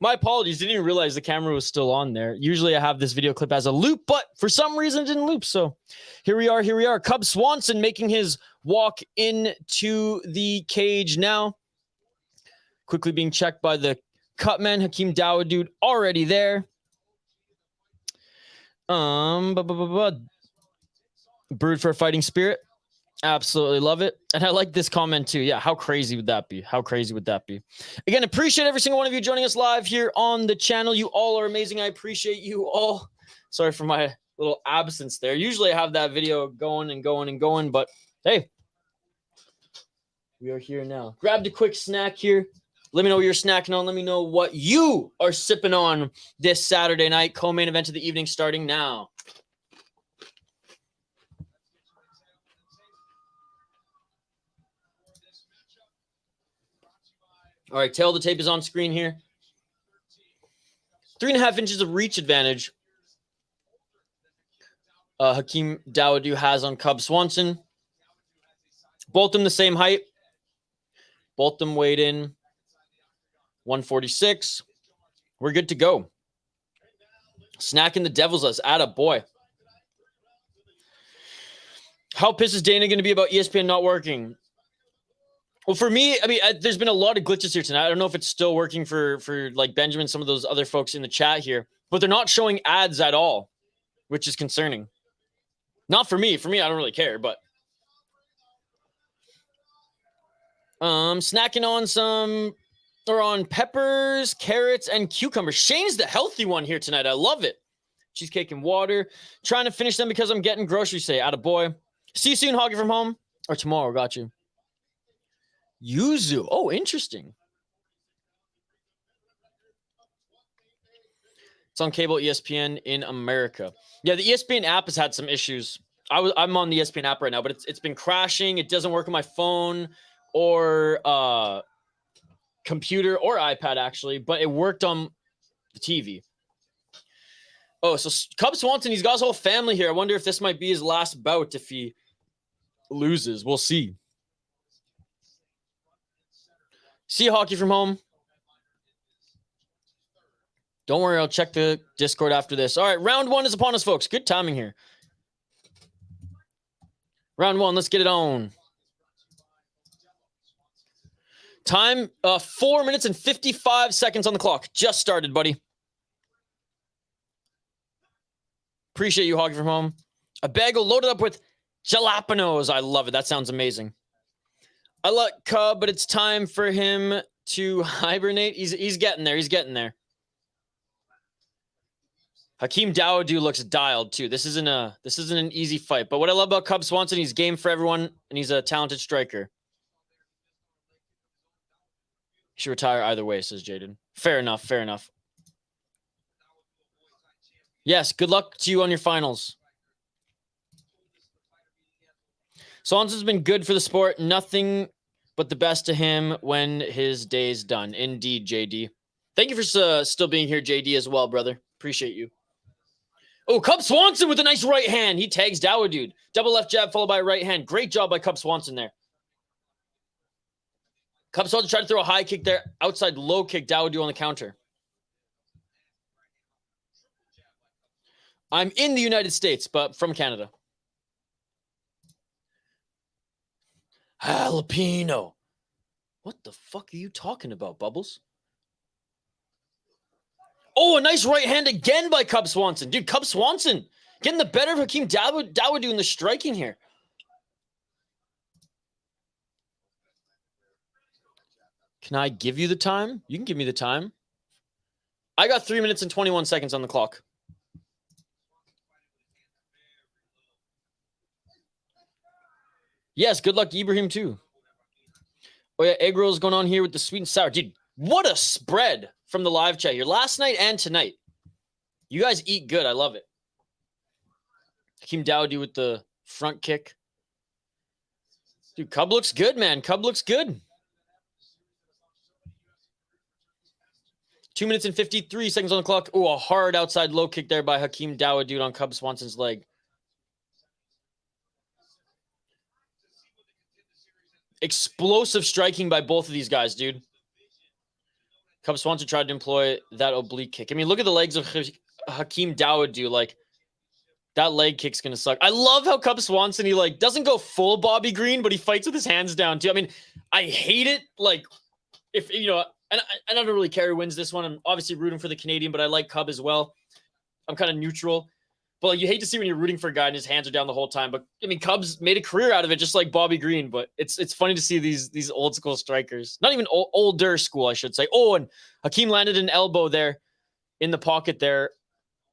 My apologies. Didn't even realize the camera was still on there. Usually I have this video clip as a loop, but for some reason it didn't loop. So here we are. Here we are. Cub Swanson making his walk into the cage now. Quickly being checked by the cutman, Hakeem Dawodu, already there. Brewed for a fighting spirit. Absolutely love it. And I like this comment too. Yeah, how crazy would that be? How crazy would that be? Again, appreciate every single one of you joining us live here on the channel. You all are amazing. I appreciate you all. Sorry for my little absence there. Usually I have that video going and going and going, but hey, we are here now. Grabbed a quick snack here. Let me know what you're snacking on. Let me know what you are sipping on this Saturday night. Co-main event of the evening starting now. All right, tail of the tape is on screen here. 3.5 inches of reach advantage Hakeem Dawodu has on Cub Swanson. Both of them the same height. Both of them weighed in 146. We're good to go. Snacking the devil's us. Atta boy. How pissed is Dana going to be about ESPN not working? Well, for me, I mean, there's been a lot of glitches here tonight. I don't know if it's still working for like Benjamin, some of those other folks in the chat here, but they're not showing ads at all, which is concerning. Not for me. For me, I don't really care, but snacking on peppers, carrots, and cucumbers. Shane's the healthy one here tonight. I love it. Cheesecake and water. Trying to finish them because I'm getting groceries today. Atta boy. See you soon, Hoggy from home. Or tomorrow. Got you. Yuzu. Oh, interesting. It's on cable ESPN in America. Yeah, the ESPN app has had some issues. I'm on the ESPN app right now, but it's been crashing. It doesn't work on my phone or computer or iPad, actually, but it worked on the TV. Oh, so Cub Swanson, he's got his whole family here. I wonder if this might be his last bout if he loses. We'll see. See you, Hockey from home. Don't worry, I'll check the Discord after this. All right, round one is upon us, folks. Good timing here. Round one, let's get it on. Time, 4 minutes and 55 seconds on the clock. Just started, buddy. Appreciate you, Hockey from home. A bagel loaded up with jalapenos. I love it. That sounds amazing. I like Cub, but it's time for him to hibernate. He's getting there. He's getting there. Hakeem Dawodu looks dialed too. This isn't an easy fight. But what I love about Cub Swanson, he's game for everyone, and he's a talented striker. He should retire either way, says Jaden. Fair enough. Fair enough. Yes, good luck to you on your finals. Swanson's been good for the sport. Nothing but the best to him when his day's done. Indeed, JD. Thank you for still being here, JD, as well, brother. Appreciate you. Oh, Cub Swanson with a nice right hand. He tags Dawodu. Double left jab followed by a right hand. Great job by Cub Swanson there. Cub Swanson tried to throw a high kick there. Outside low kick, Dawodu on the counter. I'm in the United States, but from Canada. Jalapeno. What the fuck are you talking about, Bubbles? Oh, a nice right hand again by Cub Swanson. Dude, Cub Swanson getting the better of Hakeem Dawodu in the striking here. Can I give you the time? You can give me the time. I got 3 minutes and 21 seconds on the clock. Yes, good luck, Ibrahim, too. Oh, yeah, egg rolls going on here with the sweet and sour. Dude, what a spread from the live chat here. Last night and tonight. You guys eat good. I love it. Hakeem Dawodu with the front kick. Dude, Cub looks good, man. Cub looks good. 2 minutes and 53 seconds on the clock. Oh, a hard outside low kick there by Hakeem Dawodu on Cub Swanson's leg. Explosive striking by both of these guys, dude. Cub Swanson tried to employ that oblique kick. I mean, look at the legs of Hakeem Dawodu. Like, that leg kick's going to suck. I love how Cub Swanson, he, like, doesn't go full Bobby Green, but he fights with his hands down, too. I mean, I hate it. Like, if, you know, and I don't really care who wins this one. I'm obviously rooting for the Canadian, but I like Cub as well. I'm kind of neutral. But like, you hate to see when you're rooting for a guy and his hands are down the whole time. But I mean, Cubs made a career out of it, just like Bobby Green. But it's funny to see these old school strikers, not even older school, I should say. Oh, and Hakeem landed an elbow there in the pocket there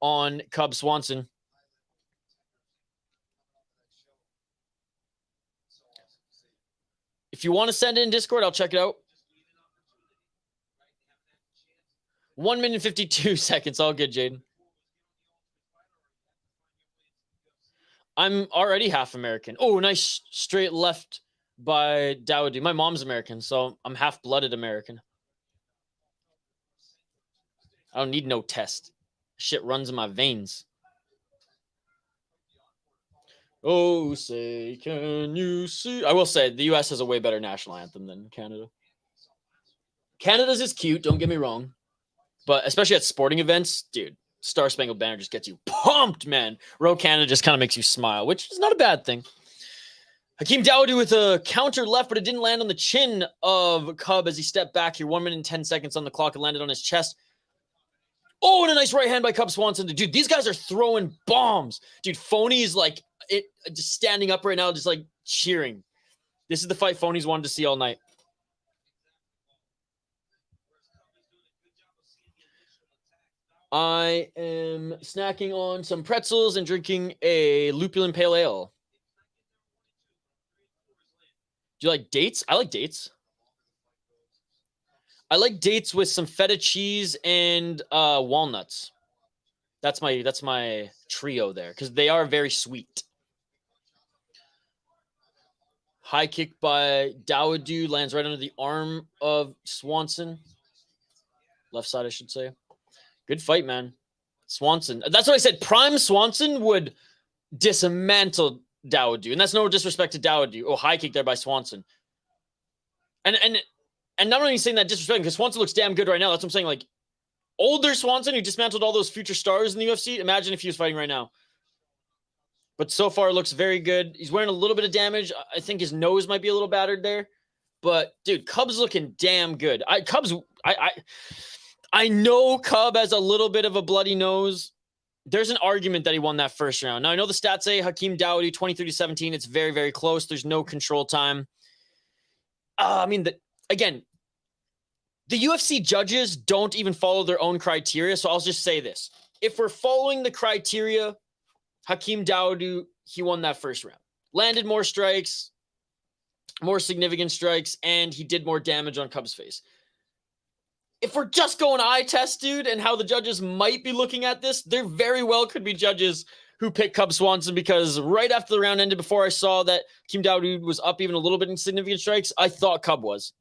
on Cub Swanson. If you want to send it in Discord, I'll check it out. 1 minute 52 seconds. All good, Jaden. I'm already half American. Oh, nice straight left by Dawodu. My mom's American, so I'm half-blooded American. I don't need no test. Shit runs in my veins. Oh, say, can you see? I will say, the U.S. has a way better national anthem than Canada. Canada's is cute, don't get me wrong. But especially at sporting events, dude, Star Spangled Banner just gets you pumped, man. Row Canada just kind of makes you smile, which is not a bad thing. Hakeem Dawodu with a counter left, but it didn't land on the chin of Cub as he stepped back here. 1 minute and 10 seconds on the clock. It landed on his chest. Oh, and a nice right hand by Cub Swanson. Dude, these guys are throwing bombs. Dude, Phony's like just standing up right now, just like cheering. This is the fight Phony's wanted to see all night. I am snacking on some pretzels and drinking a lupulin pale ale. Do you like dates? I like dates. I like dates with some feta cheese and walnuts. That's my trio there because they are very sweet. High kick by Dawodu lands right under the arm of Swanson. Left side, I should say. Good fight, man. Swanson. That's what I said. Prime Swanson would dismantle Dawodu. And that's no disrespect to Dawodu. Oh, high kick there by Swanson. And not only saying that disrespect, because Swanson looks damn good right now. That's what I'm saying. Like, older Swanson who dismantled all those future stars in the UFC. Imagine if he was fighting right now. But so far, looks very good. He's wearing a little bit of damage. I think his nose might be a little battered there. But, dude, Cub's looking damn good. I know Cub has a little bit of a bloody nose. There's an argument that he won that first round. Now, I know the stats say Hakeem Dawodu, 23-17. It's very, very close. There's no control time. I mean, again, the UFC judges don't even follow their own criteria. So I'll just say this. If we're following the criteria, Hakeem Dawodu, he won that first round. Landed more strikes, more significant strikes, and he did more damage on Cub's face. If we're just going eye test, dude, and how the judges might be looking at this, there very well could be judges who pick Cub Swanson because right after the round ended, before I saw that Hakeem Dawodu was up even a little bit in significant strikes, I thought Cub was.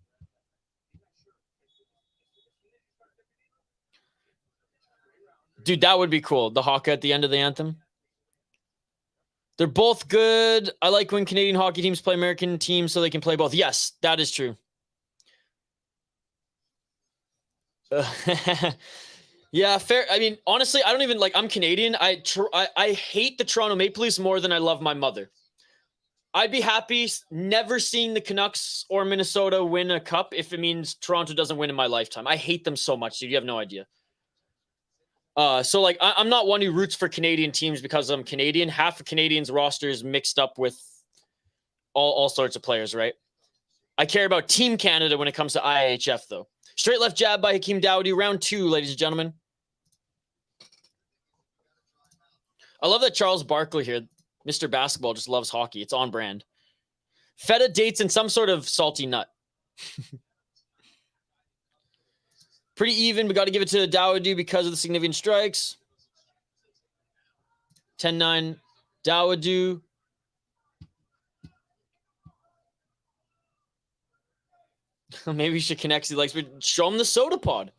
Dude, that would be cool. The haka at the end of the anthem. They're both good. I like when Canadian hockey teams play American teams so they can play both. Yes, that is true. Yeah, fair. I mean, honestly, I don't even like, I'm Canadian. I hate the Toronto Maple Leafs more than I love my mother. I'd be happy never seeing the Canucks or Minnesota win a cup if it means Toronto doesn't win in my lifetime. I hate them so much, dude. You have no idea. So like, I'm not one who roots for Canadian teams because I'm Canadian. Half of Canadians' roster is mixed up with all sorts of players, right? I care about Team Canada when it comes to IHF, though. Straight left jab by Hakeem Dawodu. Round 2, ladies and gentlemen. I love that Charles Barkley here, Mr. Basketball, just loves hockey. It's on brand. Feta dates in some sort of salty nut. Pretty even, but got to give it to Dawodu because of the significant strikes. 10-9, Dawodu. Maybe you should connect his legs, but show him the soda pod.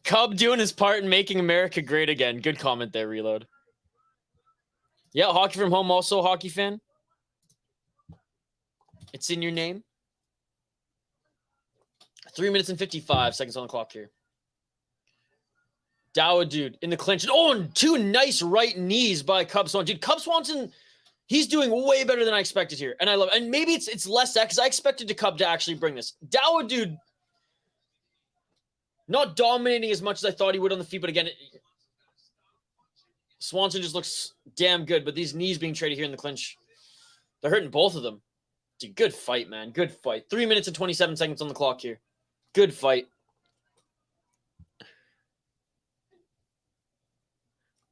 Cub doing his part in making America great again. Good comment there, Reload. Yeah, hockey from home, also a hockey fan. It's in your name. 3 minutes and 55 seconds on the clock here. Dawodu in the clinch. Oh, and 2 nice right knees by Cub Swanson. Dude, Cub Swanson, he's doing way better than I expected here. And I love it. And maybe it's less that because I expected Cub to actually bring this. Dawodu not dominating as much as I thought he would on the feet, but again, Swanson just looks damn good. But these knees being traded here in the clinch, they're hurting both of them. Dude, good fight, man. Good fight. 3 minutes and 27 seconds on the clock here. Good fight.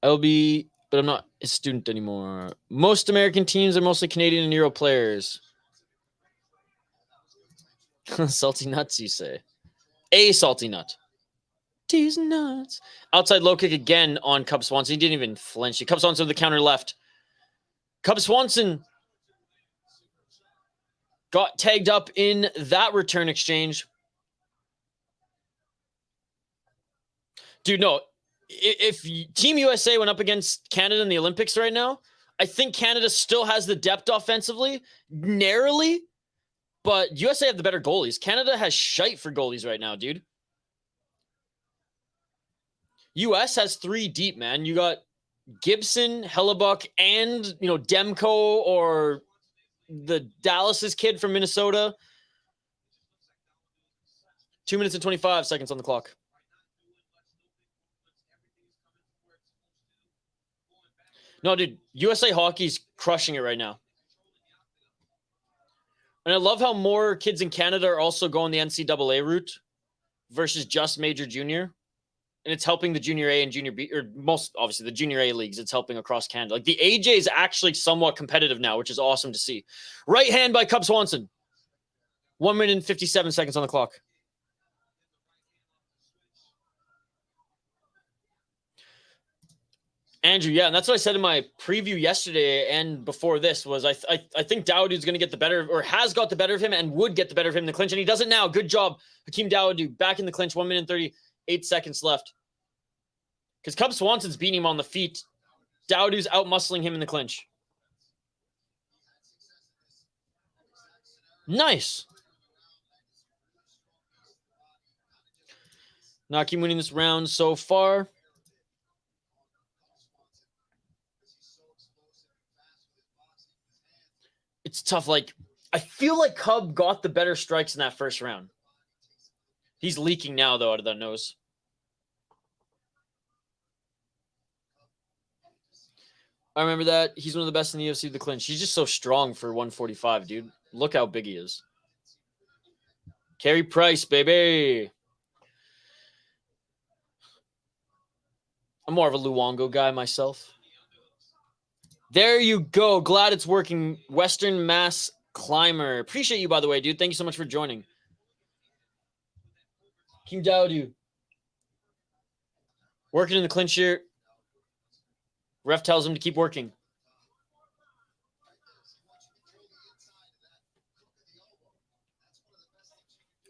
I'll be, but I'm not a student anymore. Most American teams are mostly Canadian and Euro players. Salty nuts, you say? A salty nut. These nuts. Outside low kick again on Cub Swanson. He didn't even flinch. Cub Swanson with the counter left. Cub Swanson got tagged up in that return exchange. Dude, no. If Team USA went up against Canada in the Olympics right now, I think Canada still has the depth offensively, narrowly, but USA have the better goalies. Canada has shite for goalies right now, dude. US has 3 deep, man. You got Gibson, Hellebuck, and, Demko or the Dallas's kid from Minnesota. 2 minutes and 25 seconds on the clock. No, dude, USA Hockey's crushing it right now. And I love how more kids in Canada are also going the NCAA route versus just Major Junior. And it's helping the Junior A and Junior B, or most, obviously, the Junior A leagues. It's helping across Canada. Like, the AJ is actually somewhat competitive now, which is awesome to see. Right hand by Cub Swanson. 1 minute and 57 seconds on the clock. Andrew, yeah, and that's what I said in my preview yesterday and before this was I think Dawodu's going to get the better, or has got the better of him and would get the better of him in the clinch, and he does it now. Good job, Hakeem Dawodu, back in the clinch, 1 minute and 38 seconds left. Because Cub Swanson's beating him on the feet. Dawodu's out-muscling him in the clinch. Nice. Hakeem winning this round so far. It's tough. Like, I feel like Cub got the better strikes in that first round. He's leaking now, though, out of that nose. I remember that. He's one of the best in the UFC with the clinch. He's just so strong for 145, dude. Look how big he is. Carey Price, baby. I'm more of a Luongo guy myself. There you go. Glad it's working. Western Mass Climber. Appreciate you, by the way, dude. Thank you so much for joining. Hakeem Dawodu. Working in the clinch here. Ref tells him to keep working.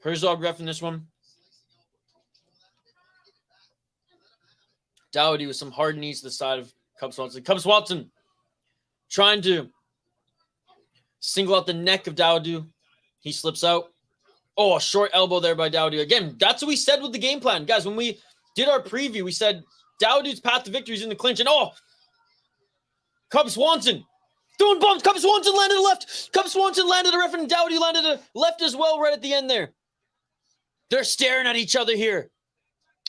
Herzog ref in this one. Dawodu with some hard knees to the side of Cub Swanson. Cub Swanson trying to single out the neck of Dawodu. He slips out. Oh, a short elbow there by Dawodu. Again, that's what we said with the game plan. Guys, when we did our preview, we said Dawodu's path to victory is in the clinch. And Cub Swanson doing bumps. Cub Swanson landed a left. Cub Swanson landed a left, and Dawodu landed a left as well right at the end there. They're staring at each other here.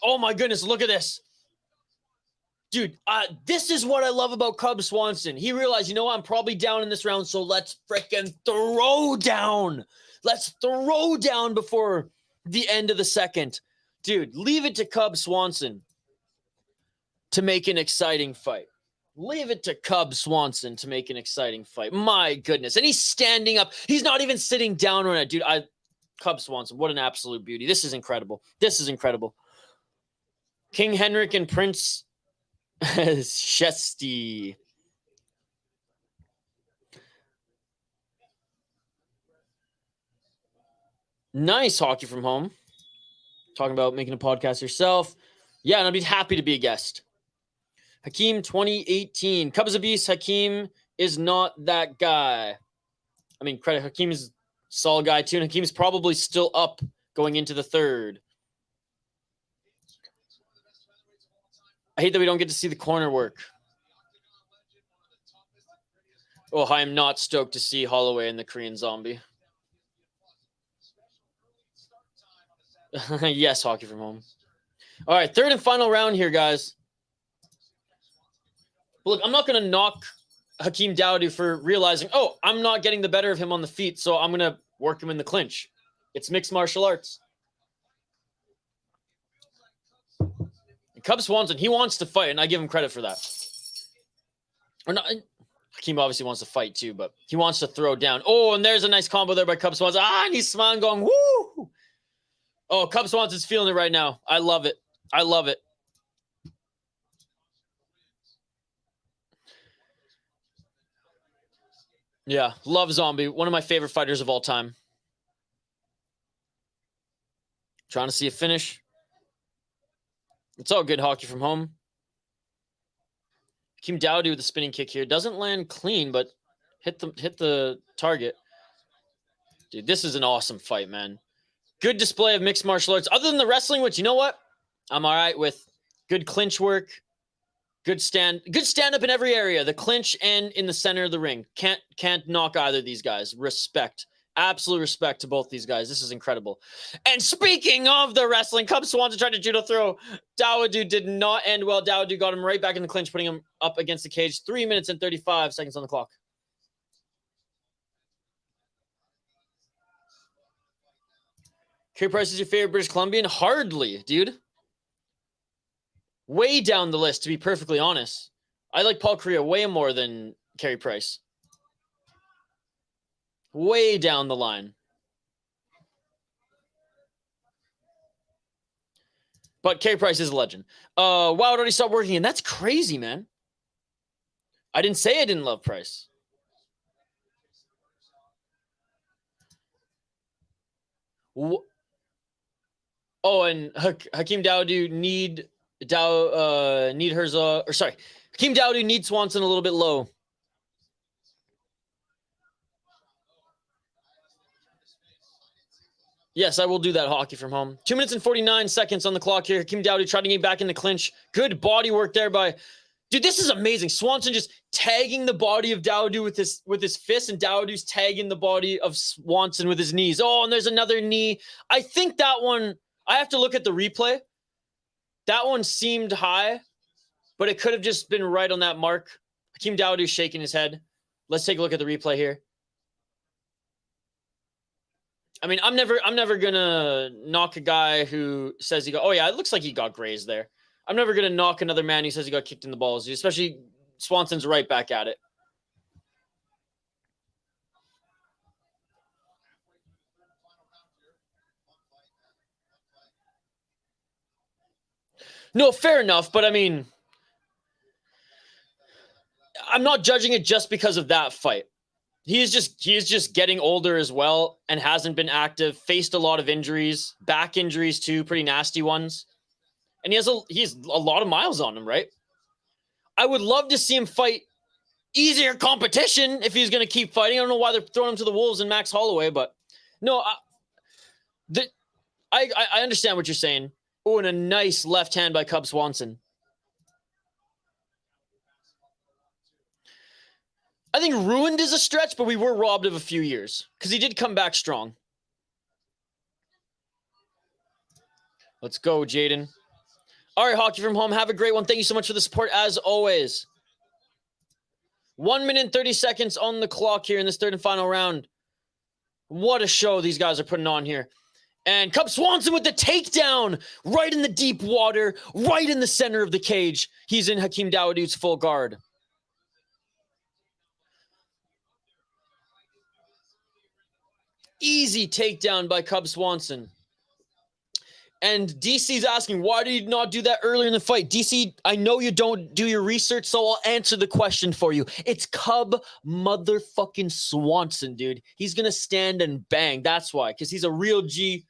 Oh, my goodness. Look at this. Dude, this is what I love about Cub Swanson. He realized, you know what? I'm probably down in this round, so let's freaking throw down. Let's throw down before the end of the second. Dude, leave it to Cub Swanson to make an exciting fight. Leave it to Cub Swanson to make an exciting fight. My goodness. And he's standing up. He's not even sitting down right now. Dude, Cub Swanson, what an absolute beauty. This is incredible. This is incredible. King Henrik and Prince Shesty. Nice hockey from home. Talking about making a podcast yourself. Yeah, and I'd be happy to be a guest. Hakeem 2018. Cub is a beast. Hakeem is not that guy. I mean, credit. Hakeem is a solid guy too. And Hakeem's probably still up going into the third. I hate that we don't get to see the corner work. Oh, I am not stoked to see Holloway and the Korean Zombie. Yes, hockey from home. All right, third and final round here, guys. Look, I'm not going to knock Hakeem Dawodu for realizing, oh, I'm not getting the better of him on the feet, so I'm going to work him in the clinch. It's mixed martial arts. Cub Swanson, he wants to fight, and I give him credit for that. Or not, Hakeem obviously wants to fight too, but he wants to throw down. Oh, and there's a nice combo there by Cub Swanson. And he's smiling, going, woo! Oh, Cub Swanson's feeling it right now. I love it. I love it. Yeah, love Zombie. One of my favorite fighters of all time. Trying to see a finish. It's all good hockey from home. Hakeem Dawodu with the spinning kick here. Doesn't land clean, but hit the target. Dude, this is an awesome fight, man. Good display of mixed martial arts. Other than the wrestling, which, you know what? I'm all right with. Good clinch work. Good stand up in every area. The clinch and in the center of the ring. Can't knock either of these guys. Respect. Absolute respect to both these guys. This is incredible. And speaking of the wrestling, Cub Swanson tried to judo throw. Dawodu did not end well. Dawodu got him right back in the clinch, putting him up against the cage. 3 minutes and 35 seconds on the clock. Carey Price is your favorite British Columbian? Hardly, dude. Way down the list, to be perfectly honest. I like Paul Correa way more than Carey Price. Way down the line. But Carey Price is a legend. Wow, it already stopped working, and that's crazy, man. I didn't say I didn't love Price. Oh, and Hakeem Dawodu need Herzog, or sorry, Hakeem Dawodu needs Swanson a little bit low. Yes, I will do that hockey from home. 2 minutes and 49 seconds on the clock here. Hakeem Dawodu trying to get back in the clinch. Good body work there by... Dude, this is amazing. Swanson just tagging the body of Dawodu with his fist, and Dawodu's tagging the body of Swanson with his knees. Oh, and there's another knee. I think that one... I have to look at the replay. That one seemed high, but it could have just been right on that mark. Hakeem Dawodu shaking his head. Let's take a look at the replay here. I mean, I'm never gonna knock a guy who says oh yeah, it looks like he got grazed there. I'm never gonna knock another man who says he got kicked in the balls, especially Swanson's right back at it. No, fair enough, but I mean, I'm not judging it just because of that fight. He is just getting older as well and hasn't been active, faced a lot of injuries, back injuries too, pretty nasty ones. And he has a lot of miles on him, right? I would love to see him fight easier competition if he's going to keep fighting. I don't know why they're throwing him to the wolves and Max Holloway, but no, I understand what you're saying. Oh, and a nice left hand by Cub Swanson. I think ruined is a stretch, but we were robbed of a few years because he did come back strong. Let's go, Jaden. All right, Hockey from Home, have a great one. Thank you so much for the support, as always. 1 minute and 30 seconds on the clock here in this third and final round. What a show these guys are putting on here. And Cub Swanson with the takedown right in the deep water, right in the center of the cage. He's in Hakeem Dawodu's full guard. Easy takedown by Cub Swanson. And DC's asking, why did you not do that earlier in the fight? DC, I know you don't do your research, so I'll answer the question for you. It's Cub motherfucking Swanson, dude. He's going to stand and bang. That's why, because he's a real G,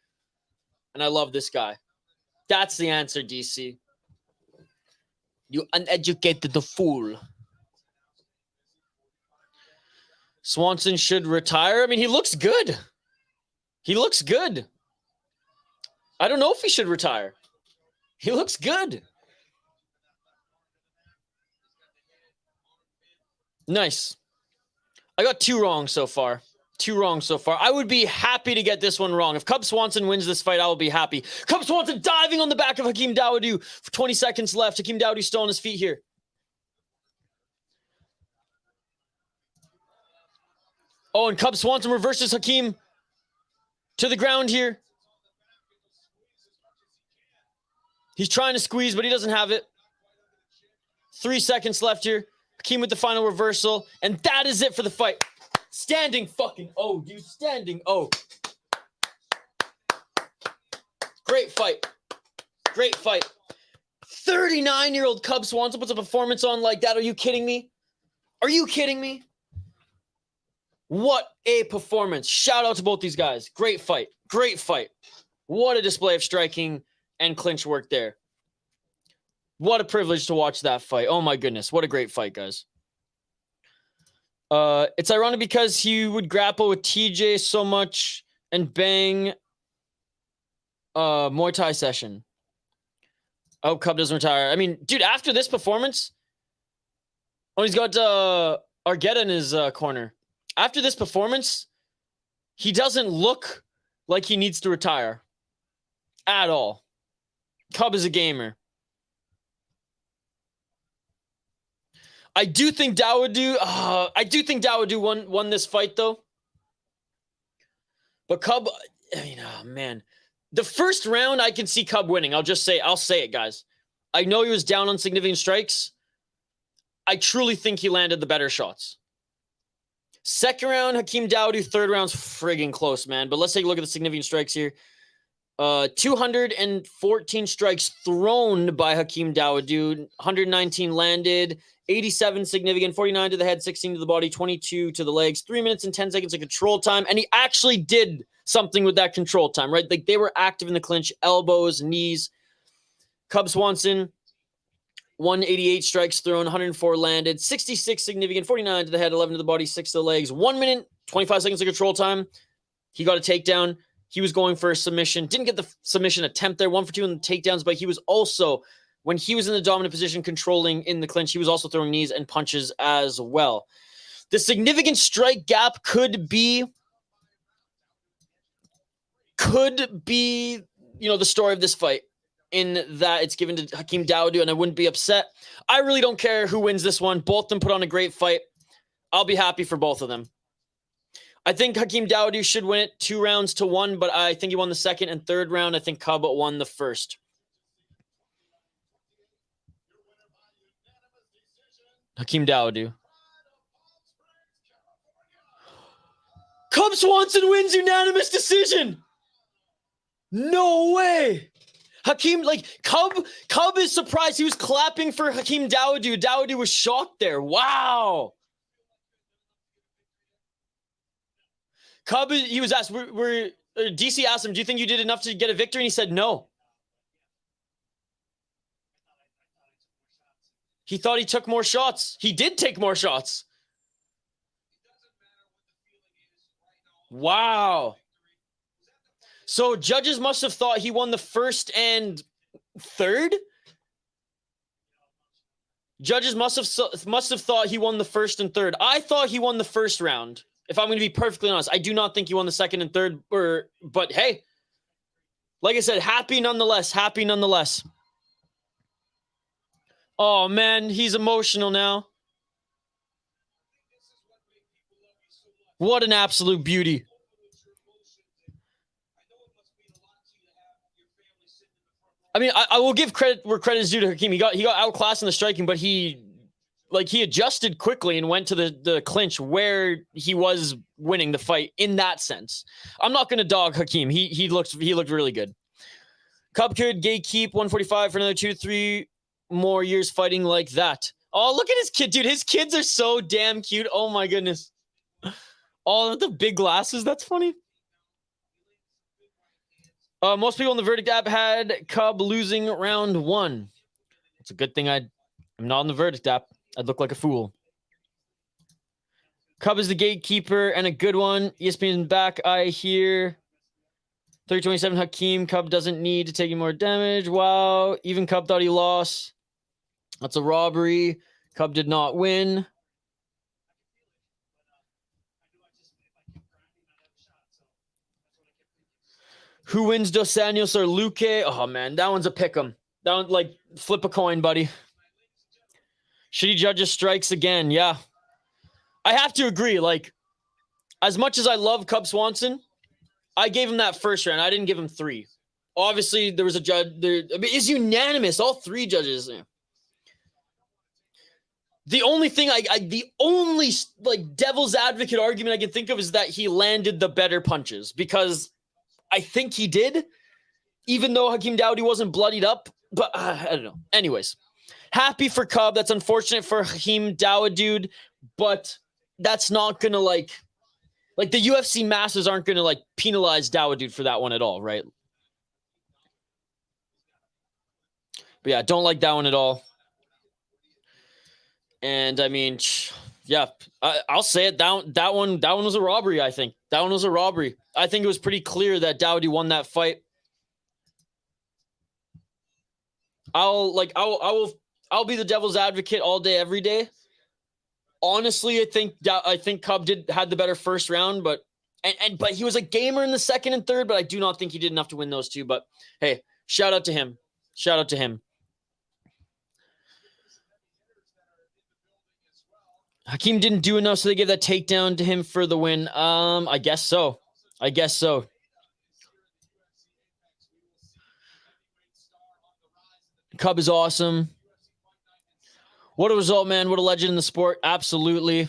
and I love this guy. That's the answer, DC. You uneducated fool. Swanson should retire. I mean, he looks good. He looks good. I don't know if he should retire. He looks good. Nice. I got 2 wrong so far. 2 wrong so far. I would be happy to get this one wrong. If Cub Swanson wins this fight, I will be happy. Cub Swanson diving on the back of Hakeem Dawodu for 20 seconds left. Hakeem Dawodu still on his feet here. Oh, and Cub Swanson reverses Hakeem to the ground here. He's trying to squeeze, but he doesn't have it. 3 seconds left here. Hakeem with the final reversal. And that is it for the fight. Standing fucking O, dude. Standing O. Great fight. Great fight. 39-year-old Cub Swanson puts a performance on like that. Are you kidding me? Are you kidding me? What a performance. Shout out to both these guys. Great fight. Great fight. What a display of striking and clinch work there. What a privilege to watch that fight. Oh my goodness. What a great fight, guys. It's ironic because he would grapple with TJ so much and bang Muay Thai session. Oh, Cub doesn't retire. I mean, dude, after this performance, he's got Argetta in his corner. After this performance, he doesn't look like he needs to retire at all. Cub is a gamer. I do think Dawodu won this fight though. But Cub, I mean, oh man. The first round I can see Cub winning. I'll say it, guys. I know he was down on significant strikes. I truly think he landed the better shots. Second round, Hakeem Dawodu. Third round's friggin' close, man. But let's take a look at the significant strikes here. 214 strikes thrown by Hakeem Dawodu, 119 landed, 87 significant, 49 to the head, 16 to the body, 22 to the legs, 3 minutes and 10 seconds of control time. And he actually did something with that control time, right? Like they were active in the clinch, elbows, knees. Cub Swanson, 188 strikes thrown, 104 landed, 66 significant, 49 to the head, 11 to the body, 6 to the legs, 1 minute, 25 seconds of control time. He got a takedown. He was going for a submission. Didn't get the submission attempt there. 1 for 2 in the takedowns, but he was also, when he was in the dominant position controlling in the clinch, he was also throwing knees and punches as well. The significant strike gap could be, the story of this fight in that it's given to Hakeem Dawodu, and I wouldn't be upset. I really don't care who wins this one. Both of them put on a great fight. I'll be happy for both of them. I think Hakeem Dawodu should win it 2-1, but I think he won the second and third round. I think Cub won the first. Hakeem Dawodu. Cub Swanson wins unanimous decision. No way. Hakeem, Cub is surprised. He was clapping for Hakeem Dawodu. Dawodu was shocked there. Wow. Cub, he was asked, DC asked him, do you think you did enough to get a victory? And he said, no. He thought he took more shots. He did take more shots. Wow. So judges must have thought he won the first and third? Judges must have thought he won the first and third. I thought he won the first round. If I'm going to be perfectly honest, I do not think he won the second and third. But hey, like I said, happy nonetheless. Happy nonetheless. Oh, man, he's emotional now. What an absolute beauty. I mean, I will give credit where credit is due to Hakeem. He got outclassed in the striking, but he adjusted quickly and went to the clinch where he was winning the fight in that sense. I'm not going to dog Hakeem. He looked really good. Cub could gatekeep 145 for another 2-3 more years fighting like that. Oh, look at his kid, dude. His kids are so damn cute. Oh my goodness. All the big glasses. That's funny. Most people in the verdict app had Cub losing round 1. It's a good thing I'm not on the verdict app. I'd look like a fool. Cub is the gatekeeper and a good one. ESPN back, I hear. 327 Hakeem. Cub doesn't need to take any more damage. Wow. Even Cub thought he lost. That's a robbery. Cub did not win. Who wins, Dos Anjos or Luque? Oh, man, that one's a pick'em. That one, like, flip a coin, buddy. Shitty judges strikes again. Yeah. I have to agree. Like, as much as I love Cub Swanson, I gave him that first round. I didn't give him 3. Obviously, there was a judge. It's unanimous. All 3 judges. The only thing the only like devil's advocate argument I can think of is that he landed the better punches, because I think he did, even though Hakeem Dawodu wasn't bloodied up. But I don't know. Anyways, happy for Cub. That's unfortunate for Hakeem Dawodu, but that's not gonna like the UFC masters aren't gonna like penalize Dawodu for that one at all, right? But yeah, don't like that one at all. And I mean, yeah, I'll say it. That one was a robbery. I think that one was a robbery. I think it was pretty clear that Dawodu won that fight. I'll be the devil's advocate all day, every day. Honestly, I think Cub had the better first round, but he was a gamer in the second and third. But I do not think he did enough to win those 2. But hey, shout out to him. Shout out to him. Hakeem didn't do enough, so they gave that takedown to him for the win. I guess so. Cub is awesome. What a result, man. What a legend in the sport. Absolutely.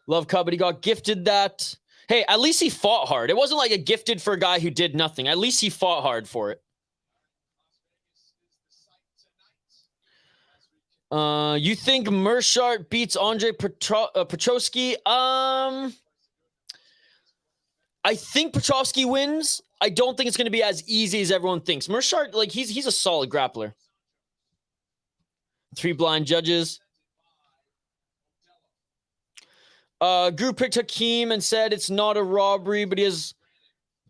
Love Cub, but he got gifted that. Hey, at least he fought hard. It wasn't like a gifted for a guy who did nothing. At least he fought hard for it. You think Mershart beats Andre Petroski? I think Petroski wins. I don't think it's going to be as easy as everyone thinks. Mershart, like, he's a solid grappler. 3 blind judges. Guru picked Hakeem and said it's not a robbery, but he has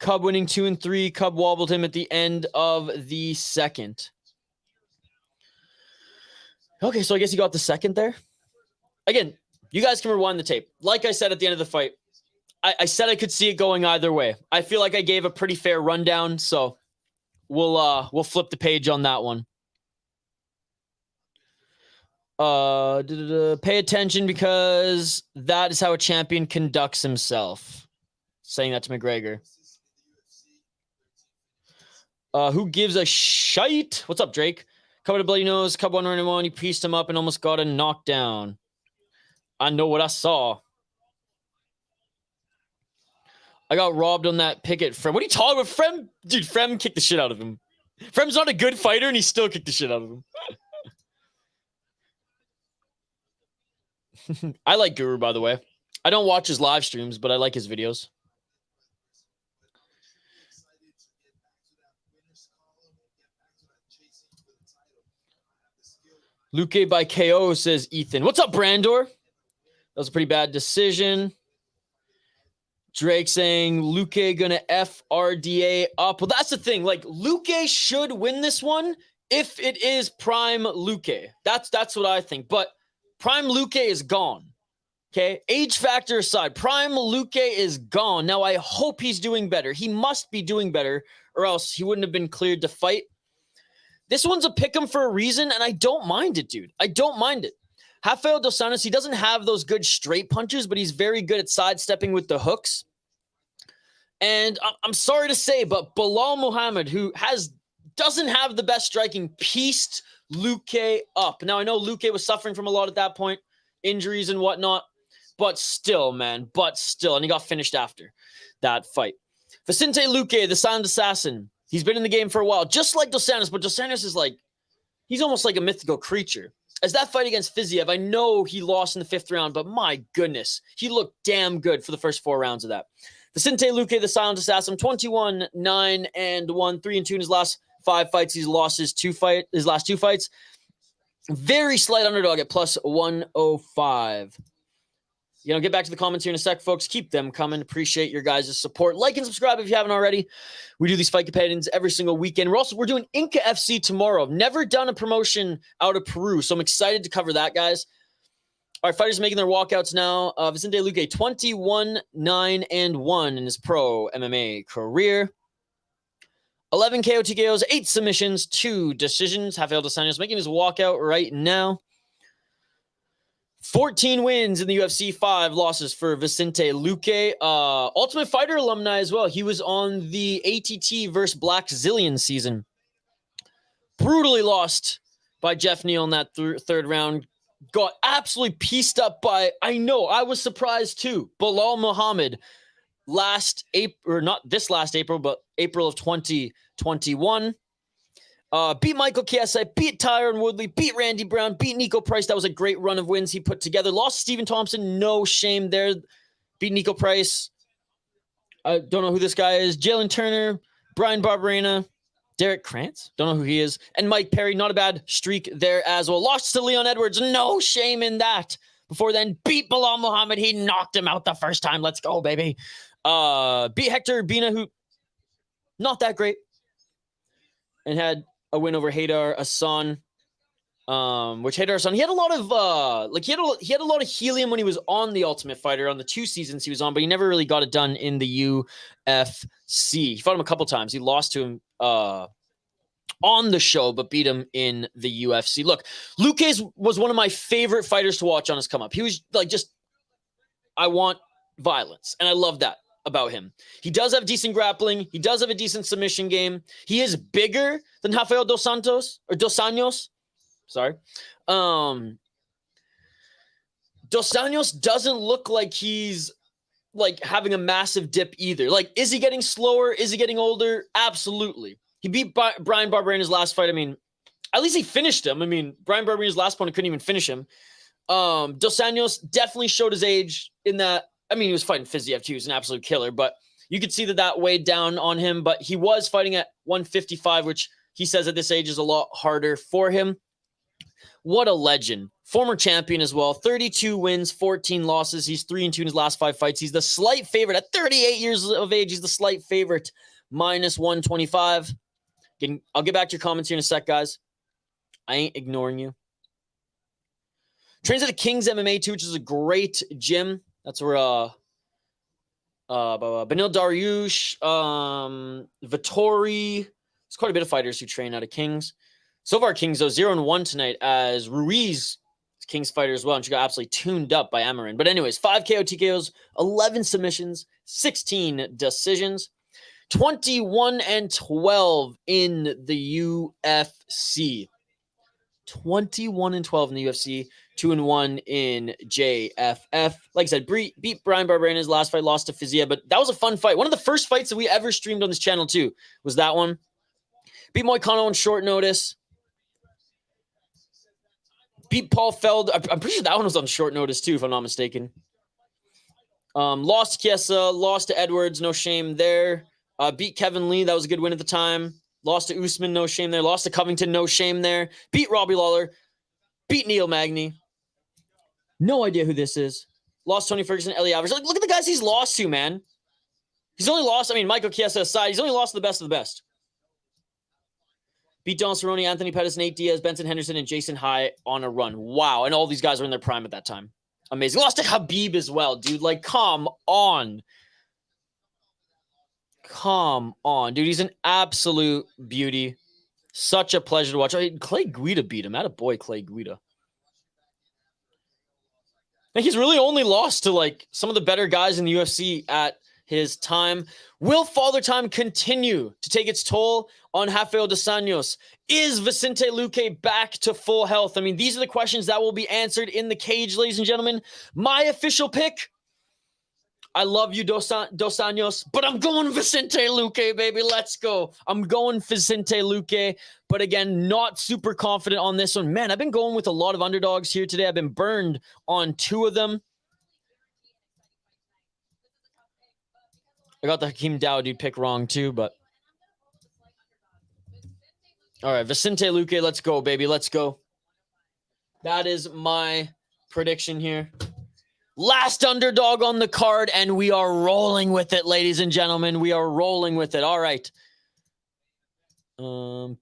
Cub winning 2 and 3. Cub wobbled him at the end of the second. Okay, so I guess he got the second there. Again, you guys can rewind the tape. Like I said at the end of the fight, I said I could see it going either way. I feel like I gave a pretty fair rundown, so we'll flip the page on that one. Pay attention, because that is how a champion conducts himself. Saying that to McGregor. Who gives a shite? What's up, Drake? Cub with a bloody nose. Cub 1-1. He pieced him up and almost got a knockdown. I know what I saw. I got robbed on that Pickett. Fremd. What are you talking about? Fremd? Dude, Fremd kicked the shit out of him. Fremd's not a good fighter, and he still kicked the shit out of him. I like Guru, by the way. I don't watch his live streams, but I like his videos. Luque by KO, says Ethan. What's up, Brandor? That was a pretty bad decision. Drake saying Luque gonna FRDA up. Well, that's the thing. Like, Luque should win this one if it is prime Luque. That's what I think. But prime Luque is gone. Okay? Age factor aside, prime Luque is gone. Now, I hope he's doing better. He must be doing better, or else he wouldn't have been cleared to fight. This one's a pick 'em for a reason, and I don't mind it, dude. I don't mind it. Rafael dos Santos, he doesn't have those good straight punches, but he's very good at sidestepping with the hooks. And I'm sorry to say, but Belal Muhammad, who doesn't have the best striking, pieced Luque up. Now, I know Luque was suffering from a lot at that point, injuries and whatnot, but still, man, and he got finished after that fight. Vicente Luque, the silent assassin, he's been in the game for a while, just like Dos Santos, but Dos Santos is like, he's almost like a mythical creature. As that fight against Fiziev, I know he lost in the 5th round, but my goodness, he looked damn good for the first 4 rounds of that. Vicente Luque, the silent assassin, 21-9-1, 3-2 in his last 5 fights. He's lost his last 2 fights. Very slight underdog at plus 105. Get back to the comments here in a sec, folks. Keep them coming. Appreciate your guys' support. Like and subscribe if you haven't already. We do these fight companions every single weekend. We're doing Inca FC tomorrow. I've never done a promotion out of Peru, so I'm excited to cover that, guys. All right, fighters making their walkouts now. Vicente Luque, 21-9-1 in his pro MMA career. 11 KO TKOs, 8 submissions, 2 decisions. Rafael dos Santos making his walkout right now. 14 wins in the UFC, 5 losses for Vicente Luque. Ultimate Fighter alumni as well. He was on the ATT versus Black Zillion season. Brutally lost by Jeff Neal in that 3rd round. Got absolutely pieced up by, I know, I was surprised too, Belal Muhammad last April, or not this last April, but April of 2021. Beat Michael Chiesa, beat Tyron Woodley, beat Randy Brown, beat Nico Price. That was a great run of wins he put together. Lost to Stephen Thompson, no shame there. Beat Nico Price. I don't know who this guy is. Jalen Turner, Brian Barberena, Derek Krantz, don't know who he is, and Mike Perry. Not a bad streak there as well. Lost to Leon Edwards, no shame in that. Before then, beat Belal Muhammad. He knocked him out the first time. Let's go, baby. Beat Hector Urbina, who not that great, and had a win over Haydar Hassan, which Haydar Hassan, he had a lot of he had a lot of helium when he was on the Ultimate Fighter on the 2 seasons he was on, but he never really got it done in the UFC. He fought him a couple times. He lost to him on the show, but beat him in the UFC. Look, Luque was one of my favorite fighters to watch on his come up. He was like, I want violence, and I love that about him. He does have decent grappling. He does have a decent submission game. He is bigger than Rafael dos Santos, or Dos Anjos. Sorry. Dos Anjos doesn't look like he's like having a massive dip either. Like, is he getting slower? Is he getting older? Absolutely. He beat Brian Barber in his last fight. I mean, at least he finished him. I mean, Brian Barber in his last opponent couldn't even finish him. Dos Anjos definitely showed his age in that. I mean, he was fighting Fiziev too. He was an absolute killer, but you could see that weighed down on him. But he was fighting at 155, which he says at this age is a lot harder for him. What a legend. Former champion as well. 32 wins, 14 losses. He's 3-2 in his last 5 fights. He's the slight favorite at 38 years of age. He's the slight favorite, minus 125. Again, I'll get back to your comments here in a sec, guys. I ain't ignoring you. Trains at the King's MMA too, which is a great gym. That's where Benil Dariush, Vittori. There's quite a bit of fighters who train out of King's. So far, King's, though, 0-1 tonight as Ruiz is King's fighter as well, and she got absolutely tuned up by Amarin. But anyways, 5 KO TKOs, 11 submissions, 16 decisions, 21-12 in the UFC. 21-12 in the UFC, 2-1 in JFF. Like I said, beat Brian Barber in his last fight, lost to Fiziev, but that was a fun fight. One of the first fights that we ever streamed on this channel too was that one. Beat Moicano on short notice. Beat Paul Feld. I'm pretty sure that one was on short notice too, if I'm not mistaken. Lost to Chiesa, lost to Edwards, no shame there. Beat Kevin Lee, that was a good win at the time. Lost to Usman, no shame there. Lost to Covington, no shame there. Beat Robbie Lawler. Beat Neil Magny. No idea who this is. Lost Tony Ferguson, Ellie Alvarez. Like, look at the guys he's lost to, man. He's only lost, Michael Chiesa aside, he's only lost to the best of the best. Beat Don Cerrone, Anthony Pettis, Nate Diaz, Benson Henderson, and Jason High on a run. Wow. And all these guys were in their prime at that time. Amazing. Lost to Khabib as well, dude. Like, come on. Come on, dude. He's an absolute beauty. Such a pleasure to watch. Clay Guida beat him. Attaboy, Clay Guida. And he's really only lost to like some of the better guys in the UFC at his time. Will Father Time continue to take its toll on Rafael dos Anjos? Is Vicente Luque back to full health? I mean, these are the questions that will be answered in the cage, ladies and gentlemen. My official pick, I love you, Dos Anjos, but I'm going Vicente Luque, baby. Let's go. I'm going Vicente Luque, but again, not super confident on this one. Man, I've been going with a lot of underdogs here today. I've been burned on 2 of them. I got the Hakeem Dawodu pick wrong too, but all right, Vicente Luque, let's go, baby. Let's go. That is my prediction here. Last underdog on the card, and we are rolling with it, ladies and gentlemen. We are rolling with it. All right.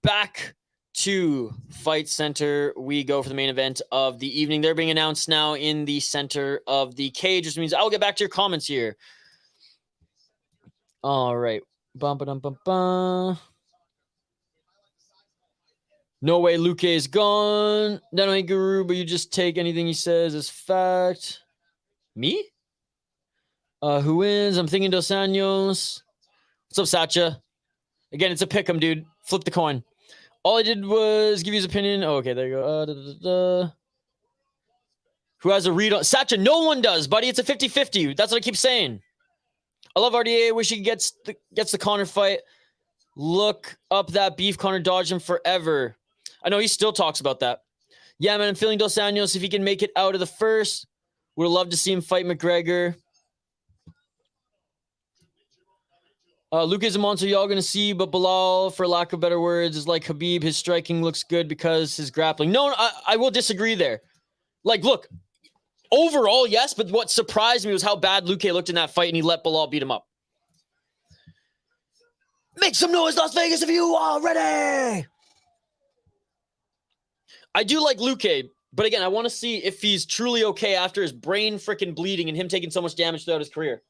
Back to Fight Center we go for the main event of the evening. They're being announced now in the center of the cage, which means I'll get back to your comments here. All right. Bum, ba, dum, bum, bum. No way Luque is gone. No, no, Guru, but you just take anything he says as fact. Me? Who wins? I'm thinking Dos Anjos. What's up, Satcha? Again, it's a pick'em, dude. Flip the coin. All I did was give you his opinion. Oh, okay, there you go. Who has a read on? Satcha, no one does, buddy. It's a 50-50. That's what I keep saying. I love RDA. I wish he gets the Connor fight. Look up that beef. Connor dodged him forever. I know he still talks about that. Yeah, man, I'm feeling Dos Anjos if he can make it out of the first. Would love to see him fight McGregor. Luque is a monster y'all going to see, but Bilal, for lack of better words, is like Khabib. His striking looks good because his grappling. No, I will disagree there. Like, look, overall, yes, but what surprised me was how bad Luque looked in that fight, and he let Bilal beat him up. Make some noise, Las Vegas, if you are ready! I do like Luque, but again, I want to see if he's truly okay after his brain freaking bleeding and him taking so much damage throughout his career.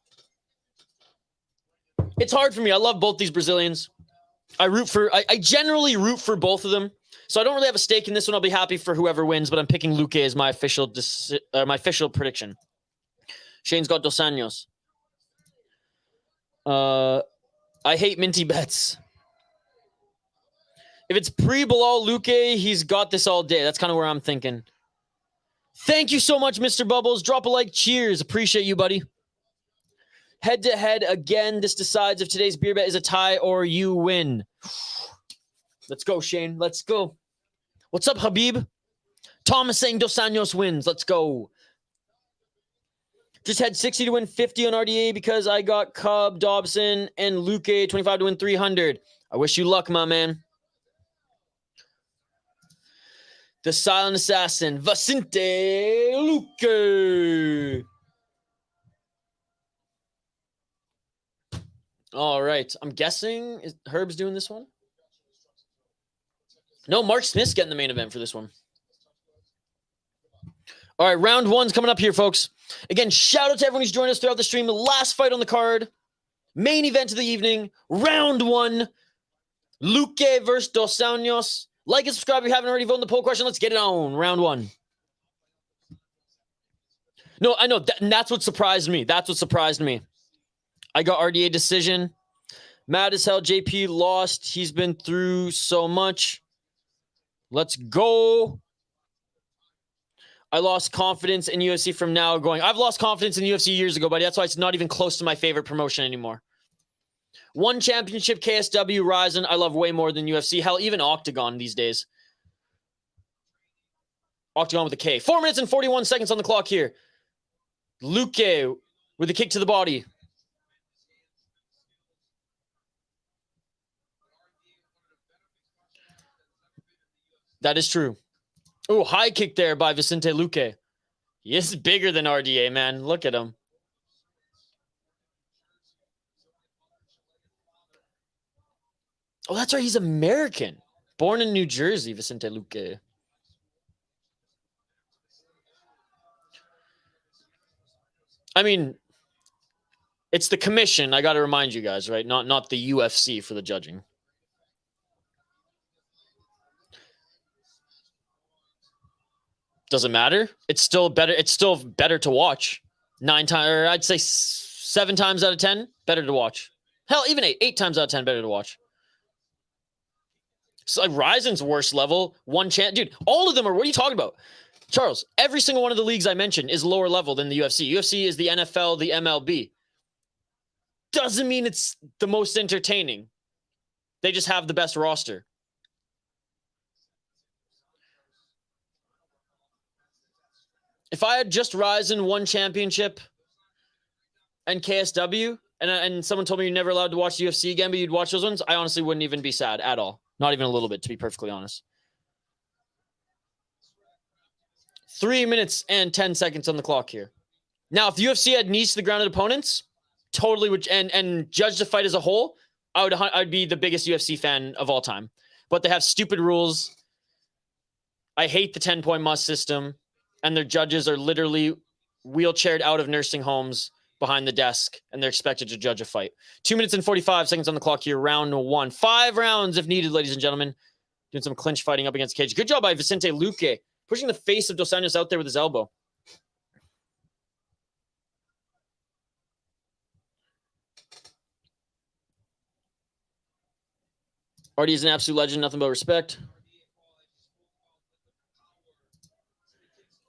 It's hard for me. I love both these Brazilians. I generally root for both of them. So I don't really have a stake in this one. I'll be happy for whoever wins, but I'm picking Luque as my official prediction. Shane's got Dos Anjos. I hate minty bets. If it's pre-Bilal Luque, he's got this all day. That's kind of where I'm thinking. Thank you so much, Mr. Bubbles. Drop a like. Cheers. Appreciate you, buddy. Head-to-head again. This decides if today's beer bet is a tie or you win. Let's go, Shane. Let's go. What's up, Habib? Thomas saying Dos Anjos wins. Let's go. Just had 60 to win 50 on RDA because I got Cub, Dobson, and Luque 25 to win 300. I wish you luck, my man. The silent assassin, Vicente Luque. All right. I'm guessing Herb's doing this one. No, Mark Smith's getting the main event for this one. All right, round 1's coming up here, folks. Again, shout out to everyone who's joined us throughout the stream. The last fight on the card. Main event of the evening. Round 1. Luque versus Dos Anjos. Like and subscribe if you haven't already. Voted in the poll question. Let's get it on. Round 1. No, I know. That's what surprised me. That's what surprised me. I got RDA decision. Mad as hell. JP lost. He's been through so much. Let's go. I lost confidence in UFC from now going. I've lost confidence in UFC years ago, buddy. That's why it's not even close to my favorite promotion anymore. One championship, KSW, Ryzen, I love way more than UFC. Hell, even Octagon these days. Octagon with a K. 4 minutes and 41 seconds on the clock here. Luque with a kick to the body. That is true. Oh, high kick there by Vicente Luque. He is bigger than RDA, man. Look at him. Oh, that's right. He's American. Born in New Jersey, Vicente Luque. I mean, it's the commission. I got to remind you guys, right? Not the UFC for the judging. Doesn't matter. It's still better. It's still better to watch. 9 times, or I'd say 7 times out of 10, better to watch. Hell, even 8 times out of 10, better to watch. So like Ryzen's worst level, one chance. Dude, all of them are, what are you talking about? Charles, every single one of the leagues I mentioned is lower level than the UFC. UFC is the NFL, the MLB. Doesn't mean it's the most entertaining. They just have the best roster. If I had just Ryzen, one championship, and KSW, and someone told me you're never allowed to watch the UFC again, but you'd watch those ones, I honestly wouldn't even be sad at all. Not even a little bit, to be perfectly honest. 3 minutes and 10 seconds on the clock here. Now, if the UFC had knees to the grounded opponents, totally would, and judge the fight as a whole, I'd be the biggest UFC fan of all time. But they have stupid rules. I hate the 10-point must system, and their judges are literally wheelchaired out of nursing homes behind the desk, and they're expected to judge a fight. 2 minutes and 45 seconds on the clock here, round 1. 5 rounds if needed, ladies and gentlemen. Doing some clinch fighting up against cage. Good job by Vicente Luque, pushing the face of Dos Anjos out there with his elbow. Artie is an absolute legend, nothing but respect.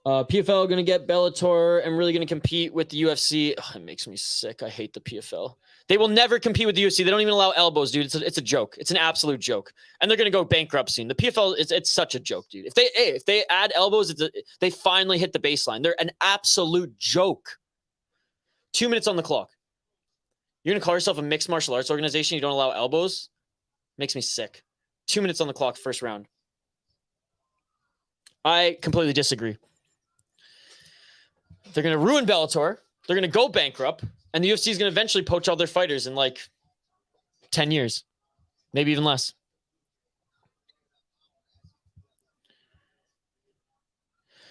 PFL going to get Bellator and really going to compete with the UFC. Oh, it makes me sick. I hate the PFL. They will never compete with the UFC. They don't even allow elbows, dude. It's a joke. It's an absolute joke. And they're going to go bankrupt soon. The PFL, it's such a joke, dude. If they add elbows, they finally hit the baseline. They're an absolute joke. 2 minutes on the clock. You're going to call yourself a mixed martial arts organization? You don't allow elbows? Makes me sick. 2 minutes on the clock, first round. I completely disagree. They're going to ruin Bellator. They're going to go bankrupt. And the UFC is going to eventually poach all their fighters in like 10 years. Maybe even less.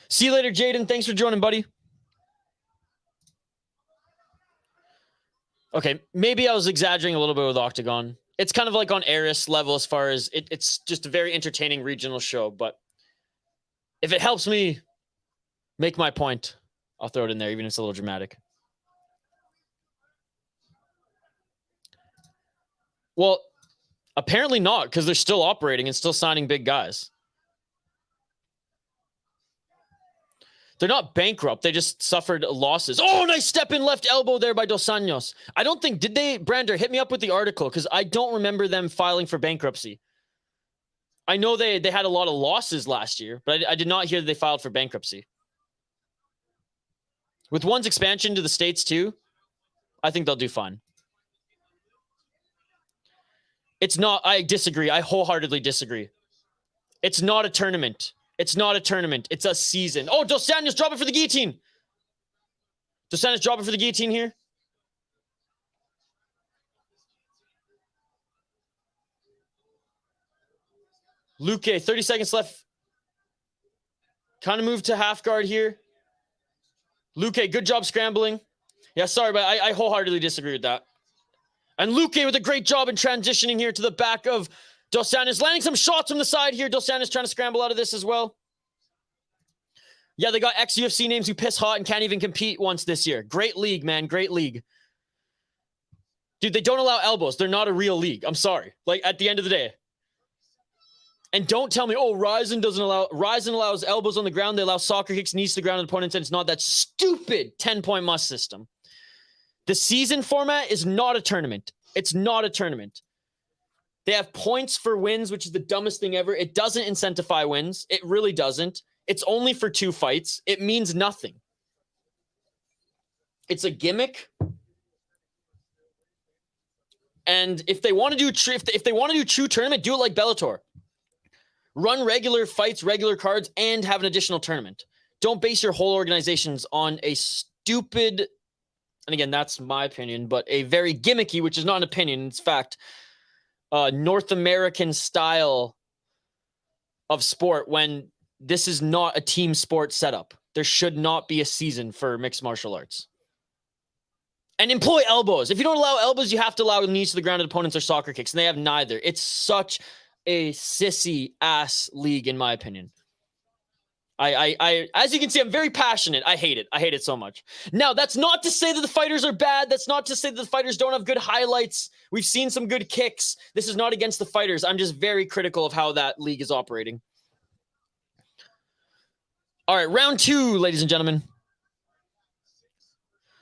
See you later, Jaden. Thanks for joining, buddy. Okay, maybe I was exaggerating a little bit with Octagon. It's kind of like on Eris level as far as it's just a very entertaining regional show. But if it helps me make my point, I'll throw it in there, even if it's a little dramatic. Well, apparently not, because they're still operating and still signing big guys. They're not bankrupt. They just suffered losses. Oh, nice step in left elbow there by Dos Anjos. I don't think, did they, Brander, hit me up with the article, because I don't remember them filing for bankruptcy. I know they had a lot of losses last year, but I did not hear that they filed for bankruptcy. With one's expansion to the States too, I think they'll do fine. It's not, I disagree. I wholeheartedly disagree. It's not a tournament. It's not a tournament. It's a season. Oh, Dos Anjos dropping for the guillotine. Dos Anjos dropping for the guillotine here. Luque, 30 seconds left. Kind of moved to half guard here. Luque, good job scrambling. Yeah, sorry, but I wholeheartedly disagree with that. And Luque with a great job in transitioning here to the back of Dos Anjos, landing some shots from the side here. Dos Anjos trying to scramble out of this as well. Yeah, they got ex-UFC names who piss hot and can't even compete once this year. Great league, man. Great league. Dude, they don't allow elbows. They're not a real league. I'm sorry. Like, at the end of the day. And don't tell me, oh, Ryzen doesn't allow... Ryzen allows elbows on the ground. They allow soccer kicks, knees to the ground, and opponents, and it's not that stupid 10-point must system. The season format is not a tournament. It's not a tournament. They have points for wins, which is the dumbest thing ever. It doesn't incentivize wins. It really doesn't. It's only for 2 fights. It means nothing. It's a gimmick. And if they want to do if they want to do true tournament, do it like Bellator. Run regular fights, regular cards, and have an additional tournament. Don't base your whole organizations on a stupid, and again, that's my opinion, but a very gimmicky, which is not an opinion, it's fact, North American style of sport when this is not a team sport setup. There should not be a season for mixed martial arts. And employ elbows. If you don't allow elbows, you have to allow knees to the grounded opponents or soccer kicks, and they have neither. It's such a sissy-ass league, in my opinion. As you can see, I'm very passionate. I hate it. I hate it so much. Now, that's not to say that the fighters are bad. That's not to say that the fighters don't have good highlights. We've seen some good kicks. This is not against the fighters. I'm just very critical of how that league is operating. All right, round 2, ladies and gentlemen.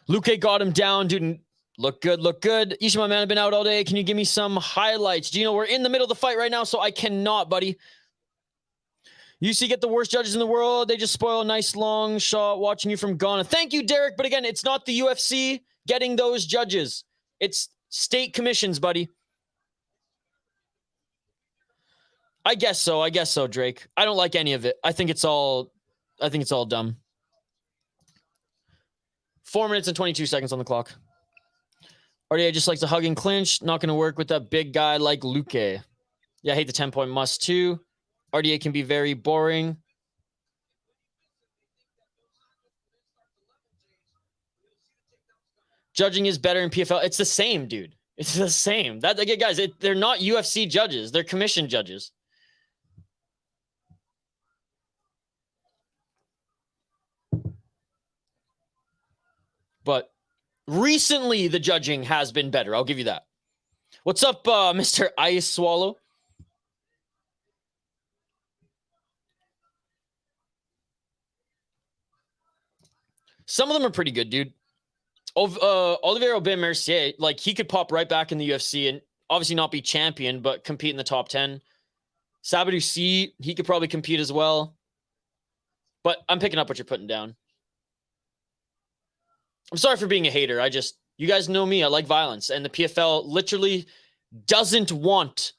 Luque got him down, dude. Look good, look good. Ishi, my man, I've been out all day. Can you give me some highlights? Gino, we're in the middle of the fight right now, so I cannot, buddy. UC get the worst judges in the world. They just spoil a nice long shot watching you from Ghana. Thank you, Derek. But again, it's not the UFC getting those judges. It's state commissions, buddy. I guess so. I guess so, Drake. I don't like any of it. I think it's all dumb. 4 minutes and 22 seconds on the clock. RDA just likes to hug and clinch. Not going to work with that big guy like Luque. Yeah, I hate the 10-point must too. RDA can be very boring. Judging is better in PFL. It's the same, dude. It's the same. That again, guys, they're not UFC judges. They're commission judges. But recently, the judging has been better. I'll give you that. What's up, Mr. Ice Swallow? Some of them are pretty good, dude. Olivier Aubin Mercier, like, he could pop right back in the UFC and obviously not be champion, but compete in the top 10. Sabadou C, he could probably compete as well. But I'm picking up what you're putting down. I'm sorry for being a hater. You guys know me. I like violence. And the PFL literally doesn't want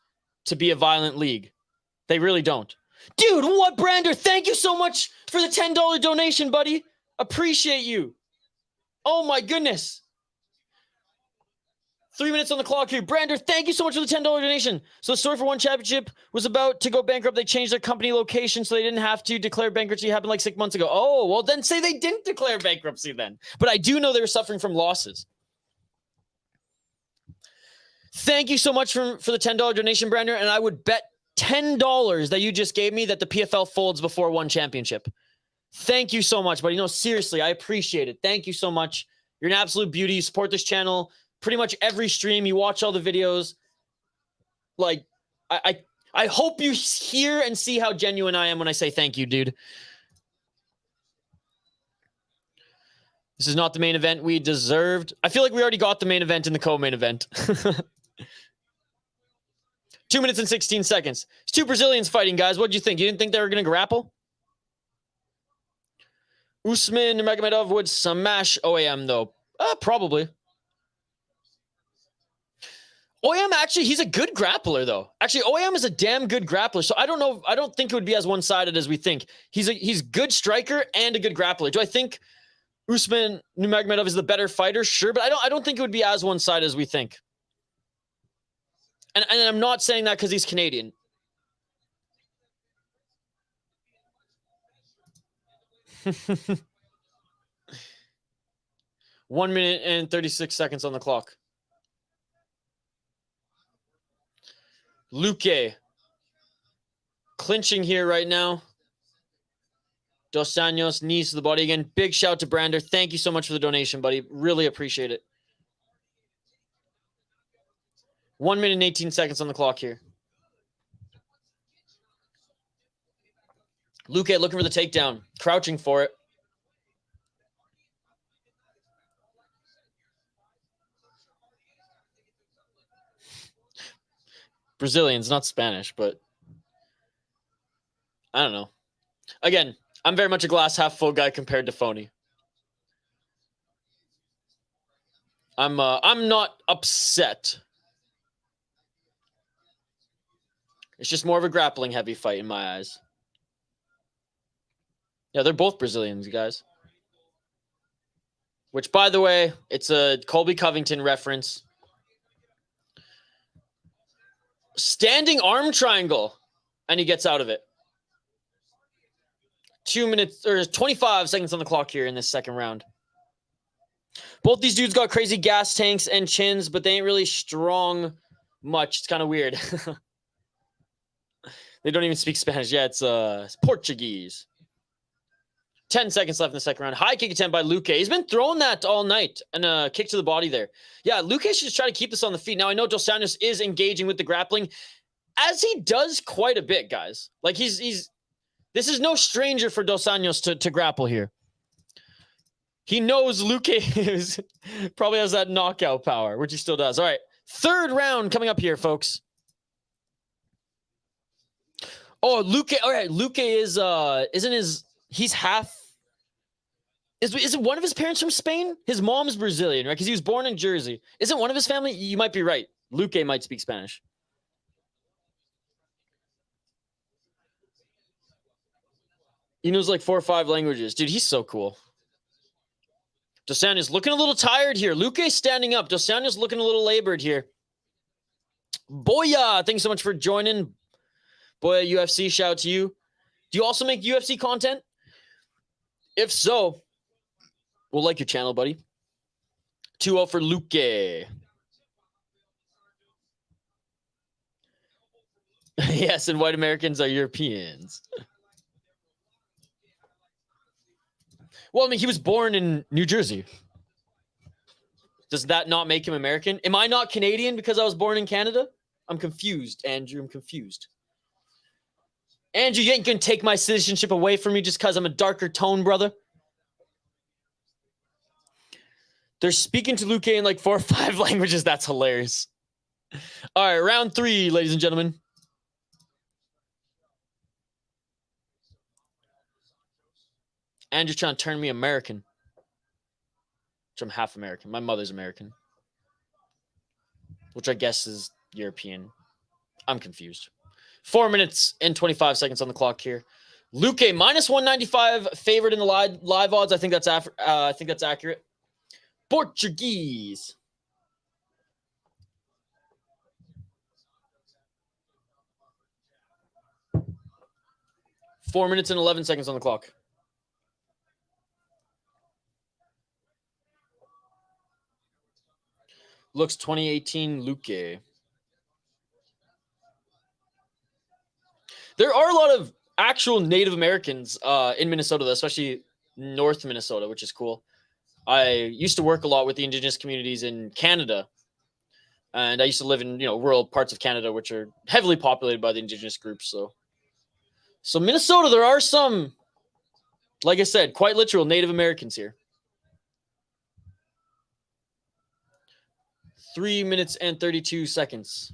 to be a violent league. They really don't. Dude, what, Brander? Thank you so much for the $10 donation, buddy. Appreciate you. Oh my goodness. 3 minutes on the clock here. Brander, thank you so much for the $10 donation. So the story for One Championship was about to go bankrupt. They changed their company location so they didn't have to declare bankruptcy. It happened like 6 months ago. Oh, well then say they didn't declare bankruptcy then. But I do know they were suffering from losses. Thank you so much for the $10 donation, Brander. And I would bet $10 that you just gave me that the PFL folds before One Championship. Thank you so much, buddy. No, seriously, I appreciate it. Thank you so much. You're an absolute beauty. You support this channel pretty much every stream. You watch all the videos. Like, I hope you hear and see how genuine I am when I say thank you, dude. This is not the main event we deserved. I feel like we already got the main event in the co-main event. 2 minutes and 16 seconds. It's two Brazilians fighting, guys. What did you think? You didn't think they were going to grapple? Usman Nurmagomedov would smash OAM, though. Probably. OAM, actually, he's a good grappler, though. Actually, OAM is a damn good grappler, so I don't know. I don't think it would be as one-sided as we think. He's good striker and a good grappler. Do I think Usman Nurmagomedov is the better fighter? Sure, but I don't think it would be as one-sided as we think. And I'm not saying that because he's Canadian. One minute and 36 seconds on the clock. Luque clinching here right now. Dos Anjos, knees to the body again. Big shout to Brander. Thank you so much for the donation, buddy. Really appreciate it. 1 minute and 18 seconds on the clock here. Luque looking for the takedown. Crouching for it. Brazilians, not Spanish, but I don't know. Again, I'm very much a glass half full guy compared to Phony. I'm not upset. It's just more of a grappling heavy fight in my eyes. Yeah, they're both Brazilians, guys. Which, by the way, it's a Colby Covington reference. Standing arm triangle. And he gets out of it. 2 minutes or 25 seconds on the clock here in this second round. Both these dudes got crazy gas tanks and chins, but they ain't really strong much. It's kind of weird. They don't even speak Spanish. Yeah, it's Portuguese. 10 seconds left in the second round. High kick attempt by Luque. He's been throwing that all night. And a kick to the body there. Yeah, Luque should just try to keep this on the feet. Now, I know Dos Anjos is engaging with the grappling, as he does quite a bit, guys. Like, this is no stranger for Dos Anjos to grapple here. He knows Luque probably has that knockout power, which he still does. All right, third round coming up here, folks. Oh, Luque. All right, Luque he's half. Is it one of his parents from Spain? His mom's Brazilian, right? Because he was born in Jersey. Isn't one of his family? You might be right. Luque might speak Spanish. He knows like 4 or 5 languages. Dude, he's so cool. Dos Anjos looking a little tired here. Luque standing up. Dos Anjos looking a little labored here. Boya, thanks so much for joining. Boya UFC, shout out to you. Do you also make UFC content? If so, we'll like your channel, buddy. 2-0 for Luque. Yes, and white Americans are Europeans. Well, I mean, he was born in New Jersey. Does that not make him American? Am I not Canadian because I was born in Canada? I'm confused, Andrew. I'm confused. Andrew, you ain't going to take my citizenship away from me just because I'm a darker tone, brother. They're speaking to Luque in like 4 or 5 languages. That's hilarious. All right, round 3, ladies and gentlemen. Andrew's trying to turn me American. Which I'm half American. My mother's American. Which I guess is European. I'm confused. 4 minutes and 25 seconds on the clock here. Luque minus 195 favored in the live odds. I think that's accurate. Portuguese. Four minutes and 11 seconds on the clock. Looks 2018 Luque. There are a lot of actual Native Americans in Minnesota, especially North Minnesota, which is cool. I used to work a lot with the Indigenous communities in Canada. And I used to live in, rural parts of Canada, which are heavily populated by the Indigenous groups. So Minnesota, there are some, like I said, quite literal Native Americans here. 3 minutes and 32 seconds.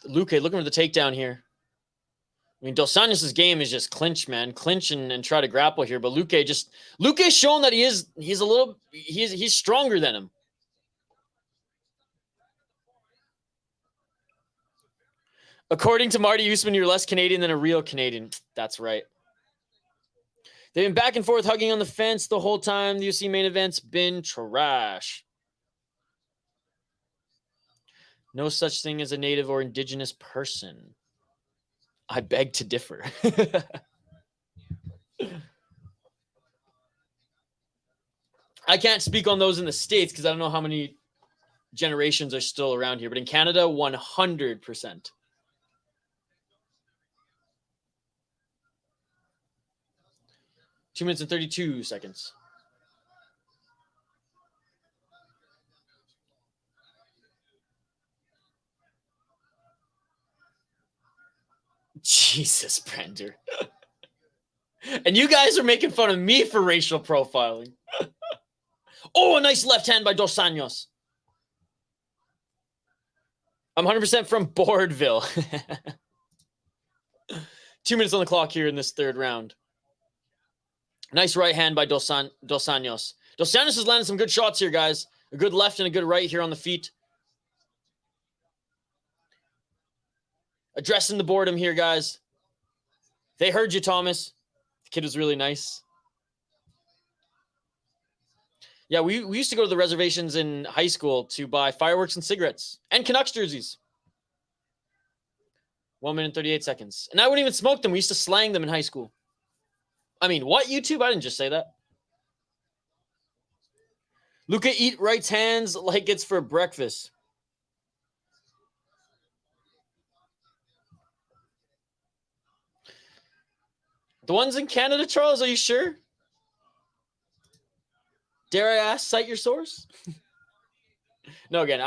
Luque looking for the takedown here. I mean, Dos Anjos' game is just clinch, man. Clinch and try to grapple here. But Luque's shown that he's stronger than him. According to Marty Iasmin, you're less Canadian than a real Canadian. That's right. They've been back and forth hugging on the fence the whole time. The UFC main event's been trash. No such thing as a native or indigenous person. I beg to differ. I can't speak on those in the States because I don't know how many generations are still around here. But in Canada, 100%. Two minutes and 32 seconds. Jesus, Brender. And you guys are making fun of me for racial profiling. Oh, a nice left hand by Dos Anjos. I'm 100% from Boardville. 2 minutes on the clock here in this third round. Nice right hand by Dos Anjos. Dos Anjos has landed some good shots here, guys. A good left and a good right here on the feet. Addressing the boredom here, guys. They heard you, Thomas. The kid was really nice. Yeah, we used to go to the reservations in high school to buy fireworks and cigarettes and Canucks jerseys. 1 minute and 38 seconds. And I wouldn't even smoke them. We used to slang them in high school. I mean, what, YouTube? I didn't just say that. Luque eat right hands like it's for breakfast. The ones in Canada, Charles, are you sure? Dare I ask, cite your source? No, again,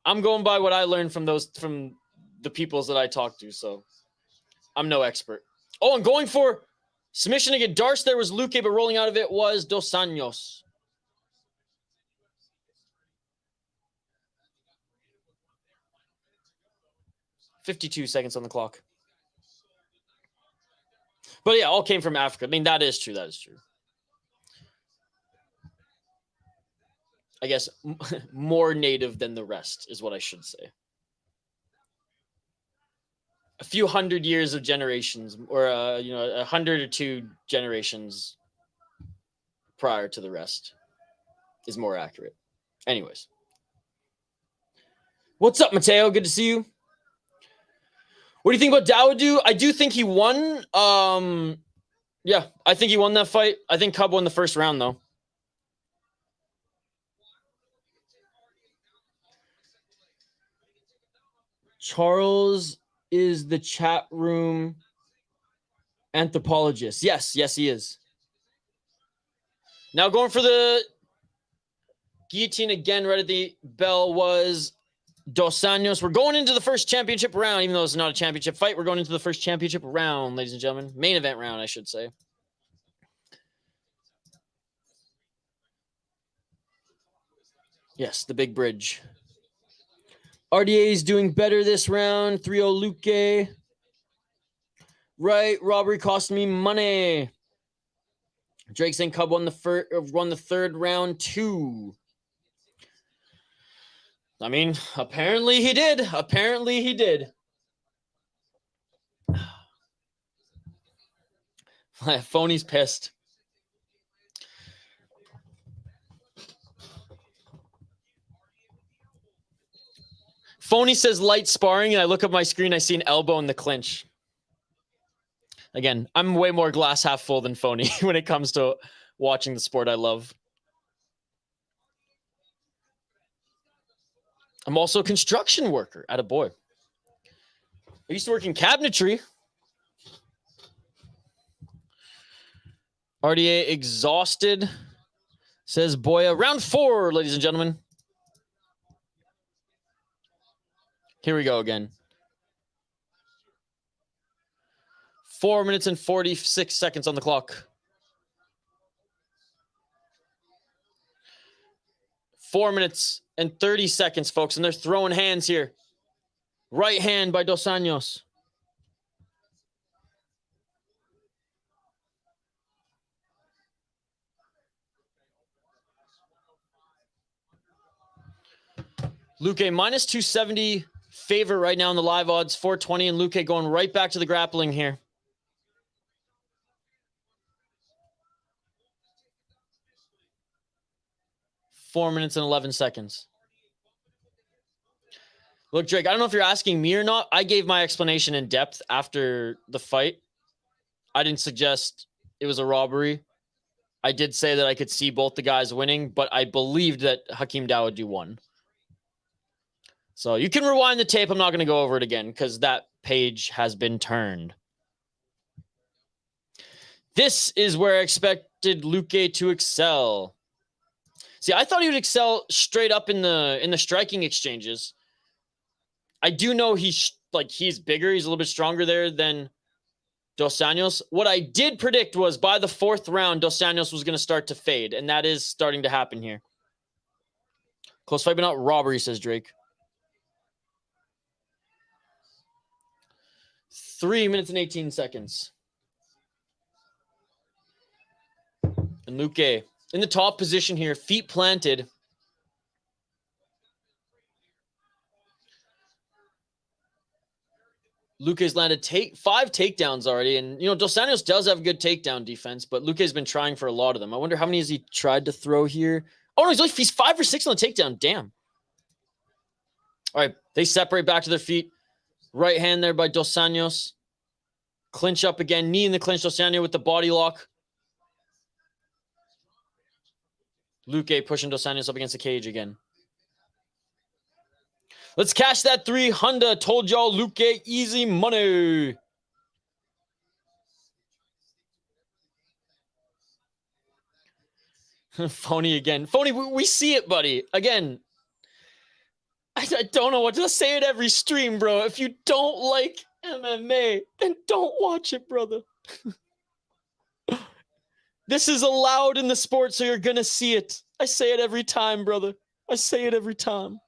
I'm going by what I learned from the peoples that I talked to, so I'm no expert. Oh, and going for submission to get Darce there was Luque, but rolling out of it was Dos Anjos. $52 seconds on the clock. But yeah, all came from Africa. I mean, that is true. That is true. I guess more native than the rest is what I should say. A few hundred years of generations, or 100 or 2 generations prior to the rest is more accurate. Anyways. What's up, Mateo? Good to see you. What do you think about Dawodu? I do think he won. Yeah, I think he won that fight. I think Cub won the first round, though. Charles is the chat room anthropologist. Yes, he is. Now going for the guillotine again right at the bell was Dos Anjos. We're going into the first championship round, even though it's not a championship fight. We're going into the first championship round, ladies and gentlemen. Main event round, I should say. Yes, the big bridge. RDA is doing better this round. 3-0 Luque. Right, robbery cost me money. Drake saying Cub won the third round too. I mean, apparently he did. Apparently he did. Phony's pissed. Phony says light sparring, and I look up my screen, I see an elbow in the clinch. Again, I'm way more glass half full than Phony when it comes to watching the sport I love. I'm also a construction worker. Attaboy. I used to work in cabinetry. RDA exhausted. Says Boya. Round 4, ladies and gentlemen. Here we go again. 4 minutes and 46 seconds on the clock. 4 minutes and 30 seconds, folks, and they're throwing hands here. Right hand by Dos Anjos. Luque minus 270 favor right now in the live odds, 420, and Luque going right back to the grappling here. Four minutes and 11 seconds. Look, Drake, I don't know if you're asking me or not. I gave my explanation in depth after the fight. I didn't suggest it was a robbery. I did say that I could see both the guys winning, but I believed that Hakeem Dawodu won. So you can rewind the tape. I'm not going to go over it again because that page has been turned. This is where I expected Luque to excel. See, I thought he would excel straight up in the striking exchanges. I do know he's bigger. He's a little bit stronger there than Dos Anjos. What I did predict was by the fourth round, Dos Anjos was going to start to fade, and that is starting to happen here. Close fight, but not robbery, says Drake. 3 minutes and 18 seconds. And Luque in the top position here, feet planted. Luque's landed 5 takedowns already. And, Dos Anjos does have good takedown defense, but Luque's been trying for a lot of them. I wonder how many has he tried to throw here? Oh, no, he's 5 or 6 on the takedown. Damn. All right, they separate back to their feet. Right hand there by Dos Anjos. Clinch up again. Knee in the clinch. Dos Anjos with the body lock. Luque pushing Dos Anjos up against the cage again. Let's cash that 3 Honda. Told y'all Luque easy money. Phony again. Phony, we see it, buddy. Again, I don't know what to say at every stream, bro. If you don't like MMA, then don't watch it, brother. This is allowed in the sport, so you're going to see it. I say it every time, brother. I say it every time.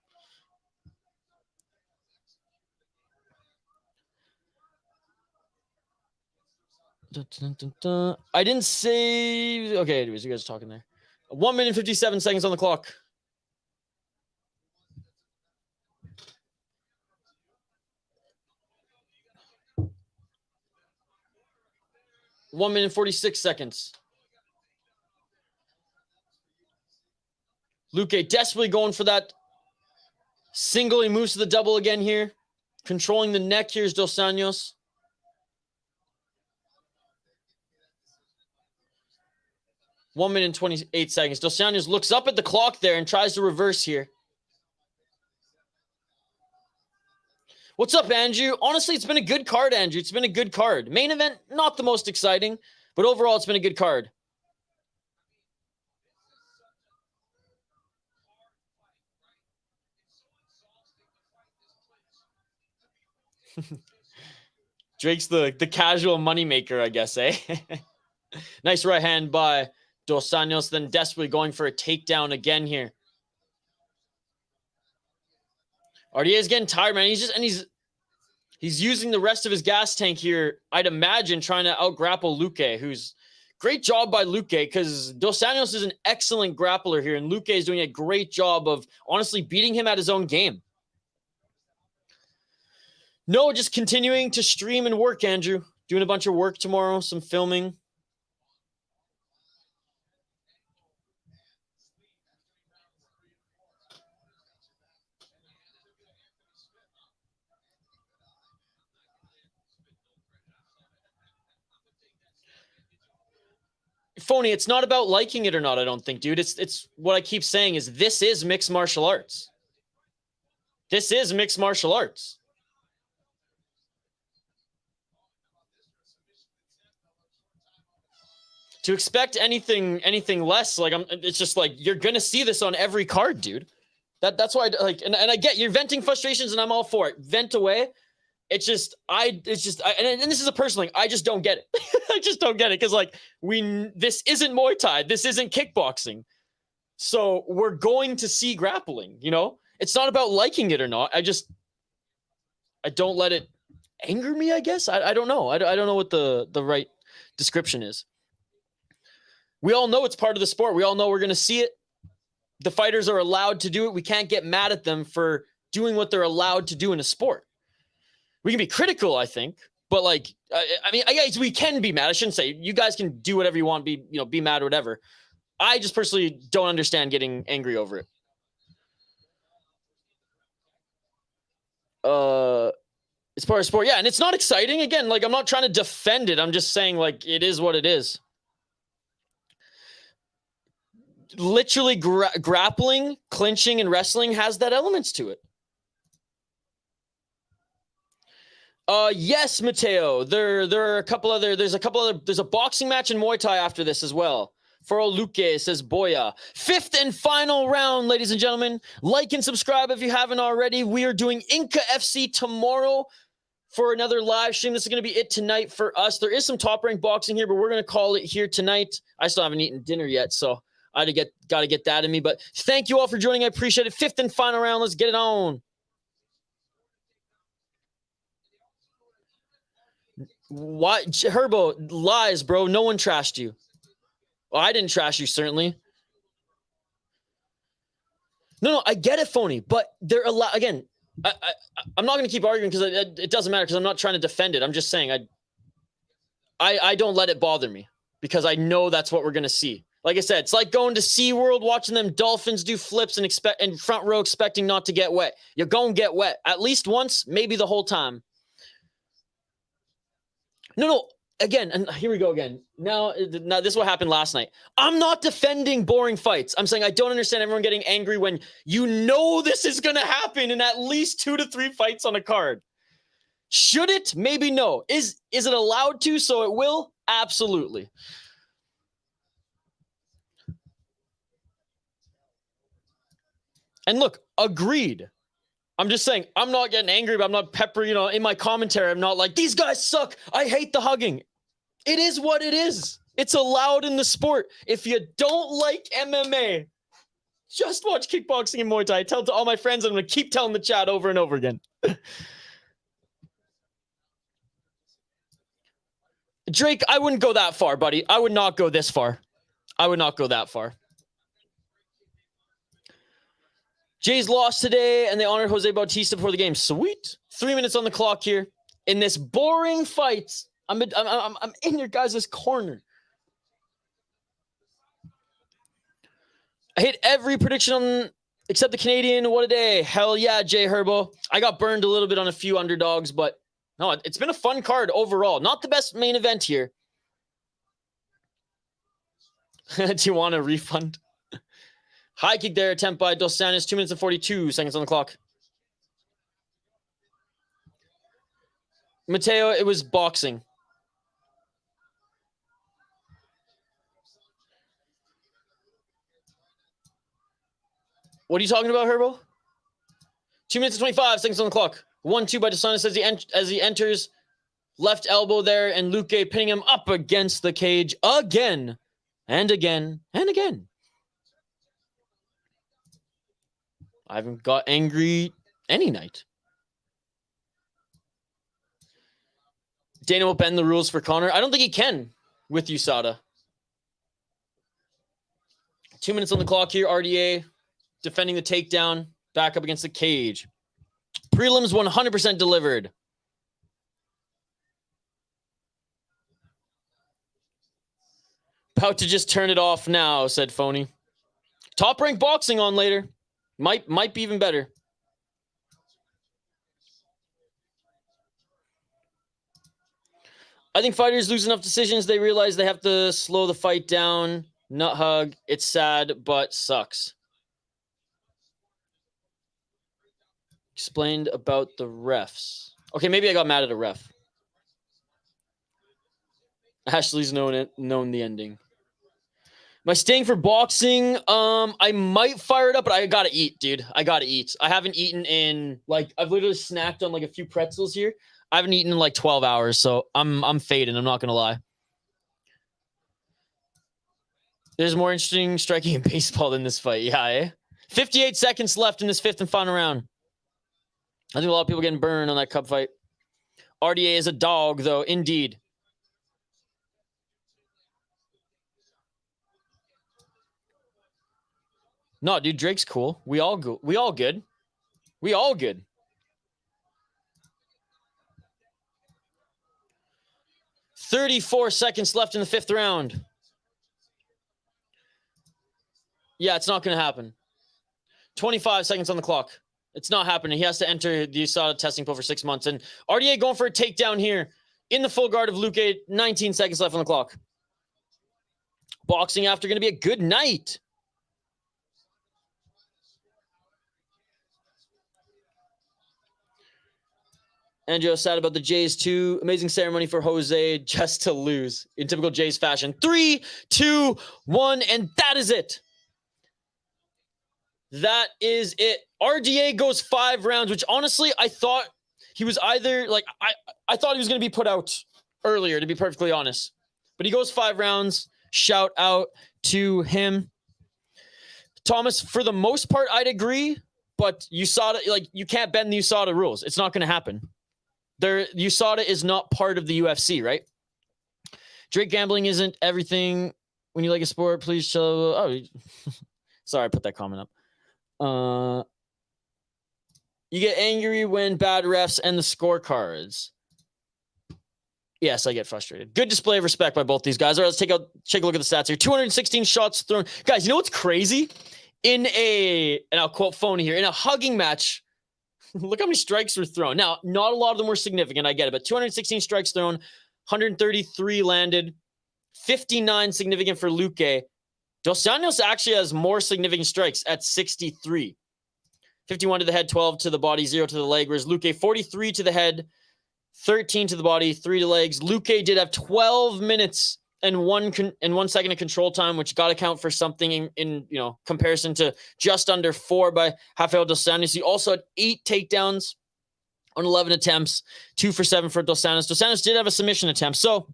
I didn't say... Okay, anyways, you guys are talking there. 1 minute 57 seconds on the clock. One minute 46 seconds. Luque desperately going for that single. He moves to the double again here. Controlling the neck. Here's Dos Anjos. One minute and 28 seconds. Dos Anjos looks up at the clock there and tries to reverse here. What's up, Andrew? Honestly, it's been a good card, Andrew. It's been a good card. Main event, not the most exciting, but overall, it's been a good card. Drake's the casual moneymaker, I guess, eh? Nice right hand by Dos Anjos, then desperately going for a takedown again here. RDA is getting tired, man. He's using the rest of his gas tank here, I'd imagine, trying to out-grapple Luque, who's... Great job by Luque, because Dos Anjos is an excellent grappler here, and Luque is doing a great job of, honestly, beating him at his own game. No, just continuing to stream and work, Andrew. Doing a bunch of work tomorrow, some filming. Phony, it's not about liking it or not, I don't think, dude. It's what I keep saying is this is mixed martial arts. This is mixed martial arts. To expect anything less, like it's just like you're gonna see this on every card, dude. That's why I like, and I get you're venting frustrations, and I'm all for it. Vent away. It's just, and this is a personal thing. I just don't get it. I just don't get it because like this isn't Muay Thai. This isn't kickboxing. So we're going to see grappling. You know, it's not about liking it or not. I don't let it anger me. I guess I don't know. I don't know what the right description is. We all know it's part of the sport. We all know we're going to see it. The fighters are allowed to do it. We can't get mad at them for doing what they're allowed to do in a sport. We can be critical, I think, but like, I mean, I guess we can be mad. I shouldn't say you guys can do whatever you want, be mad or whatever. I just personally don't understand getting angry over it. It's part of sport. Yeah. And it's not exciting. Again, like I'm not trying to defend it. I'm just saying like, it is what it is. Literally grappling, clinching, and wrestling has that elements to it. Yes, Mateo. There are a couple other. There's a boxing match in Muay Thai after this as well. For Luque, says Boya. 5th and final round, ladies and gentlemen. Like and subscribe if you haven't already. We are doing Inca FC tomorrow for another live stream. This is going to be it tonight for us. There is some top rank boxing here, but we're going to call it here tonight. I still haven't eaten dinner yet, so got to get that in me. But thank you all for joining. I appreciate it. 5th and final round. Let's get it on. Why, Herbo, lies, bro. No one trashed you. Well, I didn't trash you, certainly. No, I get it, Phony, but they're a lot. Again, I'm not going to keep arguing because it doesn't matter because I'm not trying to defend it. I'm just saying I don't let it bother me because I know that's what we're going to see. Like I said, it's like going to SeaWorld, watching them dolphins do flips and front row expecting not to get wet. You're going to get wet at least once, maybe the whole time. No. Again, and here we go again. Now, this is what happened last night. I'm not defending boring fights. I'm saying I don't understand everyone getting angry when you know this is going to happen in at least 2 to 3 fights on a card. Should it? Maybe no. Is it allowed to so it will? Absolutely. And look, agreed. I'm just saying, I'm not getting angry, but I'm not pepper, in my commentary. I'm not like, these guys suck. I hate the hugging. It is what it is. It's allowed in the sport. If you don't like MMA, just watch kickboxing and Muay Thai. I tell to all my friends, I'm going to keep telling the chat over and over again. Drake, I wouldn't go that far, buddy. I would not go this far. I would not go that far. Jays lost today, and they honored Jose Bautista before the game. Sweet. 3 minutes on the clock here. In this boring fight, I'm in your guys' corner. I hit every prediction on except the Canadian. What a day. Hell yeah, Jay Herbo. I got burned a little bit on a few underdogs, but no, it's been a fun card overall. Not the best main event here. Do you want a refund? High kick there, attempt by Dos Santos. 2 minutes and 42 seconds on the clock. Mateo, it was boxing. What are you talking about, Herbo? 2 minutes and 25 seconds on the clock. 1-2 by Dos Santos as he enters. Left elbow there, and Luque pinning him up against the cage again and again and again. I haven't got angry any night. Dana will bend the rules for Connor. I don't think he can with USADA. 2 minutes on the clock here. RDA defending the takedown. Back up against the cage. Prelims 100% delivered. About to just turn it off now, said Phony. Top rank boxing on later. Might be even better. I think fighters lose enough decisions. They realize they have to slow the fight down. Nut hug. It's sad, but sucks. Explained about the refs. Okay, maybe I got mad at a ref. Ashley's known the ending. Am I staying for boxing? I might fire it up, but I gotta eat, dude. I gotta eat. I haven't eaten in I've literally snacked on a few pretzels here. I haven't eaten in 12 hours, so I'm fading. I'm not gonna lie. There's more interesting striking in baseball than this fight. Yeah, eh? 58 seconds left in this fifth and final round. I think a lot of people getting burned on that cup fight. RDA is a dog, though, indeed. No, dude, Drake's cool. We all good. We all good. 34 seconds left in the fifth round. Yeah, it's not going to happen. 25 seconds on the clock. It's not happening. He has to enter the USADA testing pool for 6 months. And RDA going for a takedown here in the full guard of Luque. 19 seconds left on the clock. Boxing after going to be a good night. Anjos sad about the Jays too. Amazing ceremony for Jose just to lose in typical Jays fashion. 3, 2, 1, and that is it. That is it. RDA goes 5 rounds, which honestly, I thought he was either I thought he was going to be put out earlier, to be perfectly honest. But he goes 5 rounds. Shout out to him. Thomas, for the most part, I'd agree, but USADA, you can't bend the USADA rules. It's not going to happen. USADA is not part of the UFC, right? Drake, gambling isn't everything. When you like a sport, please show. Oh, sorry, I put that comment up. You get angry when bad refs and the scorecards. Yes, I get frustrated. Good display of respect by both these guys. All right, let's take a look at the stats here. 216 shots thrown. Guys, you know what's crazy? And I'll quote Phony here, in a hugging match, look how many strikes were thrown. Now, not a lot of them were significant, I get it, but 216 strikes thrown, 133 landed, 59 significant for Luque. Dos Santos actually has more significant strikes at 63. 51 to the head, 12 to the body, 0 to the leg, whereas Luque 43 to the head, 13 to the body, 3 to legs. Luque did have 12 minutes and 1 second of control time, which got to count for something in comparison to just under 4 by Rafael dos Santos. He also had 8 takedowns on 11 attempts, 2 for 7 for dos Santos. Dos Santos did have a submission attempt. So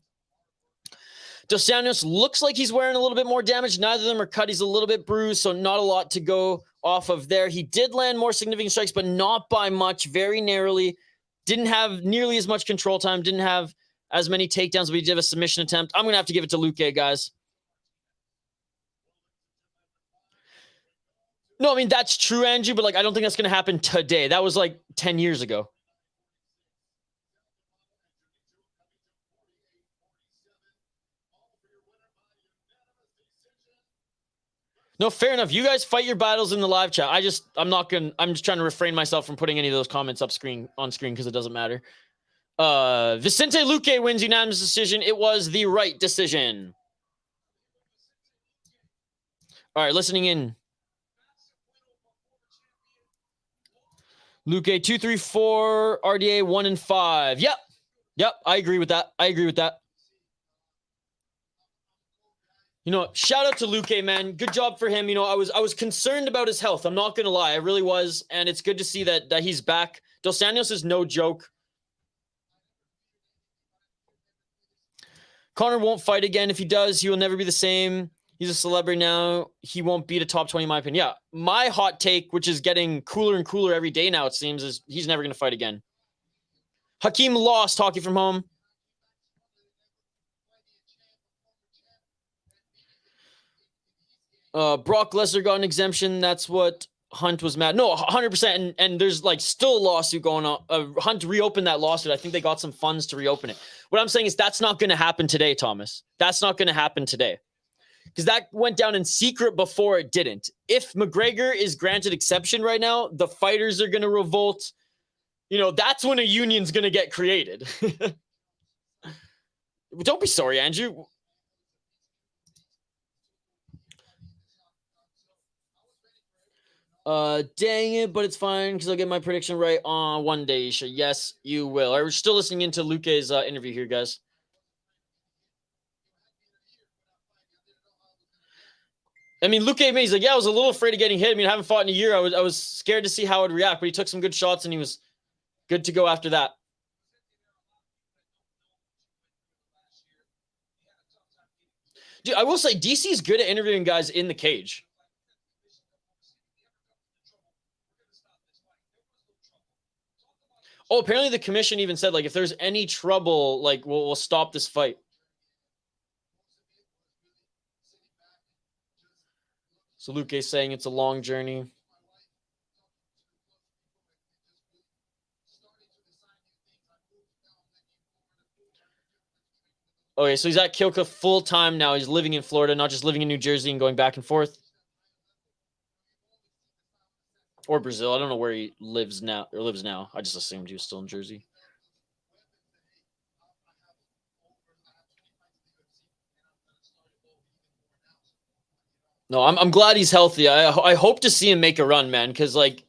dos Santos looks like he's wearing a little bit more damage. Neither of them are cut. He's a little bit bruised, so not a lot to go off of there. He did land more significant strikes, but not by much, very narrowly. Didn't have nearly as much control time, didn't have as many takedowns, but he did have a submission attempt. I'm going to have to give it to Luque, guys. No, I mean, that's true, Andrew, but like, I don't think that's going to happen today. That was like 10 years ago. No, fair enough. You guys fight your battles in the live chat. I'm just trying to refrain myself from putting any of those comments on screen because it doesn't matter. Vicente Luque wins unanimous decision. It was the right decision. All right, listening in. Luque 2-3-4, RDA 1-5. Yep. I agree with that. Shout out to Luque, man. Good job for him. I was concerned about his health. I'm not gonna lie, I really was, and it's good to see that he's back. Dos Santos is no joke. Conor won't fight again. If he does, he will never be the same. He's a celebrity now. He won't beat a top 20 in my opinion. Yeah, my hot take, which is getting cooler and cooler every day now, it seems, is he's never gonna fight again. Hakeem lost, talking from home. Brock Lesnar got an exemption. That's what Hunt was mad. No, 100%. And there's like still a lawsuit going on. Hunt reopened that lawsuit. I think they got some funds to reopen it. What I'm saying is that's not going to happen today, Thomas. That's not going to happen today. Because that went down in secret before it didn't. If McGregor is granted exception right now, the fighters are going to revolt. That's when a union's going to get created. Don't be sorry, Andrew. Dang it, but it's fine because I'll get my prediction right on one day, Isha. Yes, you will. We're still listening into Luque's interview here, guys. I mean, Luque, he's like, yeah, I was a little afraid of getting hit. I mean, I haven't fought in a year. I was scared to see how it would react, but he took some good shots and he was good to go after that. Dude, I will say DC is good at interviewing guys in the cage. Oh, apparently the commission even said, like, if there's any trouble, like, we'll stop this fight. So Luque's saying it's a long journey. Okay, so he's at Kilka full time now. He's living in Florida, not just living in New Jersey and going back and forth. Or Brazil. I don't know where he lives now. I just assumed he was still in Jersey. No, I'm glad he's healthy. I hope to see him make a run, man, because, like,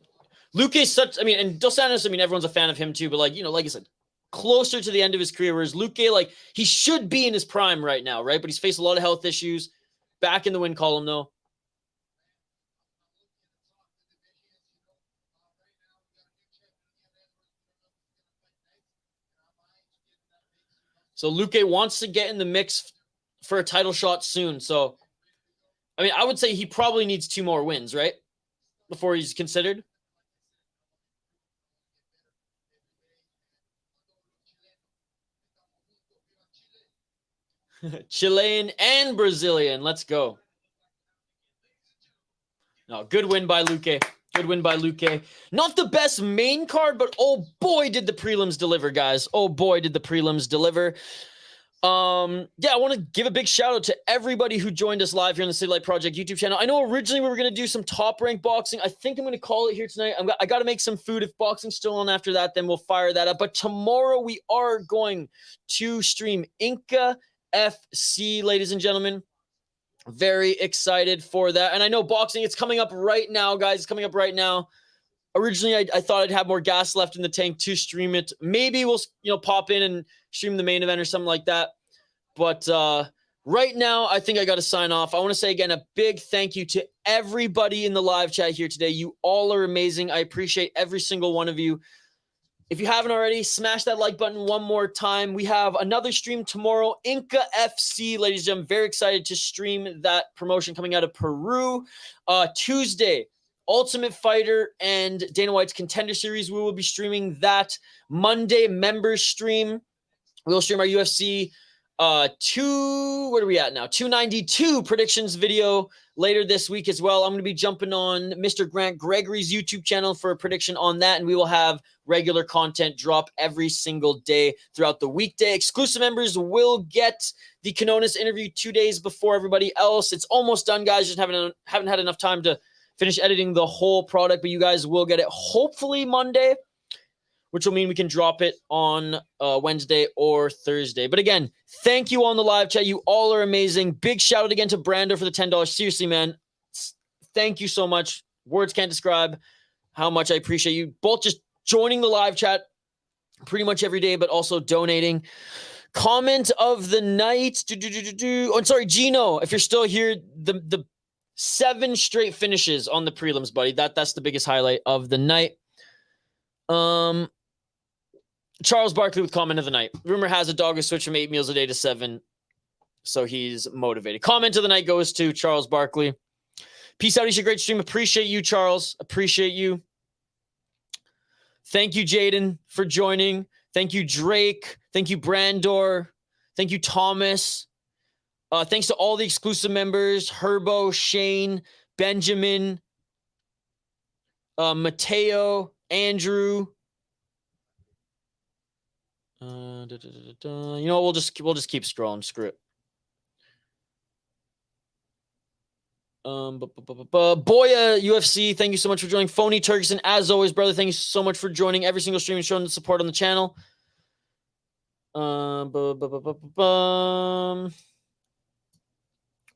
Luque's such... I mean, and Dos Santos, I mean, everyone's a fan of him, too, but, like, like I said, closer to the end of his career, whereas Luque, like, he should be in his prime right now, right? But he's faced a lot of health issues. Back in the win column, though. So Luque wants to get in the mix for a title shot soon. So, I mean, I would say he probably needs 2 more wins, right? Before he's considered. Chilean and Brazilian. Let's go. No, good win by Luque. Good win by Luque. Not the best main card, but oh boy, did the prelims deliver, guys. Oh boy, did the prelims deliver. Yeah, I want to give a big shout out to everybody who joined us live here on the City Light Project YouTube channel. I know originally we were going to do some top rank boxing. I think I'm going to call it here tonight. I got to make some food. If boxing's still on after that, then we'll fire that up. But tomorrow we are going to stream Inca FC, ladies and gentlemen. Very excited for that. And I know boxing, it's coming up right now, guys. It's coming up right now. Originally, I thought I'd have more gas left in the tank to stream it. Maybe we'll, pop in and stream the main event or something like that. But right now, I think I got to sign off. I want to say again, a big thank you to everybody in the live chat here today. You all are amazing. I appreciate every single one of you. If you haven't already, smash that like button one more time. We have another stream tomorrow, Inca FC, ladies and gentlemen. Very excited to stream that promotion coming out of Peru. Tuesday, Ultimate Fighter and Dana White's Contender Series. We will be streaming that. Monday, members stream. We'll stream our UFC what are we at now? 292 predictions video later this week as well. I'm going to be jumping on Mr. Grant Gregory's YouTube channel for a prediction on that, and we will have regular content drop every single day throughout the weekday. Exclusive members will get the Canonis interview 2 days before everybody else. It's almost done, guys. Just haven't had enough time to finish editing the whole product, but you guys will get it hopefully Monday, which will mean we can drop it on Wednesday or Thursday. But again, thank you on the live chat. You all are amazing. Big shout out again to Brando for the $10. Seriously, man. Thank you so much. Words can't describe how much I appreciate you both just joining the live chat pretty much every day, but also donating. Comment of the night. Oh, sorry, Gino, if you're still here, the 7 straight finishes on the prelims, buddy. That's the biggest highlight of the night. Charles Barkley with comment of the night. Rumor has a dog has switched from 8 meals a day to 7, so he's motivated. Comment of the night goes to Charles Barkley. Peace out. He's a great stream. Appreciate you, Charles. Appreciate you. Thank you, Jaden, for joining. Thank you, Drake. Thank you, Brandor. Thank you, Thomas. Thanks to all the exclusive members, Herbo, Shane, Benjamin, Mateo, Andrew. You know, we'll just keep scrolling. Screw it. Boya UFC, thank you so much for joining. Phony Turkson, as always, brother, thank you so much for joining every single stream and showing the support on the channel.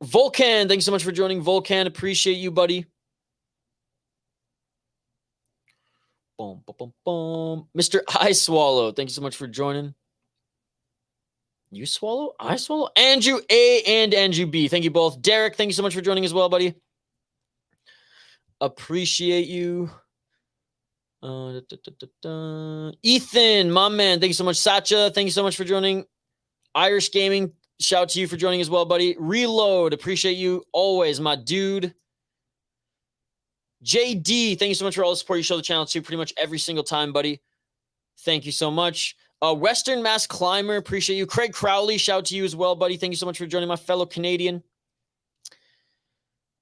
Volcan, thank you so much for joining. Volcan, appreciate you, buddy. Boom, boom, boom, boom. Mr. I Swallow, thank you so much for joining. You swallow? I swallow? Andrew A and Andrew B. Thank you both. Derek, thank you so much for joining as well, buddy. Appreciate you. Ethan, my man, thank you so much. Sacha, thank you so much for joining. Irish Gaming, shout out to you for joining as well, buddy. Reload, appreciate you always, my dude. JD, thank you so much for all the support you show the channel too, pretty much every single time, buddy. Thank you so much. Western Mass Climber, appreciate you. Craig Crowley, shout out to you as well, buddy. Thank you so much for joining, my fellow Canadian.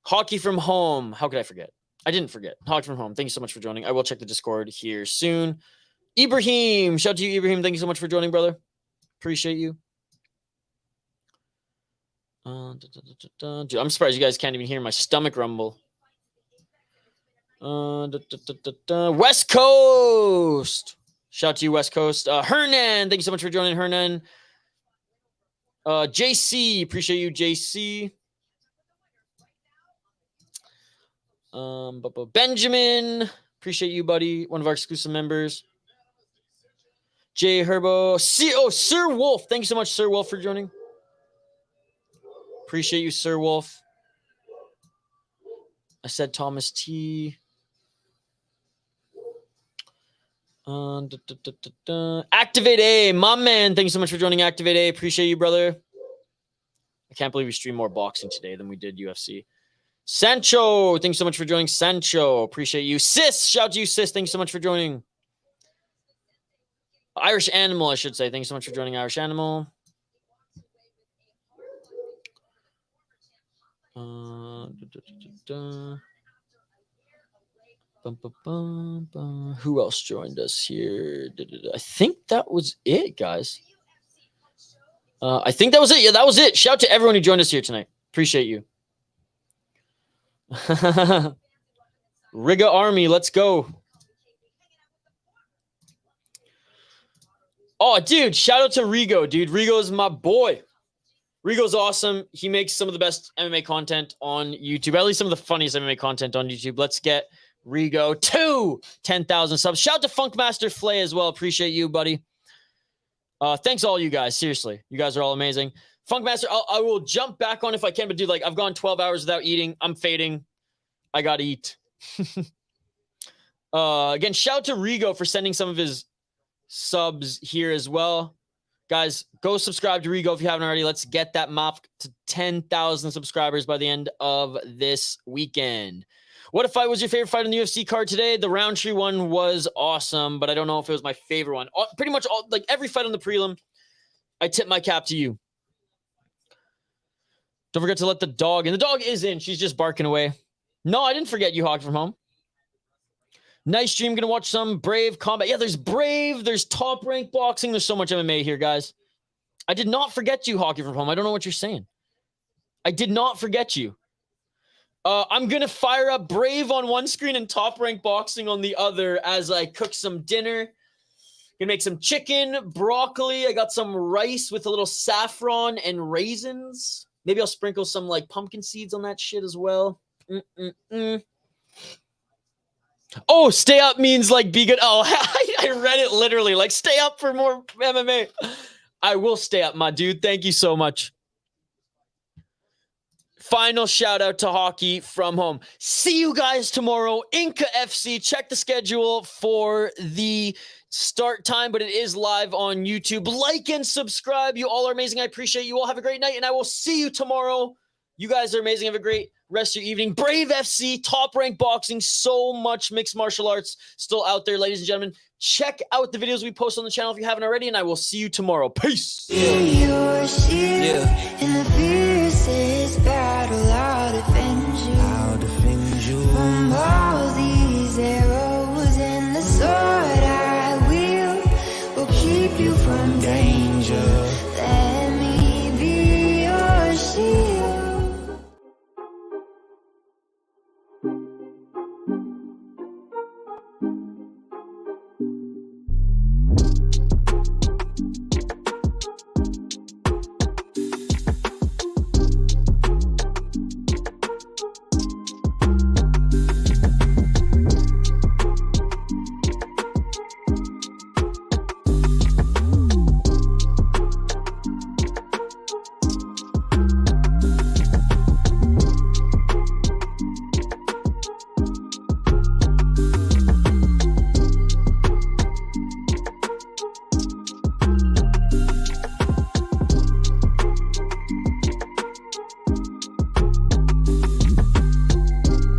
Hockey from Home, how could I forget? I didn't forget. Hockey from Home, thank you so much for joining. I will check the Discord here soon. Ibrahim, shout out to you, Ibrahim. Thank you so much for joining, brother. Appreciate you. Dude, I'm surprised you guys can't even hear my stomach rumble. West Coast. Shout out to you, West Coast. Hernan, thank you so much for joining, Hernan. JC, appreciate you, JC. Benjamin, appreciate you, buddy. One of our exclusive members. Jay Herbo. Sir Wolf, thank you so much, Sir Wolf, for joining. Appreciate you, Sir Wolf. I said Thomas T. Activate A, my man. Thank you so much for joining Activate A. Appreciate you, brother. I can't believe we streamed more boxing today than we did UFC. Sancho, thank you so much for joining. Sancho, appreciate you. Sis, shout out to you, Sis. Thank you so much for joining. Irish Animal, I should say. Thank you so much for joining Irish Animal. Who else joined us here? I think that was it, guys. I think that was it. Yeah, that was it. Shout out to everyone who joined us here tonight. Appreciate you. Riga Army, let's go. Oh, dude, shout out to Rigo, dude. Rigo's my boy. Rigo's awesome. He makes some of the best MMA content on YouTube, at least some of the funniest MMA content on YouTube. Let's get Rigo to 10,000 subs. Shout out to Funkmaster Flay as well. Appreciate you, buddy. Thanks all you guys. Seriously, you guys are all amazing. Funkmaster, I will jump back on if I can, but dude, like, I've gone 12 hours without eating. I'm fading. I gotta eat. Again, shout out to Rigo for sending some of his subs here as well. Guys, go subscribe to Rigo if you haven't already. Let's get that mop to 10,000 subscribers by the end of this weekend. What fight was your favorite fight on the UFC card today? The Roundtree one was awesome, but I don't know if it was my favorite one. Pretty much all, like every fight on the prelim, I tip my cap to you. Don't forget to let the dog in. The dog is in. She's just barking away. No, I didn't forget you, Hog from home. Nice stream. Gonna watch some Brave combat. Yeah, there's Brave. There's top rank boxing. There's so much MMA here, guys. I did not forget you, Hockey from home. I don't know what you're saying. I did not forget you. I'm gonna fire up Brave on one screen and top rank boxing on the other as I cook some dinner. Gonna make some chicken, broccoli. I got some rice with a little saffron and raisins. Maybe I'll sprinkle some like pumpkin seeds on that shit as well. Oh, stay up means like be good. Oh, I read it literally like stay up for more MMA. I will stay up, my dude. Thank you so much. Final shout out to Hockey from home. See you guys tomorrow. Inca FC. Check the schedule for the start time, but it is live on YouTube. Like and subscribe. You all are amazing. I appreciate you all. Have a great night, and I will see you tomorrow. You guys are amazing. Have a great rest of your evening. Brave FC, top rank boxing. So much mixed martial arts still out there, ladies and gentlemen. Check out the videos we post on the channel if you haven't already, and I will see you tomorrow. Peace. Yeah.